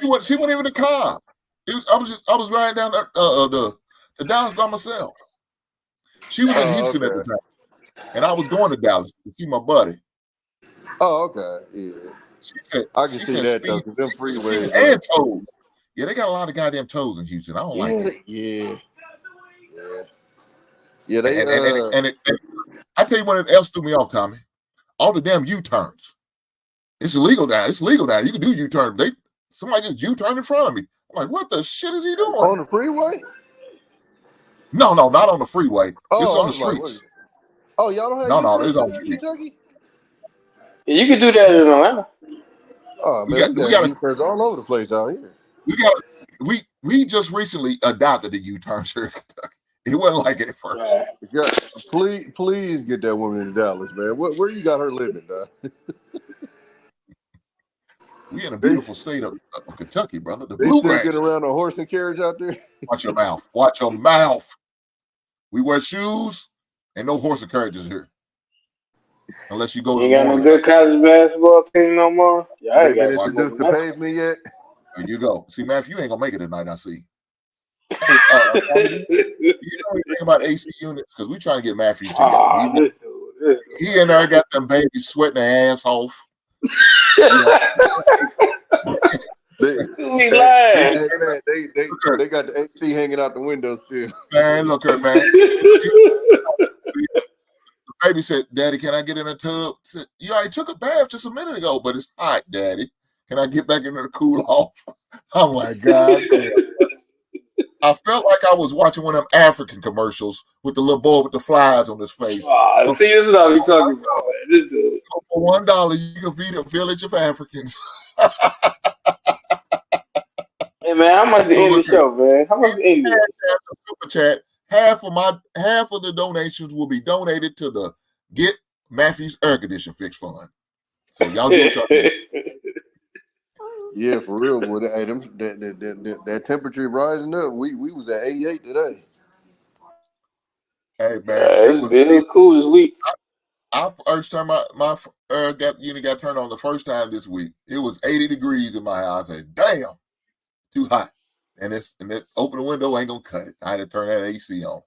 wasn't even in the car. I was riding down the Dallas by myself. She was in Houston at the time, and I was going to Dallas to see my buddy. Oh, okay, yeah. She said, I can see that though, because them freeways and tolls. Yeah, they got a lot of goddamn tolls in Houston. I don't like that. Yeah. And I tell you what else threw me off, Tommy. All the damn U-turns. It's illegal now. You can do U-turn. Somebody just U-turned in front of me. I'm like, what the shit is he doing? On the freeway? No, not on the freeway. It's on the streets. Y'all don't have No, it's on the streets. Kentucky? Yeah, you can do that in Atlanta. Oh man, we got U-turns all over the place out here. We just recently adopted the U-turns here in Kentucky. It wasn't like it at first. Yeah, please get that woman in Dallas, man. Where you got her living, dog? We in a beautiful state of Kentucky, brother. The they bluegrass. Still get around a horse and carriage out there. Watch your mouth. Watch your mouth. We wear shoes and no horse and carriages here. Unless you go to you got no good college basketball team no more? Yeah, I ain't got introduced to pavement yet. There you go. See, Matthew, you ain't gonna make it tonight, I see. Hey, you know anything about AC units? Because we trying to get Matthew together. He in there got them babies sweating their ass off. They got the AC hanging out the window still. Man, look here, man. The baby said, "Daddy, can I get in a tub?" I said, "You already took a bath just a minute ago, but it's hot, Daddy. Can I get back in there to cool off?" I'm like, God damn. I felt like I was watching one of them African commercials with the little boy with the flies on his face. See, this is all we talking about, man. This dude. For $1, you can feed a village of Africans. Hey man, how much to end the show, man? How much to end it? Super chat. Half of the donations will be donated to the Get Matthew's Air Condition Fix Fund. So y'all do what y'all do. Yeah, for real, boy. Hey, that temperature rising up. We was at 88 today. Hey man, it was cool this week. I first time my unit got turned on the first time this week. It was 80 degrees in my house. I said, "Damn, too hot." And that open the window ain't gonna cut it. I had to turn that AC on.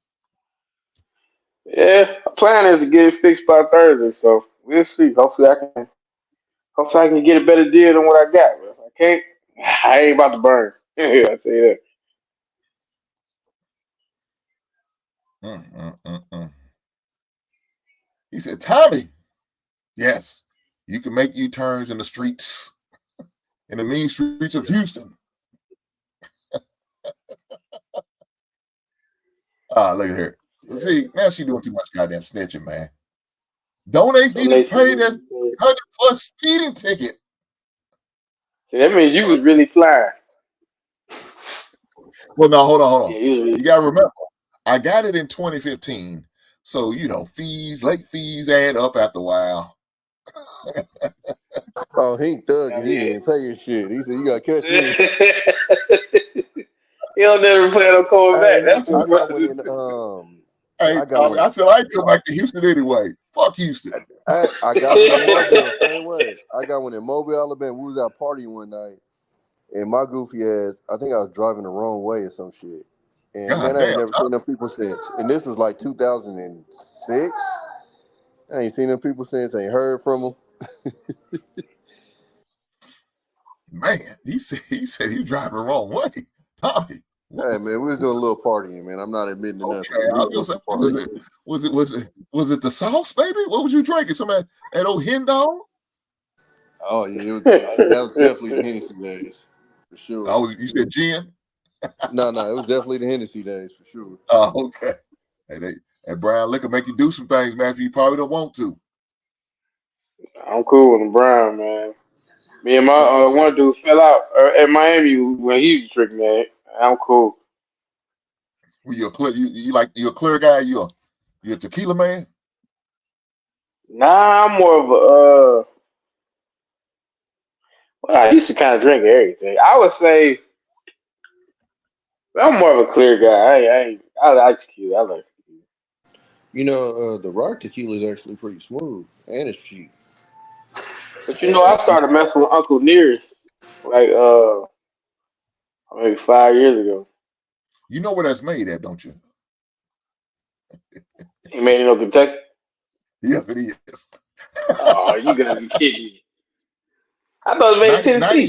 Yeah, my plan is to get it fixed by Thursday, so we'll see. Hopefully I can get a better deal than what I got. But if I can't, I ain't about to burn. Yeah, I say that. He said, "Tommy, yes, you can make U-turns in the streets, in the mean streets of Houston." Look at her. See, now she doing too much goddamn snitching, man. Donates need to pay that. 100+ speeding ticket. See, that means you was really flying. Well, no, hold on. Yeah, You got to remember, I got it in 2015. So, late fees add up after a while. Oh, he ain't thugging. He didn't pay his shit. He said, "You got to catch me." He'll never plan on coming back. That's I got one in. Hey, Tommy, I said I ain't come back to Houston anyway. Fuck Houston. I got one in Mobile. Same way. I got one in Mobile, Alabama. We was out partying one night, and my goofy ass. I think I was driving the wrong way or some shit. And God man, I ain't damn, never seen them people since. And this was like 2006. I ain't seen them people since. Ain't heard from them. Man, he said he was driving the wrong way. Tommy. Hey man, we was doing a little partying, man. I'm not admitting to nothing. Was it the sauce, baby? What was you drinking? Some of that old hen dog? Oh yeah, that was definitely the Hennessy days, for sure. Oh, you said gin? No, it was definitely the Hennessy days, for sure. Oh, okay. Hey, that brown liquor make you do some things, man, if you probably don't want to. I'm cool with the brown, man. Me and my one dude fell out at Miami when he was drinking that. I'm cool. Well, you're clear. You're a clear guy. You're a tequila man. Nah, I'm more of a. Well, I used to kind of drink everything. I would say I'm more of a clear guy. I like tequila. I like tequila. The Rock tequila is actually pretty smooth and it's cheap. But I started messing with Uncle Nearest like maybe 5 years ago. You know where that's made at, don't you? He made it in Kentucky. Yeah, it is. Oh, you gotta be kidding me! I thought it made 90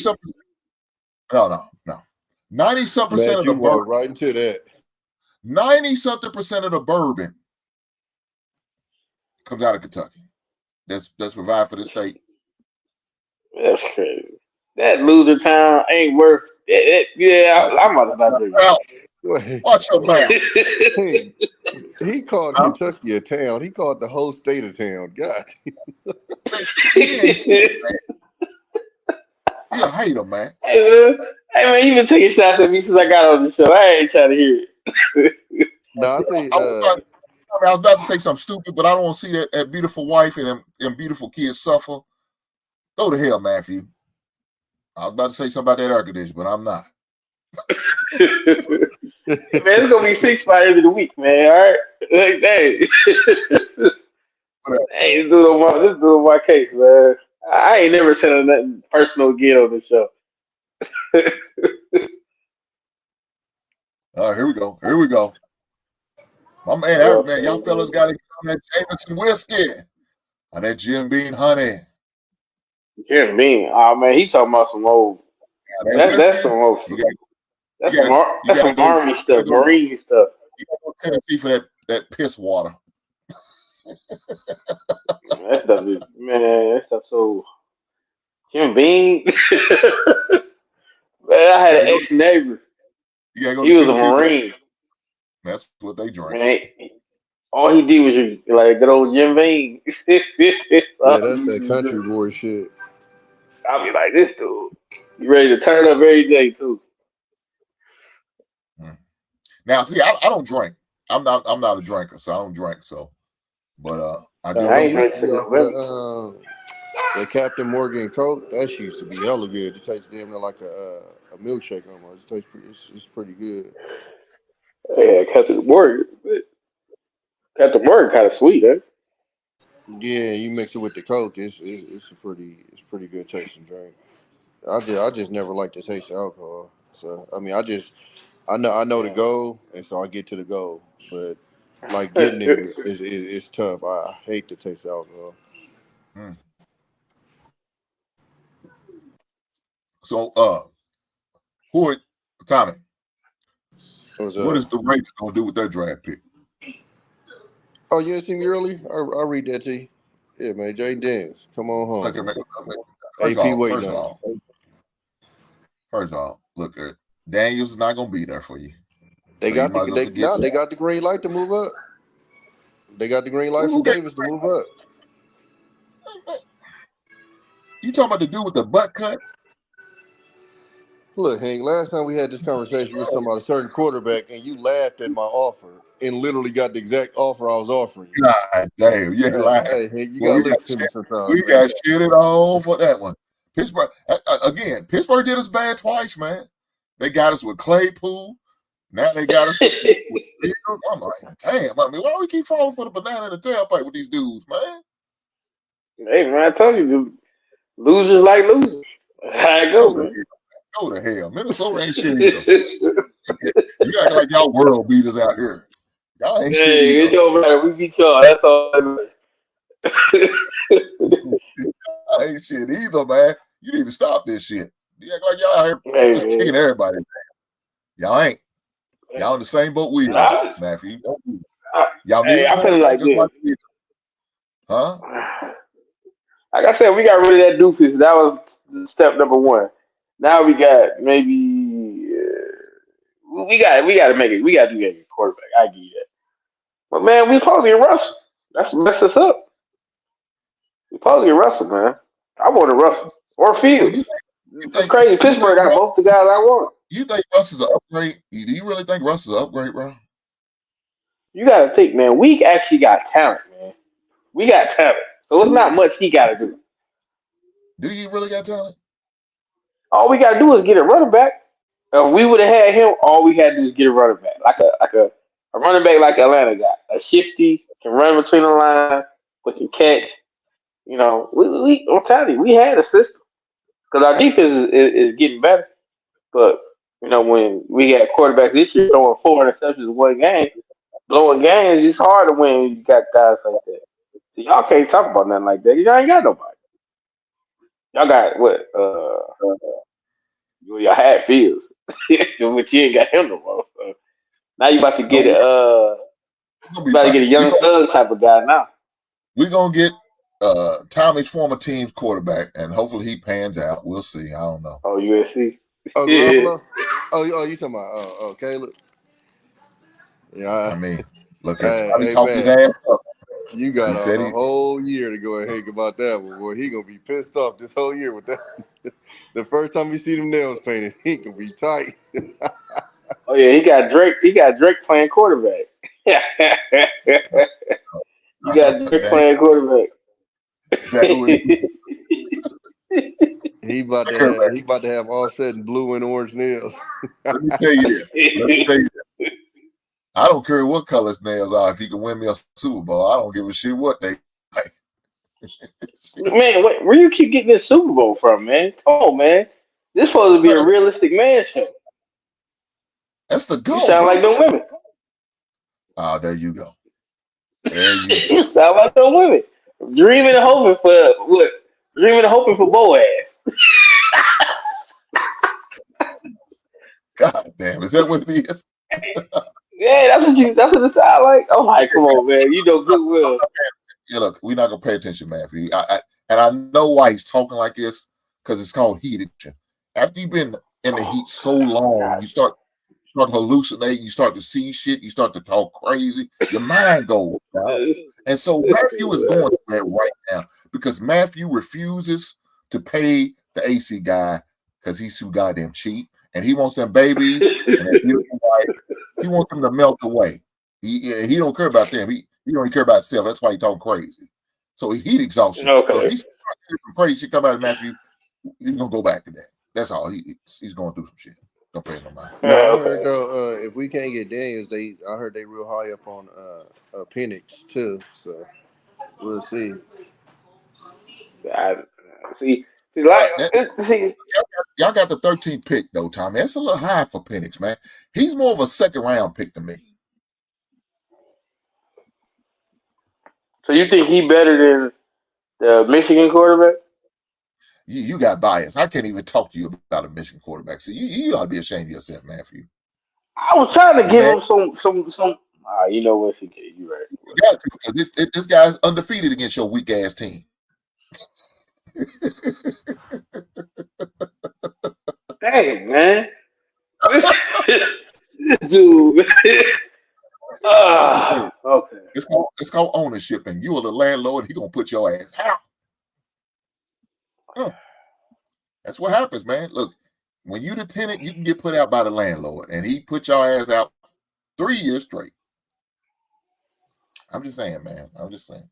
No. 90-something% of the bourbon. Right into that. 90-something% of the bourbon comes out of Kentucky. That's provided for the state. That's crazy. That loser town ain't worth it. Yeah, I'm about to stop drinking. Watch your mouth. He called Kentucky a town. He called the whole state a town. God. You hate him, man. Hey man, you been taking shots at me since I got on the show. I ain't trying to hear it. No, I think I was about to say something stupid, but I don't want to see that beautiful wife and them beautiful kids suffer. Go to hell, Matthew. I was about to say something about that air conditioner, but I'm not. Man, it's gonna be fixed by the end of the week, man. All right, like, hey, hey, this doing my case, man. I ain't never said nothing personal again on the show. All right, here we go. My man, y'all fellas got to get on that Jameson whiskey. On that Jim Beam honey. Jim Beam. Oh man, he talking about some old. That's some old. That's some Army stuff, Marine stuff. You got to go to Tennessee for that piss water. That stuff so. Jim Beam. Man, I had an ex-neighbor. He was a Marine. That's what they drink. Man, all he did was like good old Jim Beam. Yeah, that's that country boy shit. I'll be like, this dude, you ready to turn up every day too. Now, see, I don't drink. I'm not a drinker, so I don't drink. So, but I do. The Captain Morgan Coke, that shit used to be hella good. It tastes damn near like a milkshake almost. It's pretty good. Yeah, Captain Morgan. Captain Morgan kind of sweet, huh? Yeah, you mix it with the Coke, it's pretty good tasting drink. I just never like the taste of alcohol. So I mean, I know the goal, and so I get to the goal. But like getting there is tough. I hate the taste of alcohol. So, Tommy? What is the Raiders gonna do with their draft pick? Oh, you didn't see me early? I'll read that to you. Yeah, man, Jay Daniels, come on home. Okay, man. First of all, look, Daniels is not gonna be there for you. They got the green light to move up. They got the green light from Davis to move up. You talking about the dude with the butt cut? Look, Hank, last time we had this conversation, we were talking about a certain quarterback, and you laughed at my offer and literally got the exact offer I was offering you. God damn, you ain't lying. Hey, Hank, you got to listen to me sometimes. We got shitted on for that one. Pittsburgh, again, Pittsburgh did us bad twice, man. They got us with Claypool. Now they got us with I'm like, damn, I mean, why we keep falling for the banana in the tailpipe with these dudes, man? Hey, man, I told you, dude, losers like losers. That's how it goes, man. Go to hell. Minnesota ain't shit either. You act like y'all world beaters out here. Y'all ain't shit either. It don't matter. We beat y'all. That's all that matters. Y'all ain't shit either, man. You need to stop this shit. You act like y'all out here just kicking everybody down. Y'all ain't. Y'all in the same boat we are, Matthew. Y'all need I feel like this. Huh? Like I said, we got rid of that doofus. That was step number one. Now we got maybe we got to make it. We got to do that at quarterback. I give you that. But man, we supposed to get Russell. That's what messed us up. We supposed to get Russell, man. I want a Russell or Fields. It's crazy. Pittsburgh got both the guys I want. You think Russ is an upgrade? Do you really think Russ is an upgrade, bro? You got to think, man. We actually got talent, man. We got talent. So it's not much he got to do. Do you really got talent? All we got to do is get a running back. If we would have had him, all we had to do is get a running back. Like a running back like Atlanta got. A shifty, can run between the line, but can catch. You know, I'm telling you, we had a system. Because our defense is getting better. But, you know, when we got quarterbacks this year throwing 4 interceptions in one game, blowing games, it's hard to win when you got guys like that. So y'all can't talk about nothing like that. Y'all ain't got nobody. Y'all got what? Y'all had Fields. But you ain't got him no more. So now you about to get a young thug type of guy now. We're gonna get Tommy's former team's quarterback, and hopefully he pans out. We'll see. I don't know. Oh, USC. Oh, yeah. You talking about Caleb? Yeah. I mean, look at Tommy talked his ass up. You got a whole year to go and think about that one. Boy, he gonna be pissed off this whole year with that. The first time we see them nails painted, he gonna be tight. Oh yeah, he got Drake. He got Drake playing quarterback. You got Drake playing quarterback. Exactly. He about to have offset and blue and orange nails. Let me tell you this. I don't care what color his nails are. If he can win me a Super Bowl, I don't give a shit what they like. Man, where you keep getting this Super Bowl from, man? Come on, man. This supposed to be a realistic man show. That's the goal. You sound like them women. Oh, there you go. There you go. You sound like them women. Dreaming and hoping for what? Dreaming and hoping for Boaz. God damn, is that what it is? Yeah, that's what it sounds like. Oh my, come on, man. You know good will. Yeah, look, we're not gonna pay attention, Matthew. And I know why he's talking like this, because it's called heat addiction. After you've been in the heat so long, you start hallucinating, you start to see shit, you start to talk crazy, your mind goes down. And so Matthew is going through that right now because Matthew refuses to pay the AC guy because he's too goddamn cheap, and he wants them babies and that beautiful wife. He wants them to melt away. He don't care about them. He don't even care about himself. That's why he talking crazy. So heat exhaustion. Okay. So if he's some crazy shit come out of Matthew, he's gonna go back to that. That's all. He's going through some shit. Don't pay no mind. No, I heard though, if we can't get Daniels, I heard they real high up on Penix too. So we'll see. Y'all got the 13th pick though, Tommy. That's a little high for Penix, man. He's more of a second round pick to me. So you think he better than the Michigan quarterback? You got bias. I can't even talk to you about a Michigan quarterback. So you ought to be ashamed of yourself, Matthew. I was trying to give him some. You know what? You're right. You got to, because this guy's undefeated against your weak ass team. Dang, man. Dude. Okay. It's called ownership, and you are the landlord. He gonna put your ass out. That's what happens, man. Look, when you the tenant, you can get put out by the landlord, and he put your ass out 3 years straight. I'm just saying, man. I'm just saying.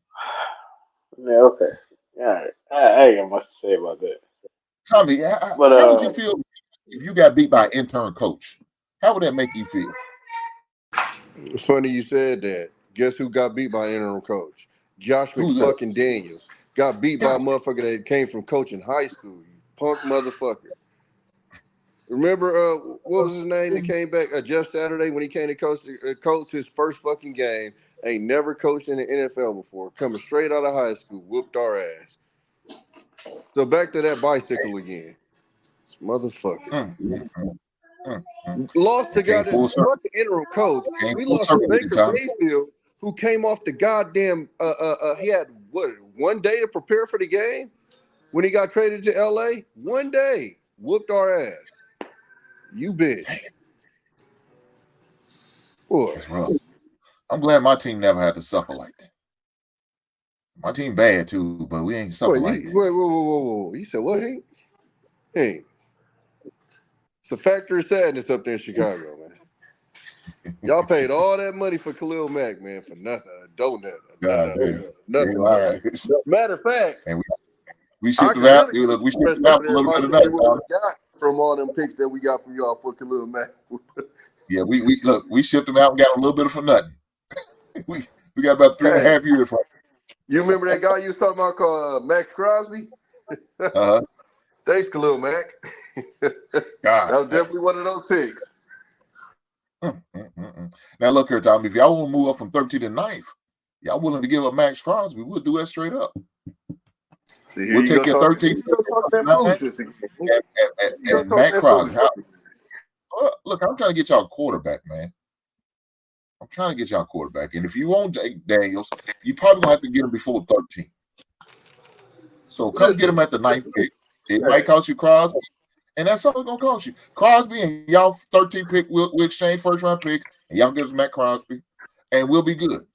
Yeah, okay. All right. I ain't got much to say about that. Tommy, how would you feel if you got beat by an intern coach? How would that make you feel? It's funny you said that. Guess who got beat by an interim coach? Josh McFucking Daniels. Got beat by a motherfucker that came from coaching high school. You punk motherfucker. Remember, what was his name that came back just Saturday when he came to coach his first fucking game? Ain't never coached in the NFL before. Coming straight out of high school, whooped our ass. So back to that bicycle again. This motherfucker. Lost to goddamn fucking interim coach. We lost to Baker Mayfield, who came off the goddamn. He had what 1 day to prepare for the game when he got traded to LA. 1 day, whooped our ass. You bitch. That's rough. I'm glad my team never had to suffer like that. My team bad too, but we ain't suffer like that. Whoa. You said what? Hey. It's a factor of sadness up there in Chicago, man. Y'all paid all that money for Khalil Mack, man, for nothing. Nothing. Matter of fact, and we shipped it out. We shipped it out a little bit of nothing. Got from all them picks that we got from y'all for Khalil Mack. Yeah, we shipped them out and got a little bit for nothing. we got about 3.5 years from. You remember that guy you was talking about called Max Crosby? Thanks, Khalil Mack. God, that was definitely one of those picks. Now look here, Tommy. If y'all want to move up from 13 to 9th, y'all willing to give up Max Crosby? We'll do that straight up. We'll take your 13 and Max Crosby. Look, I'm trying to get y'all a quarterback, man. I'm trying to get y'all a quarterback. And if you want Jake Daniels, you probably gonna have to get him before 13. So come get him at the 9th pick. It might cost you Crosby, and that's all it's gonna cost you. Crosby and y'all 13th pick, we'll exchange first round picks, and y'all give us Matt Crosby, and we'll be good.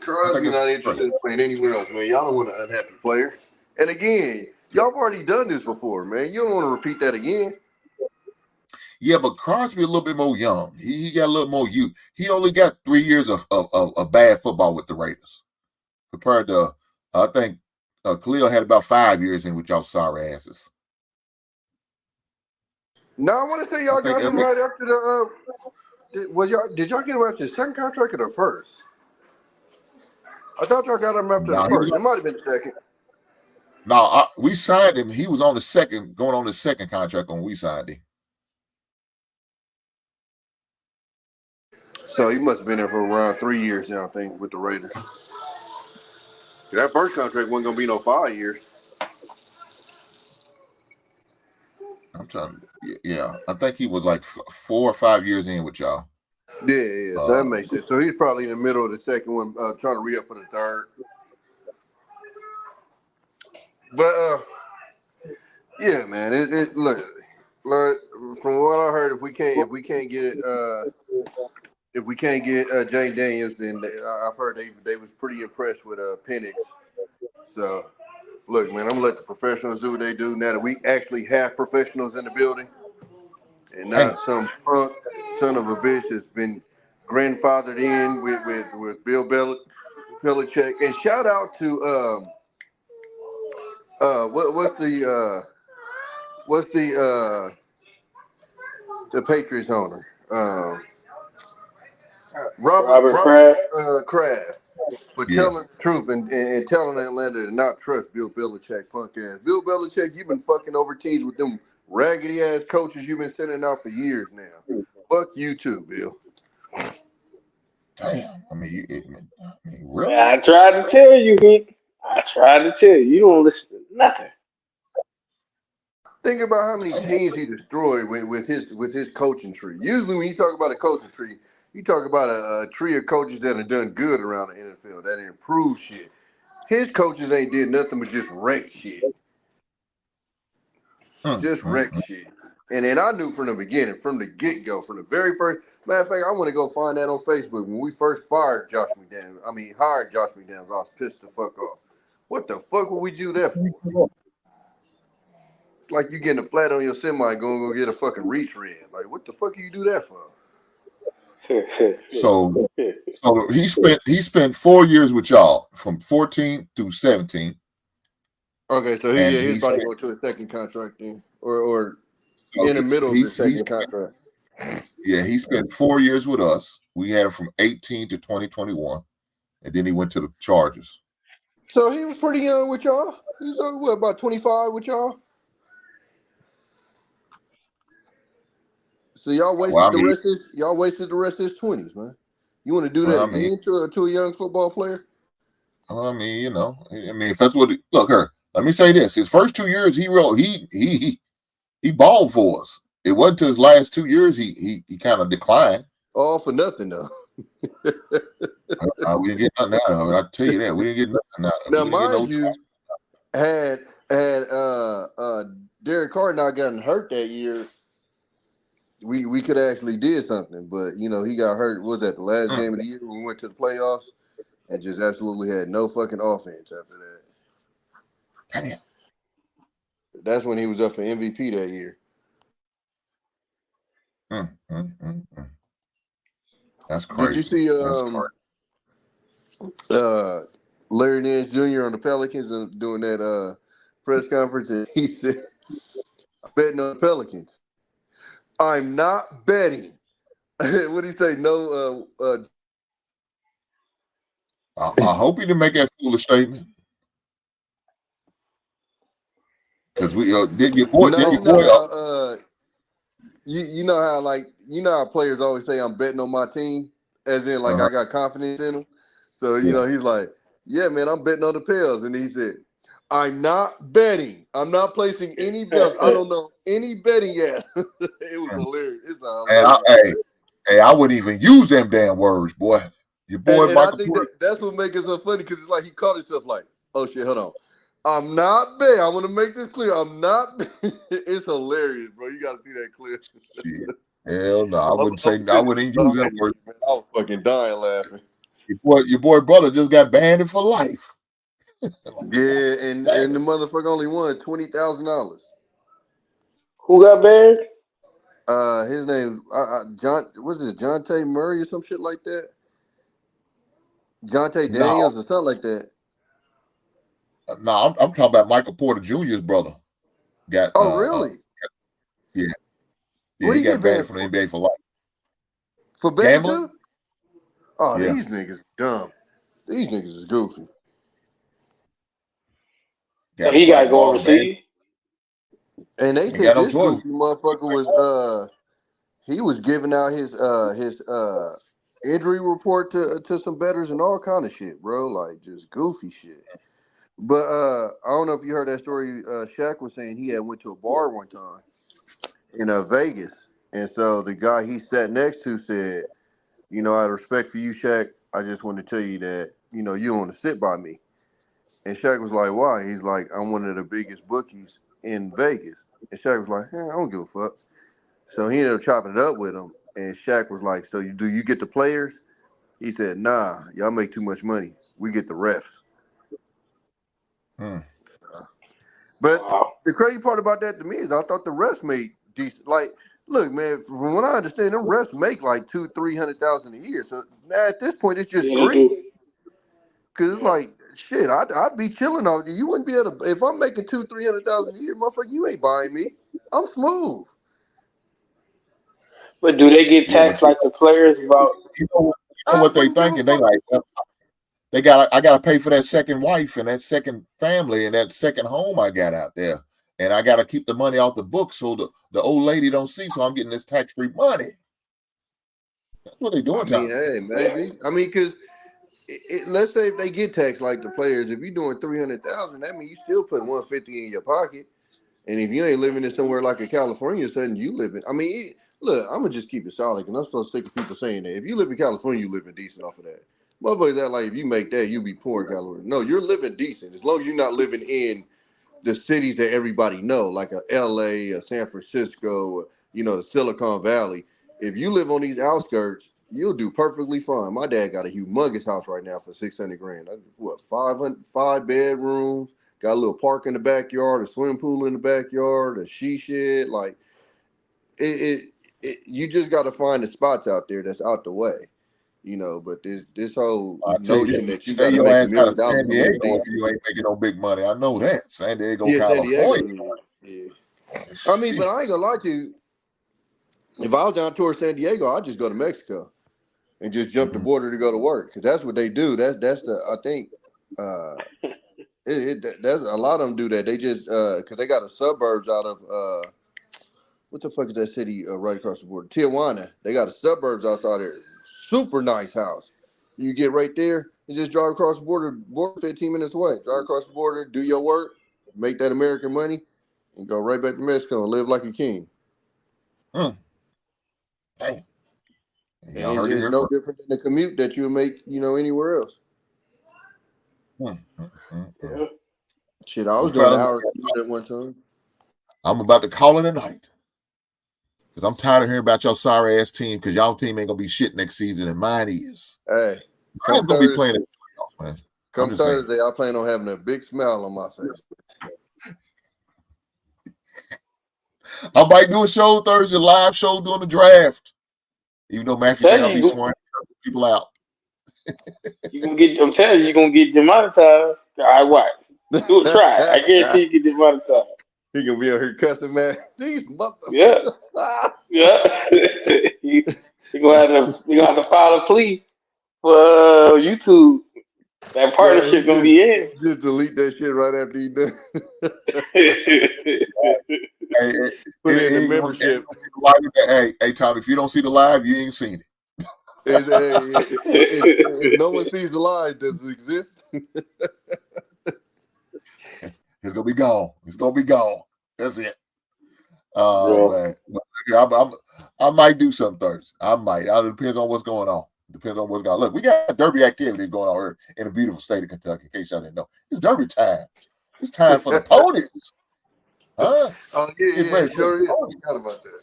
Crosby's not interested in playing anywhere else, man. Y'all don't want an unhappy player. And again, y'all have already done this before, man. You don't want to repeat that again. Yeah, but Crosby a little bit more young. He got a little more youth. He only got 3 years of bad football with the Raiders, compared to I think Khalil had about 5 years in with y'all sorry asses. No, I want to say y'all got him right after the. Did y'all get him after the second contract or the first? I thought y'all got him after the first. It might have been the second. No, we signed him. He was on the second, going on the second contract when we signed him. So he must have been there for around 3 years now, I think, with the Raiders. That first contract wasn't going to be no 5 years. I'm trying to, yeah. I think he was like 4 or 5 years in with y'all. Yeah. So that makes sense. So he's probably in the middle of the second one, trying to re-up for the third. But, yeah, man, look, from what I heard, if we can't get Jay Daniels, then I've heard they was pretty impressed with Penix. So, look, man, I'm gonna let the professionals do what they do now that we actually have professionals in the building, and not some punk son of a bitch that's been grandfathered in with Bill Belichick. And shout out to what's the Patriots owner? Robert Kraft for telling the truth and telling Atlanta to not trust Bill Belichick, punk ass. Bill Belichick, you've been fucking over teams with them raggedy ass coaches you've been sending out for years now. Fuck you too, Bill. Damn. I mean, really? I tried to tell you, Vic. I tried to tell you. You don't listen to nothing. Think about how many teams he destroyed with his coaching tree. Usually when you talk about a coaching tree, you talk about a tree of coaches that have done good around the NFL, that improved shit. His coaches ain't did nothing but just wreck shit. Just wreck shit. And then I knew from the beginning, from the get-go, from the very first. Matter of fact, I want to go find that on Facebook. When we first hired Josh McDaniels, I was pissed the fuck off. What the fuck would we do that for? It's like you getting a flat on your semi and going to go get a fucking retread. Like, what the fuck you do that for? So he spent 4 years with y'all from 14 to 17. Okay, so he's about to go to his second contract then, or so in the middle of his second contract. Yeah, he spent 4 years with us. We had him from 18 to 2021, and then he went to the Chargers. So he was pretty young with y'all. He was what, about 25 with y'all? So y'all wasted the rest of his 20s, man. You want to do that again to a young football player? I mean, if that's what look here. Let me say this: his first 2 years, he balled for us. It wasn't till his last 2 years he kind of declined. All for nothing, though. We didn't get nothing out of it. I tell you that we didn't get nothing out of it. Now, mind you, had Derek Carr not gotten hurt that year, we could have actually did something. But he got hurt. What was that the last game of the year when we went to the playoffs and just absolutely had no fucking offense after that? Damn. That's when he was up for MVP that year. That's crazy. Did you see Larry Nance Jr. on the Pelicans and doing that press conference? And he said, "I'm betting on the Pelicans. I'm not betting." What did he say? No. I hope he didn't make that foolish statement. Because we did your boy. You know how players always say, "I'm betting on my team," as in I got confidence in them. So he's like, "Yeah, man, I'm betting on the Pels," and he said, "I'm not betting. I'm not placing any bets. I don't know any betting yet." It was hilarious. It's hilarious. I wouldn't even use them damn words, boy. Your boy, and I think that's what makes it so funny because it's like he caught himself like, "Oh shit, hold on. I'm not betting. I want to make this clear. I'm not betting." It's hilarious, bro. You got to see that clip. Hell no, I wouldn't say. I wouldn't use that word. I was fucking dying laughing. Your boy brother just got banned for life. Yeah, and the motherfucker only won $20,000. Who got banned? His name John. Was it Jonte Murray or some shit like that? Jonte Daniels or something like that. No, I'm talking about Michael Porter Jr.'s brother. Got really? Yeah, he got banned from the NBA for life. For gambling? Oh, yeah. These niggas dumb. These niggas is goofy. So he got to go overseas. And they said this goofy motherfucker was he was giving out his injury report to some bettors and all kind of shit, bro. Like just goofy shit. But I don't know if you heard that story. Shaq was saying he had went to a bar one time in Vegas, and so the guy he sat next to said, "Out of respect for you, Shaq, I just want to tell you that you don't want to sit by me." And Shaq was like, "Why?" He's like, "I'm one of the biggest bookies in Vegas." And Shaq was like, "I don't give a fuck." So he ended up chopping it up with him, and Shaq was like, "So do you get the players?" He said, "Nah, y'all make too much money. We get the refs." But the crazy part about that to me is I thought the refs made decent. Like, look, man, from what I understand, them refs make like $200,000-300,000 a year. So at this point, it's just greed. Because it's like, shit, I'd be chilling on you. You wouldn't be able to. If I'm making $200,000-300,000 a year, motherfucker, you ain't buying me. I'm smooth. But do they get taxed like the players? About you know what they thinking? They like. I gotta pay for that second wife and that second family and that second home I got out there, and I gotta keep the money off the book so the old lady don't see. So I'm getting this tax-free money. That's what they doing. Hey, maybe. Because let's say if they get taxed like the players, if you're doing $300,000, that means you still put $150 in your pocket. And if you ain't living in somewhere like in California, suddenly you living. Look, I'm gonna just keep it solid, because I'm so sick of people saying that. If you live in California, you living decent off of that. Motherfuckers that like if you make that, you be poor in California. No, you're living decent as long as you're not living in the cities that everybody know, like a LA, a San Francisco, or, the Silicon Valley. If you live on these outskirts, you'll do perfectly fine. My dad got a humongous house right now for $600,000. What, 5 bedrooms, got a little park in the backyard, a swimming pool in the backyard, a she shed. Like you just got to find the spots out there that's out the way. But this whole notion that you got to make $1 million San Diego if you ain't making no big money. I know that. San Diego, yeah, California. San Diego, yeah. I mean, but I ain't gonna lie to you. If I was down towards San Diego, I'd just go to Mexico and just jump the border to go to work because that's what they do. That's the I think that's a lot of them do that. They just because they got the suburbs out of what the fuck is that city right across the border? Tijuana. They got the suburbs outside there. Super nice house. You get right there and just drive across the border 15 minutes away. Drive across the border, do your work, make that American money, and go right back to Mexico and live like a king. Hey. And it's no different than the commute that you make, anywhere else. Shit, I was doing an hour commute at one time. I'm about to call it a night. Because I'm tired of hearing about your sorry ass team because y'all team ain't gonna be shit next season and mine is. Hey. I'm gonna be playing in the playoffs, man. Come Thursday, I plan on having a big smile on my face. I might do a show Thursday, live show during the draft. Even though Matthew think I'll be sworn people out. I'm telling you, you're gonna get demonetized. All right, watch. Do it, try. I guarantee you get demonetized. He gonna be out here cussing, man. These motherfuckers. Yeah. You're gonna have to file a plea for YouTube. That partnership gonna be in. Just delete that shit right after you done. Put it in the membership. Hey, Tom, if you don't see the live, you ain't seen it. If no one sees the live, does it exist? It's gonna be gone. It's gonna be gone. That's it. Man. I might do something Thursday. I might. It depends on what's going on. Depends on what's going on. Look, we got derby activities going on here in the beautiful state of Kentucky, in case y'all didn't know. It's derby time. It's time for the ponies. Huh? Oh, yeah, sure is. I forgot about that.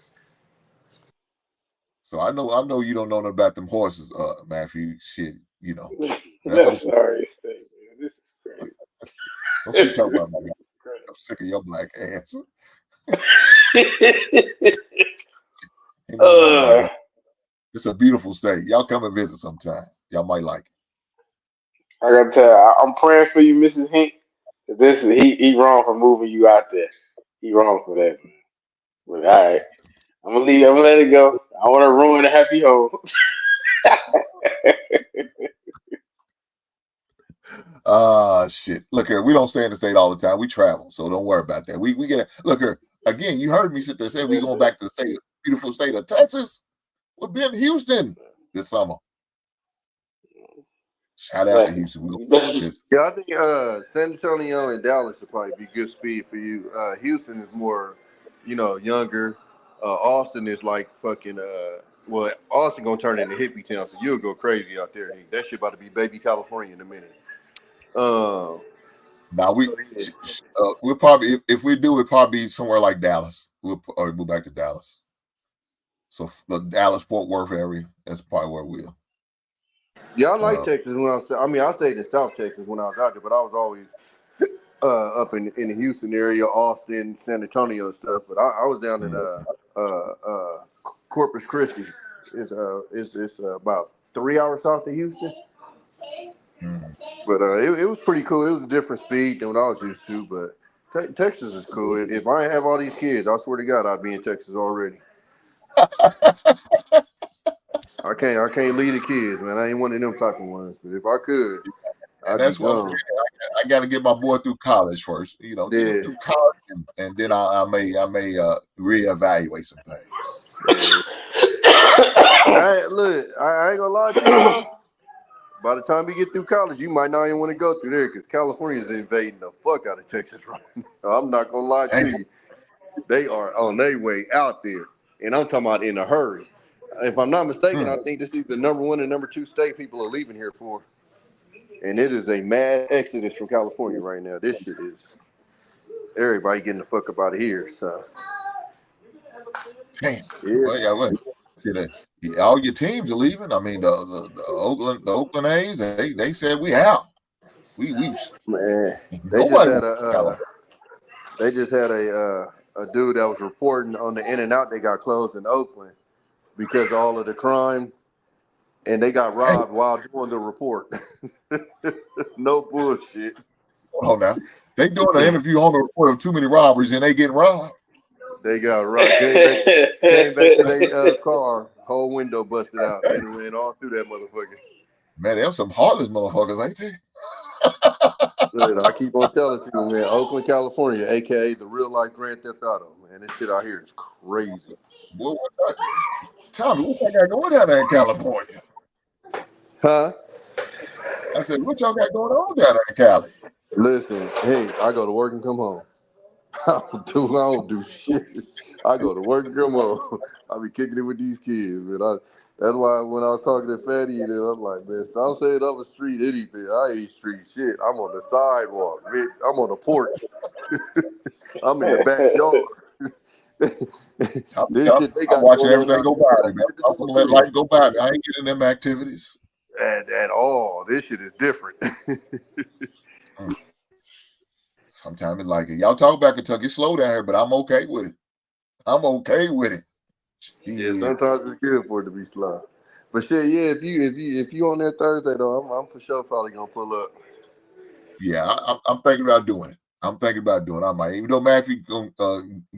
So I know you don't know nothing about them horses, Matthew. Shit, That's sorry, Stacey. This is crazy. Don't keep talking about my guy. I'm sick of your black ass. It's a beautiful state. Y'all come and visit sometime. Y'all might like it. I gotta tell you, I'm praying for you, Mrs. Hink. He wrong for moving you out there. He wrong for that. But all right, I'm gonna leave. I'm gonna let it go. I want to ruin the happy home. Shit. Look here, we don't stay in the state all the time. We travel, so don't worry about that. We get it. Look here again. You heard me sit there say we going back to the beautiful state of Texas. We'll be in Houston this summer. Shout out to Houston. Yeah, I think San Antonio and Dallas would probably be good speed for you. Houston is more, younger. Austin is like fucking. Austin gonna turn into hippie town, so you'll go crazy out there. That shit about to be baby California in a minute. Now we'll probably if we do, it probably be somewhere like Dallas. We'll move back to Dallas. So the Dallas Fort Worth area, that's probably where we'll. Yeah, I like Texas when I stayed in South Texas when I was out there, but I was always up in the Houston area, Austin, San Antonio and stuff. But I was down in Corpus Christi. It's about 3 hours south of Houston. But it was pretty cool. It was a different speed than what I was used to. But Texas is cool. If I didn't have all these kids, I swear to God, I'd be in Texas already. I can't leave the kids, man. I ain't one of them type of ones. But if I could, that's what I got to get my boy through college first. Get him through college, and then I may reevaluate some things. Look, I ain't gonna lie to you. By the time you get through college, you might not even want to go through there because California's invading the fuck out of Texas right now. I'm not gonna lie to you. They are on their way out there, and I'm talking about in a hurry. If I'm not mistaken, I think this is the number 1 and number 2 state people are leaving here for. And it is a mad exodus from California right now. This shit is everybody getting the fuck up out of here. So, damn. Yeah. All your teams are leaving. I mean, the Oakland A's, they said we out. Man, nobody. They just had a dude that was reporting on the In-N-Out they got closed in Oakland because of all of the crime, and they got robbed while doing the report. No bullshit. Oh, now they doing an interview on the report of too many robberies, and they getting robbed. They got robbed. Came back to their car, whole window busted out. They ran all through that motherfucker. Man, them some heartless motherfuckers, ain't they? I keep on telling people, man, Oakland, California, aka the real life Grand Theft Auto, man. This shit out here is crazy. Boy, Tommy, what y'all got going down there in California? Huh? I said, what y'all got going on down there in Cali? Listen, hey, I go to work and come home. I don't do shit. I go to work and come home. I be kicking it with these kids, man. That's why when I was talking to Fatty, I'm like, man, stop saying I'm a street anything. I ain't street shit. I'm on the sidewalk, bitch. I'm on the porch. I'm in the backyard. I'm watching everything go by me, man. I'm gonna let life go by me. I ain't getting them activities. At all. This shit is different. Sometimes it's like it. Y'all talk about Kentucky slow down here, but I'm okay with it. I'm okay with it. Yeah, sometimes it's good for it to be slow. But shit, yeah, if you on that Thursday though, I'm for sure probably gonna pull up. Yeah, I'm thinking about doing it. I might, even though Matthew gonna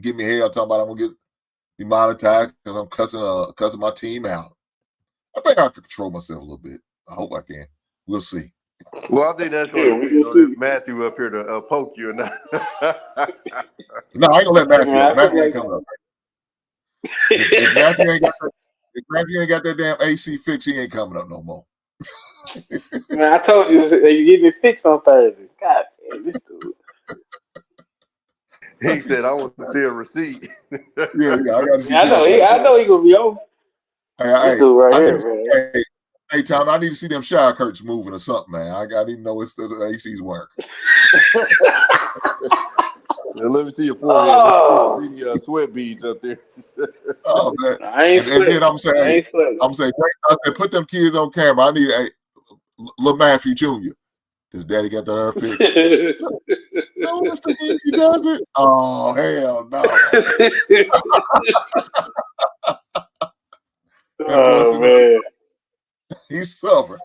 give me hell talking about I'm gonna get demonetized because I'm cussing my team out. I think I have to control myself a little bit. I hope I can. We'll see. Well, I think that's going to be if Matthew up here to poke you or not. No, I ain't gonna let Matthew. Matthew ain't coming up. If Matthew ain't got that damn AC fix, he ain't coming up no more. Man, I told you you give me fixed on Thursday. God damn, this dude. He said, "I want to see a receipt." I got to see. I know he gonna be over. Hey, dude right here, man. Hey, Tom, I need to see them shower curtains moving or something, man. I need to know it's the AC's working. Let me see your forehead. Let me see the sweat beads up there. Oh man! I ain't and then I'm saying, put them kids on camera. I need little Matthew Jr. His daddy got the hair fixed. No, Mr. He does it. Oh hell no! Oh man, he's suffering.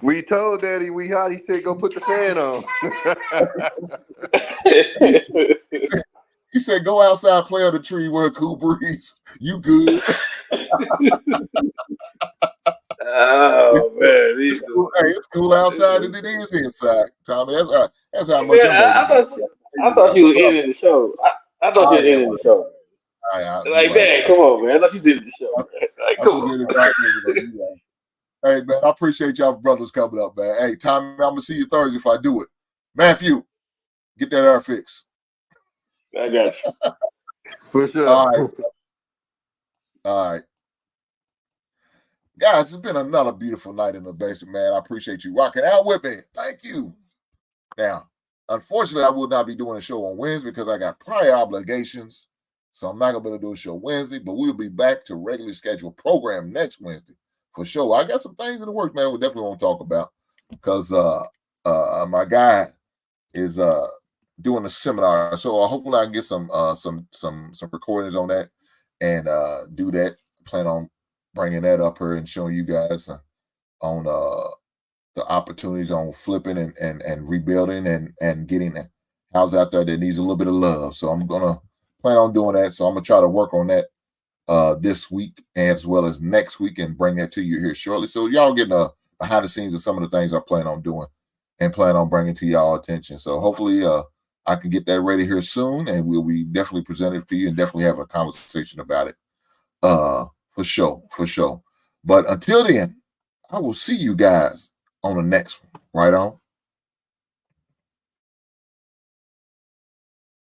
We told Daddy we hot. He said, "Go put the fan on." He said, "Go outside, play on the tree where a cool breeze. You good?" Oh man, it's cool outside than it is inside, Tommy. That's how much. I thought you were ending the show. I thought you were ending the show. Man, come on, man. I thought you did the show. Like, come on. Hey, man, I appreciate y'all brothers coming up, man. Hey, Tommy, I'm going to see you Thursday if I do it. Matthew, get that hair fixed. I got you. For sure. All right. Guys, it's been another beautiful night in the basement, man. I appreciate you rocking out with me. Thank you. Now, unfortunately, I will not be doing a show on Wednesday because I got prior obligations. So I'm not going to be able to do a show Wednesday, but we'll be back to regularly scheduled program next Wednesday. For sure. I got some things in the works, man, we definitely want to talk about because my guy is doing a seminar. So hopefully I can get some recordings on that and do that. Plan on bringing that up here and showing you guys on the opportunities on flipping and rebuilding and getting a house out there that needs a little bit of love. So I'm going to plan on doing that. So I'm going to try to work on that this week as well as next week and bring that to you here shortly. So y'all getting a behind the scenes of some of the things I plan on doing and plan on bringing to y'all attention. So hopefully I can get that ready here soon and we'll be definitely presented to you and definitely having a conversation about it for sure. But until then, I will see you guys on the next one. Right on.